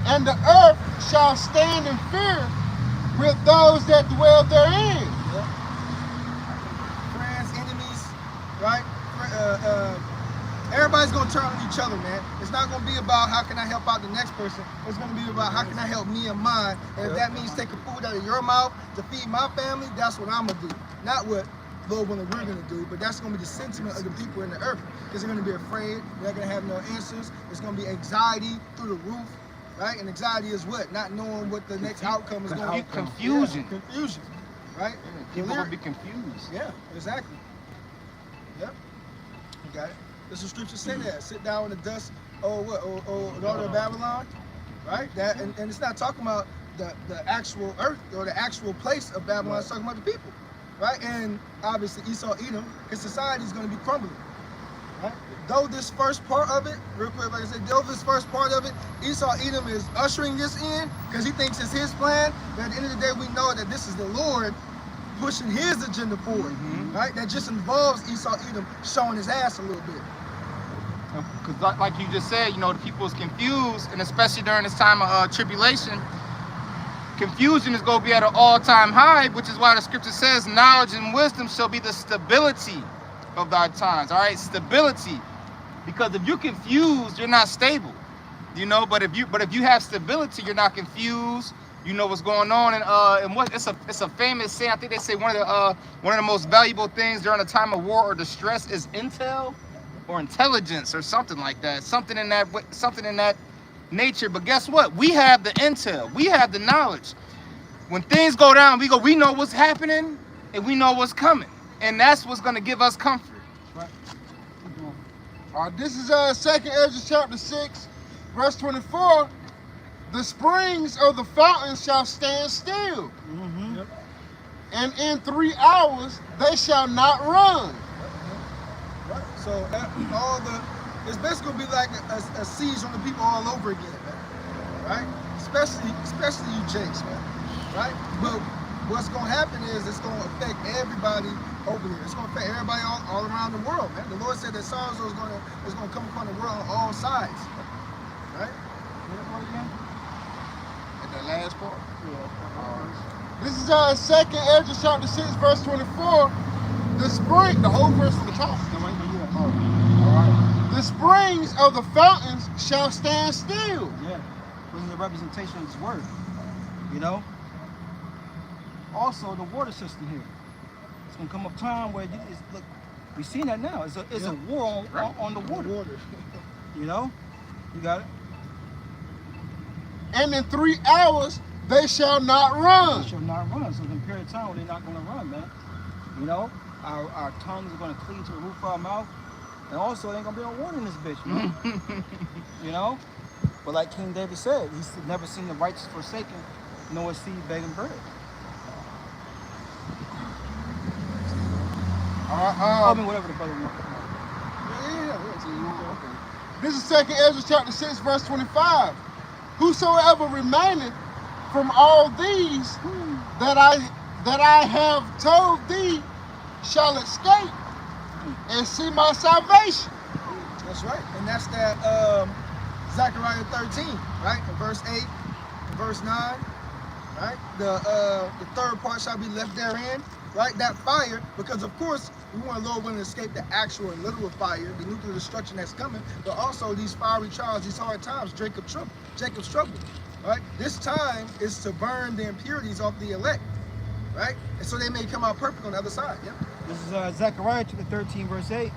And the earth shall stand in fear with those that dwell therein. Friends, enemies, right? Everybody's gonna turn on each other, man. It's not gonna be about how can I help out the next person. It's gonna be about how can I help me and mine. And if that means taking food out of your mouth to feed my family, that's what I'm gonna do. Not what Lord willing we're gonna do, but that's gonna be the sentiment of the people in the earth. Because they're gonna be afraid, they're not gonna have no answers. It's gonna be anxiety through the roof, right? And anxiety is what? Not knowing what the next outcome is gonna be. Confusion. Yeah, confusion, right? People will be confused. Yeah, exactly. Yep. You got it. This is scripture say that. Sit down in the dust, daughter of Babylon, right? That and it's not talking about the actual earth or the actual place of Babylon. It's talking about the people, right? And obviously Esau, Edom, his society is going to be crumbling, right? Though this first part of it, real quick, like I said, though this first part of it, Esau, Edom is ushering this in because he thinks it's his plan. But at the end of the day, we know that this is the Lord pushing his agenda forward, right? That just involves Esau, Edom showing his ass a little bit. Because like you just said, the people is confused, and especially during this time of tribulation, confusion is going to be at an all-time high, which is why the scripture says knowledge and wisdom shall be the stability of thy times. All right, stability. Because if you're confused, you're not stable, but if you have stability, you're not confused. You know what's going on, and what it's a famous saying. I think they say one of the most valuable things during a time of war or distress is intel or intelligence or something like that, something in that nature. But guess what? We have the intel, we have the knowledge. When things go down, we know what's happening and we know what's coming, and that's what's going to give us comfort. Right. All right, this is 2nd Ezra chapter 6, verse 24. The springs of the fountains shall stand still, Yep. and in 3 hours they shall not run. Right. So it's basically gonna be like a siege on the people all over again, man. Right? Especially you Jakes, man. Right? But what's gonna happen is it's gonna affect everybody over here. It's gonna affect everybody all around the world, man. The Lord said that sorrow is gonna come upon the world on all sides. Right? And the last part? This is 2nd Ezra chapter 6, verse 24. The whole verse from the top. All right. The springs of the fountains shall stand still. Yeah, this is a representation of His word. Also, the water system here. It's gonna come a time where look, we've seen that now. It's a war on the water. You got it. And in 3 hours they shall not run. They shall not run. So there's a period of time where they're not gonna run, man. Our tongues are gonna cleave to the roof of our mouth. And also, there ain't gonna be no water in this bitch, man. But like King David said, he's never seen the righteous forsaken, nor a seed begging bread. I mean, whatever the brother wants. This is 2nd Ezra chapter 6, verse 25. Whosoever remaineth from all these that I have told thee shall escape and see my salvation. That's right. And that's that Zechariah 13, right? In verse 8, in verse 9, right? The third part shall be left therein, right? That fire, because of course we want the Lord willing to escape the actual and literal fire, the nuclear destruction that's coming, but also these fiery trials, these hard times, Jacob's trouble, right? This time is to burn the impurities off the elect, right? And so they may come out perfect on the other side. Yeah. This is Zechariah chapter 13, verse 8.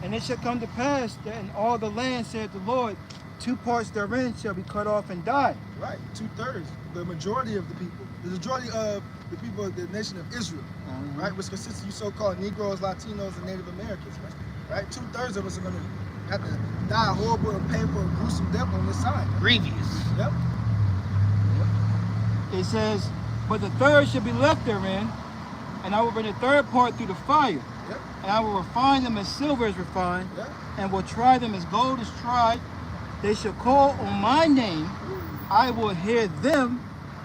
And it shall come to pass that in all the land, saith the Lord, 2 parts therein shall be cut off and die. Right, 2/3, the majority of the people, the majority of the people of the nation of Israel, right, which consists of you so-called Negroes, Latinos, and Native Americans, right? 2/3 of us are going to have to die a horrible and painful and gruesome death on this side. Grievous. Yep. It says, but the third shall be left therein, and I will bring the third part through the fire. Yep. And I will refine them as silver is refined, Yep. and will try them as gold is tried. They shall call on my name. I will hear them.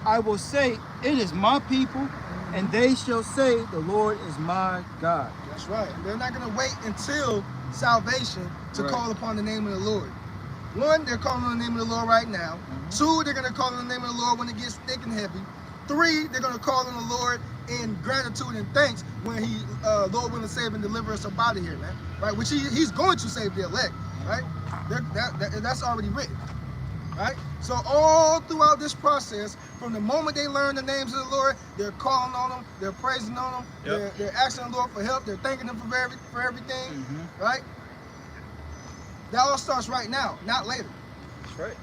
I will say, it is my people, and they shall say, the Lord is my God. That's right. They're not going to wait until salvation to Right. call upon the name of the Lord. One, they're calling on the name of the Lord right now. 2, they're going to call on the name of the Lord when it gets thick and heavy. 3, they're going to call on the Lord in gratitude and thanks when he, Lord willing, save and deliver us up out of here, man. Right? Which he's going to save the elect, right? That's already written, right? So all throughout this process, from the moment they learn the names of the Lord, they're calling on them, they're praising on them, they're asking the Lord for help, they're thanking him for everything, right? That all starts right now, not later. That's right.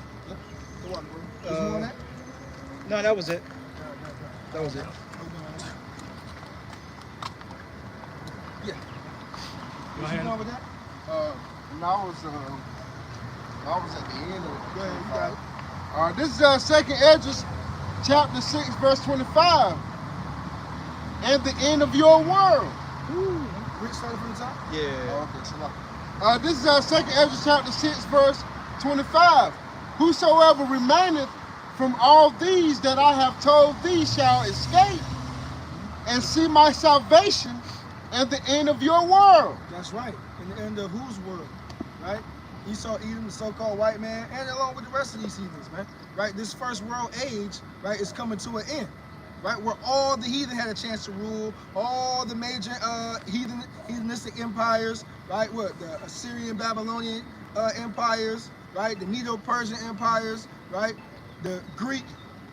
What, was you on that? No, that was it. That was it. Yeah. Go Was ahead. you going with that? And I was at the end of Go ahead, you got it. This is 2nd Esdras, chapter 6, verse 25. And the end of your world. Rick started from the top? Yeah. Okay, so this is 2nd Esdras, chapter 6, verse 25. Whosoever remaineth from all these that I have told thee shall escape and see my salvation and the end of your world. That's right. And the end of whose world, right? Esau, Edom, the so-called white man, and along with the rest of these heathens, man. Right? This first world age, right, is coming to an end. Right? Where all the heathen had a chance to rule, all the major heathenistic empires, right? What? The Assyrian, Babylonian empires, right? The Medo-Persian empires, right? The Greek,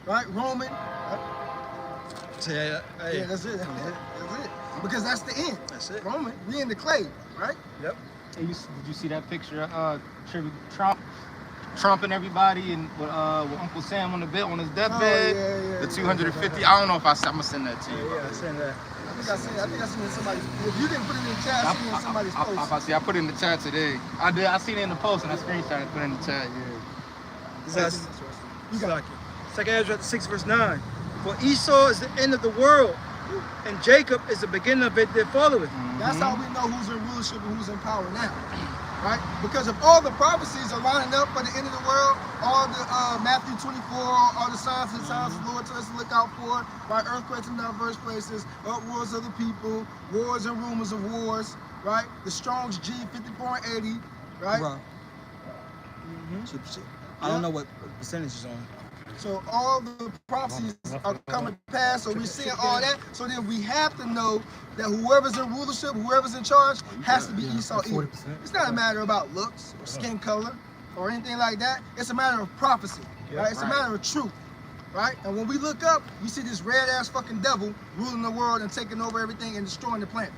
right? Roman. Right? Yeah, Yeah, that's it. That's it. Because that's the end. That's it. Roman, we in the clay, right? Yep. Hey, did you see that picture of Trump and everybody and with Uncle Sam on his deathbed? Yeah. The 250. I don't know if I'm gonna send that to you. Yeah, I seen that. I think I seen it in somebody's. If you didn't put it in the chat, I seen it in somebody's post. I put it in the chat today. I did. I seen it in the post and I screenshot it, put it in the chat. Yeah. This That's is interesting. You got it. 2nd Ezra 6 verse 9. For Esau is the end of the world, and Jacob is the beginning of it that followeth. That's how we know who's in rulership and who's in power now, right? Because if all the prophecies are lining up for the end of the world, all the Matthew 24, all the signs and signs the Lord tells us to look out for, right? Earthquakes in diverse places, uproars of the people, wars and rumors of wars, right? The Strong's G 54 and 80, right? Bro. I don't know what percentage is on. So all the prophecies are coming to pass, so we're seeing all that. So then we have to know that whoever's in rulership, whoever's in charge, has to be Esau Edom. It's not a matter about looks or skin color or anything like that. It's a matter of prophecy, right? It's a matter of truth, right? And when we look up, we see this red-ass fucking devil ruling the world and taking over everything and destroying the planet.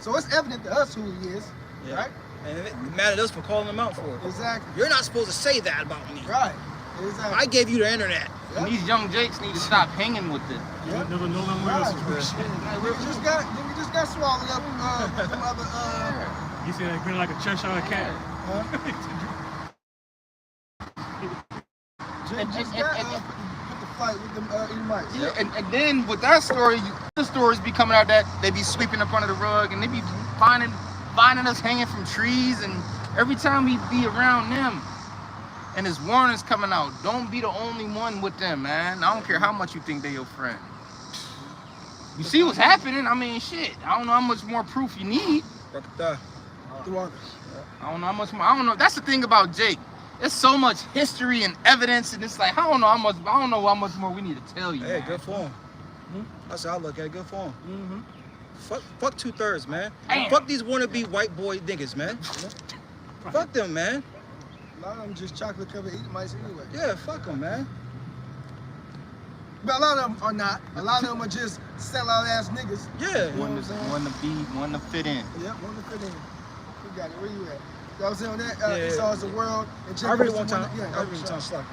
So it's evident to us who he is, right? And it mattered us for calling them out for it. Exactly. You're not supposed to say that about me. Right. Exactly. I gave you the internet. And these young Jakes need to stop hanging with it. Yep. No real situation. We just got swallowed up with some other You see that grin like a Cheshire cat. just got put the fight with them Edomites. Yeah, and then with that story, the stories be coming out that they be sweeping up under the rug and they be finding us hanging from trees, and every time we be around them, and his warnings coming out, don't be the only one with them, man. I don't care how much you think they your friend. You see what's happening? I mean, shit. I don't know how much more proof you need. I don't know how much more. I don't know. That's the thing about Jake. There's so much history and evidence, and it's like I don't know how much more we need to tell you. Hey, man. good for him. That's how I look at it. Good for him. Fuck 2/3, man. Damn. Fuck these wannabe white boy niggas, man. Fuck them, man. A lot of them just chocolate covered Edomites anyway. Yeah, fuck them, man. But a lot of them are not. A lot of them are just sellout ass niggas. Yeah. You know what I'm saying? One to fit in. Yep, one to fit in. You got it. Where you at? You know what I'm saying on that? Yeah. Esau is the world. And I Jacob really is the want one time. that- I really want time slack.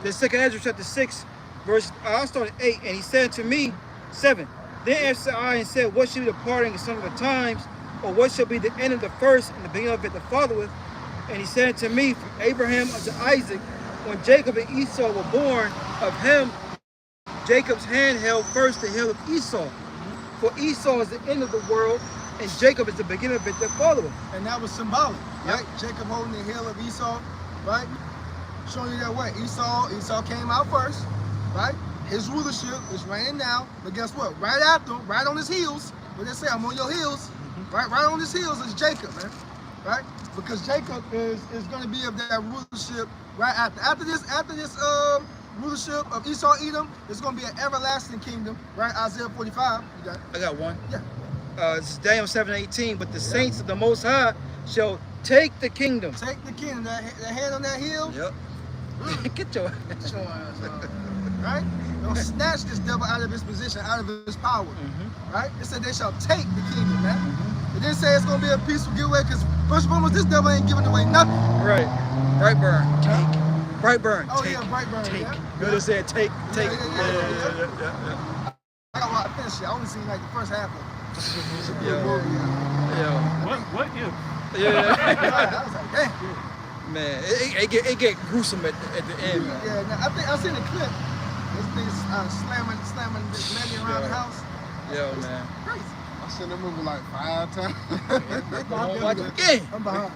The 2nd Ezra chapter 6, verse. I started 8, and he said to me, 7. Then answered I and said, what shall be the parting of some of the times, or what shall be the end of the first and the beginning of it that followeth? And he said to me, from Abraham unto Isaac, when Jacob and Esau were born, of him Jacob's hand held first the heel of Esau. For Esau is the end of the world, and Jacob is the beginning of it that followeth. And that was symbolic, right? Jacob holding the heel of Esau, right? Showing you that way. Esau came out first, right? His rulership is reigning now, but guess what? Right after him, right on his heels, what they say, I'm on your heels, right on his heels is Jacob, man, right? Because Jacob is going to be of that rulership right after. After this rulership of Esau, Edom, is going to be an everlasting kingdom, right? Isaiah 45. You got it? I got one. Yeah. It's Daniel 7:18. But the saints of the Most High shall take the kingdom. Take the kingdom. That hand on that heel. Yep. Get your. Get your ass on. Right? They'll snatch this devil out of his position, out of his power. Right? It said they shall take the kingdom, man. It didn't say it's going to be a peaceful giveaway because, first and foremost, this devil ain't giving away nothing. Right. Brightburn. Take. Brightburn. Oh, take. yeah, Brightburn. Take. Yeah. You know said take. Take. Yeah. I got to finish it. I only seen like the first half of it. It's a good movie. Yeah. What if? Yeah. I was like, damn. Man, it get gruesome at the end. Man. Yeah, now, I think I seen the clip. This thing's slamming, landing around the house. Yo, man. Crazy. I seen that movie like 5 times. Don't watch it again. I'm behind.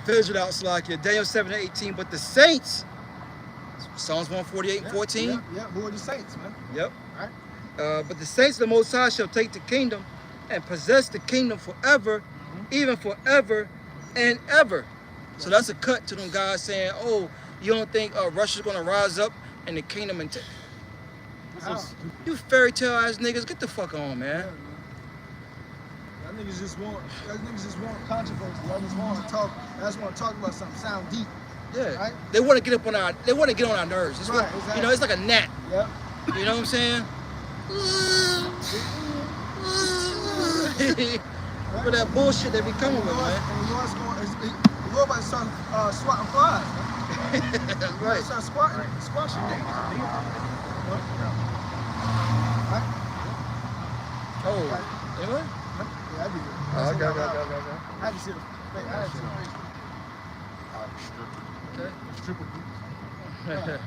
Finish it out, Slakia. Daniel 7:18. But the saints, Psalms 148:14. Yeah, boy, the saints, man. Yep. Right. But the saints of the Most High shall take the kingdom and possess the kingdom forever, even forever and ever. So that's a cut to them guys saying, oh, you don't think Russia's going to rise up in the kingdom and you fairy tale ass niggas, get the fuck on, man. Y'all niggas just want controversy. Y'all just want to talk. Y'all just want to talk about something sound deep. Yeah. Right? They want to get up on our nerves. It's Right, what, exactly. You know, it's like a gnat. Yep. You know what I'm saying? For that bullshit they be coming with, man. And the Lord's going, the Lord about to start swatting flies, man. Right. Start squashing things. Right? Oh, anyway? Yeah, I did. Oh, okay. I had to see the Okay.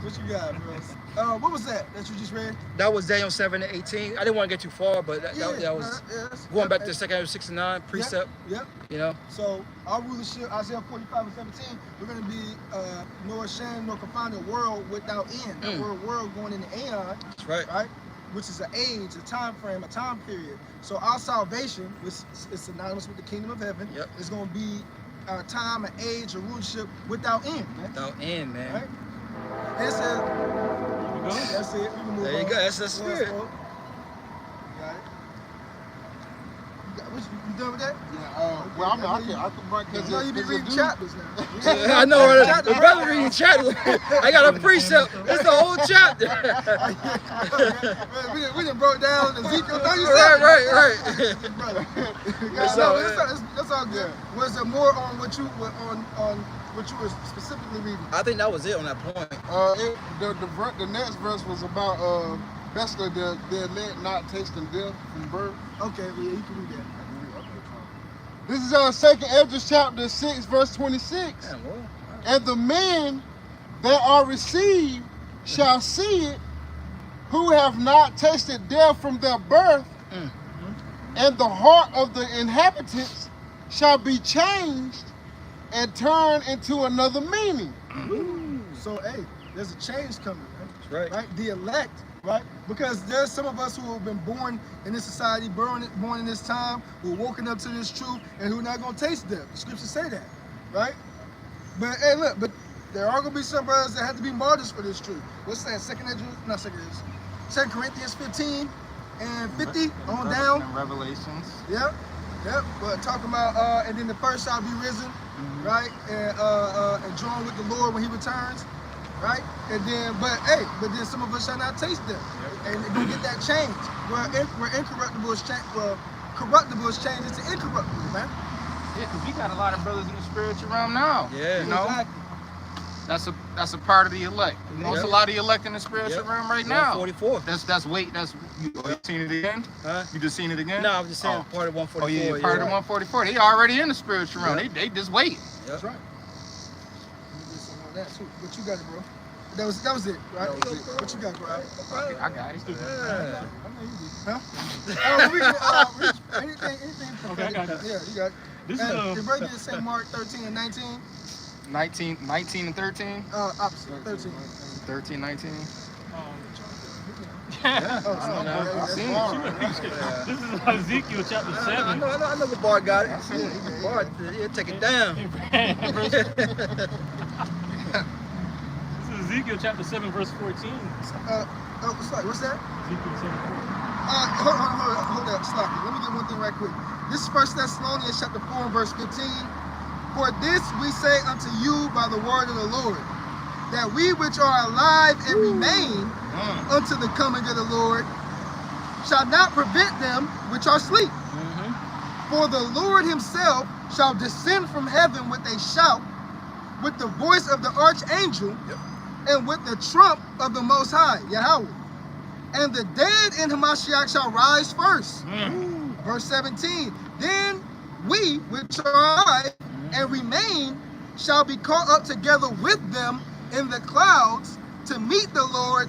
What you got, bro? What was that you just read? That was Daniel 7:18. I didn't want to get too far, but that was going back to 2 69 precept. Yep. You know. So our rulership, Isaiah 45:17, we're going to be nor ashamed nor confined in a world without end. We're a world going into aeon. That's right. Right? Which is an age, a time frame, a time period. So our salvation, which is synonymous with the kingdom of heaven, is going to be a time, an age, a rulership without end, man. Without end, man. Right? And it says, that's it. We can move there you on. go. That's the spirit. You got it. You done with that? Yeah. Well, I mean, I can break because you be reading chapters now. I know, right? The brother reading chapter. I got a precept. It's the whole chapter. we done broke down Ezekiel 37. Right. That's all good. Was there more on what you were specifically reading? I think that was it on that point. The next verse was about basically the elect not tasting death from birth. Okay, well, yeah, you can read that. This is 2nd Ezra chapter 6, verse 26. Damn, well, And the men that are received shall see it, who have not tasted death from their birth, and the heart of the inhabitants shall be changed and turned into another meaning. So, hey, there's a change coming, right? Right? The elect, right? Because there's some of us who have been born in this society, born in this time, who are woken up to this truth, and who are not going to taste death. The scriptures say that, right? But hey, look, there are going to be some brothers that have to be martyrs for this truth. What's that? 2 Corinthians 15 and 50 on down. And Revelations. Yep. But talking about and then the first shall be risen, right? And join with the Lord when He returns, right? And then, but then some of us shall not taste them, and they're gonna get that change. Where incorruptible is changed, corruptible is changed into incorruptible, man. Yeah, because we got a lot of brothers in the spiritual realm now. Yeah. You know? Exactly. That's a part of the elect. You know, it's a lot of the elect in the spiritual realm right now. 144. You seen it again? Huh? You just seen it again? No, I'm just saying part of 144. Oh yeah, part of 144. They already in the spiritual realm. They just waiting. That's right. Let me get some on that too. What you got, bro? That was it, right? That was it. What you got, bro? Okay, I got it. I know you did. Huh? Anything? Okay, I got it. Yeah, you got it. This Hey, is your brother did St. Mark 13 and 19. 19 and 13? Opposite, 13. 13, 19. Yeah. Oh, I've seen it. This is Ezekiel chapter 7. I know the bar got it. Bar, take it down. Ezekiel chapter 7, verse 14. What's that? Ezekiel 7, 14. Hold up, Sloppy. Let me get one thing right quick. This is 1 Thessalonians chapter 4 and verse 15. For this we say unto you by the word of the Lord, that we which are alive and remain unto the coming of the Lord shall not prevent them which are asleep. For the Lord himself shall descend from heaven with a shout, with the voice of the archangel, and with the trump of the Most High, Yahweh. And the dead in Hamashiach shall rise first. Verse 17. Then we which are alive and remain shall be caught up together with them in the clouds to meet the Lord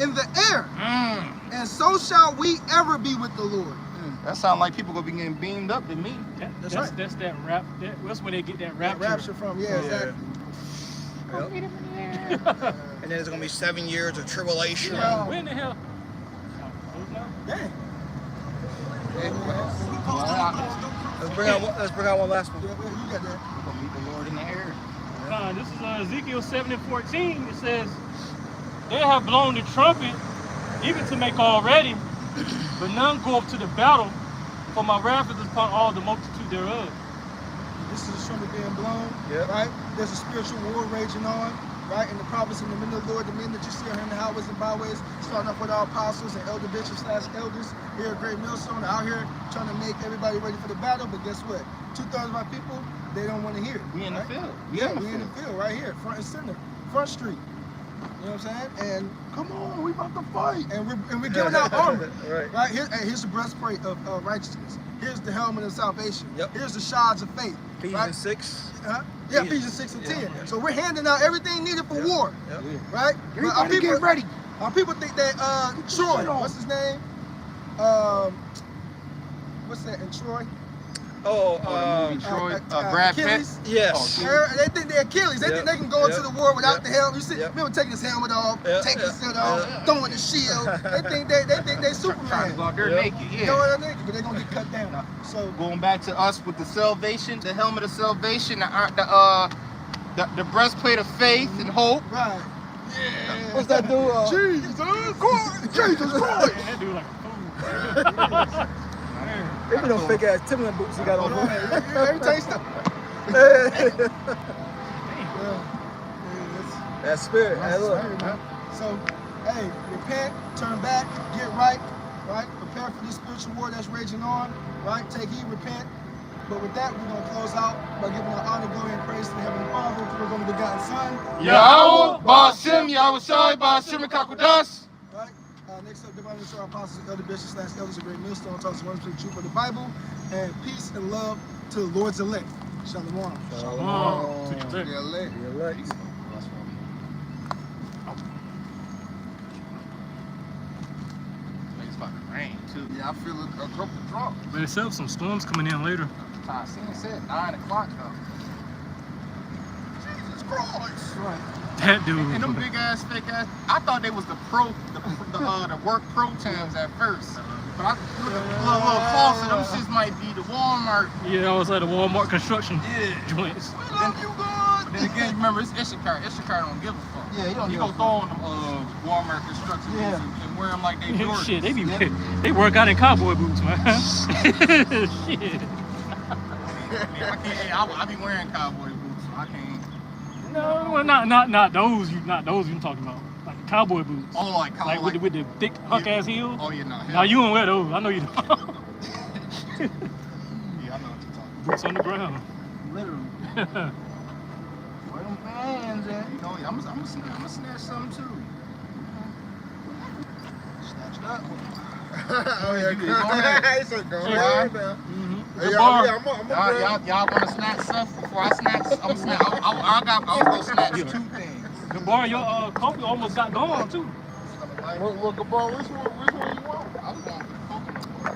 in the air. And so shall we ever be with the Lord. That sounds like people gonna be getting beamed up to me. That's right. That's that rap. That's where they get that rapture. From, exactly. And then there's gonna be 7 years of tribulation. Where in the hell? Dang. Let's bring out one last one. You got that. We're gonna meet the Lord in the air. This is Ezekiel 7 and 14. It says, they have blown the trumpet, even to make all ready, but none go up to the battle, for my wrath is upon all the multitude thereof. This is a trumpet being blown, right? There's a spiritual war raging on, right? And the prophets in the middle of the Lord, the men that you see here in the highways and byways, starting off with our apostles and elder bishops / elders here at Great Millstone, out here trying to make everybody ready for the battle. But guess what? 2/3 of our people, they don't want to hear it. We in the field. We in the field right here, front and center, front street. You know what I'm saying? And come on, we about to fight. And we're giving out armor. Right? Here's the breastplate of righteousness. Here's the helmet of salvation. Here's the shards of faith. Ephesians 6. Ephesians 6 and 10. So we're handing out everything needed for war. Right? But our people get ready. Our people think that Troy, what's his name? What's that in Troy? Brad Pitt. Achilles. Yes. They think they're Achilles. They think they can go into the war without the helmet. You see, remember taking his helmet off, taking his suit off, throwing the shield. They think they Superman. Trying to go out there naked, Go out there naked, but they're gonna get cut down. So going back to us with the salvation, the helmet of salvation, the breastplate of faith and hope. Right. Yeah. What's that dude? Jesus Christ! Jesus Christ! That dude like a fool. Even those fake ass Timberland boots he got on. Every time you step. That spirit. Hey, look. So, hey, repent, turn back, get right, prepare for this spiritual war that's raging on, right? Take heed, repent. But with that, we're going to close out by giving our honor, glory, and praise to the Heavenly Father, who is only begotten Son. Yahweh, Ba'ashem, Yahweh Shai, Ba'ashem, and Kakudas. Right? Next up, Divine Minister, our apostles, elder bishops, / elders of Great Millstone, talks one speak truth of the Bible, and peace and love to the Lord's elect. Shalom. Shalom. The elect. It's about to rain too. Yeah, I feel a couple drops. But it said some storms coming in later. I seen it said 9 o'clock though. Jesus Christ. Right. That dude. And them big ass, fake ass. I thought they was the work pro times at first. But I look a little closer. Them shits might be the Walmart. Yeah, I was at the Walmart construction joints. We love you guys. Then again, remember it's Issachar. Issachar don't give a fuck. Yeah, he don't You give a go throw on them Walmart construction boots and wear them like they Jordans. Shit, they work out in cowboy boots, man. Shit. I be wearing cowboy boots, so I can't. No, well, not those. Not those you talking about. Like cowboy boots. Oh, like cowboy. Like with the thick hunk ass heels. Oh, yeah, no. Now you don't wear those. I know you don't. Yeah, I know what you're talking about. Boots on the ground. Literally. Where them fans at? You know, I'm gonna snatch something too. Snatch it up. Oh yeah, Go ahead. It's a go Yeah. ahead, man. The Hey, bar. Y'all wanna snatch stuff before I snatch? I was gonna snatch 2 things. The bar, your coffee almost got gone too. Look, which one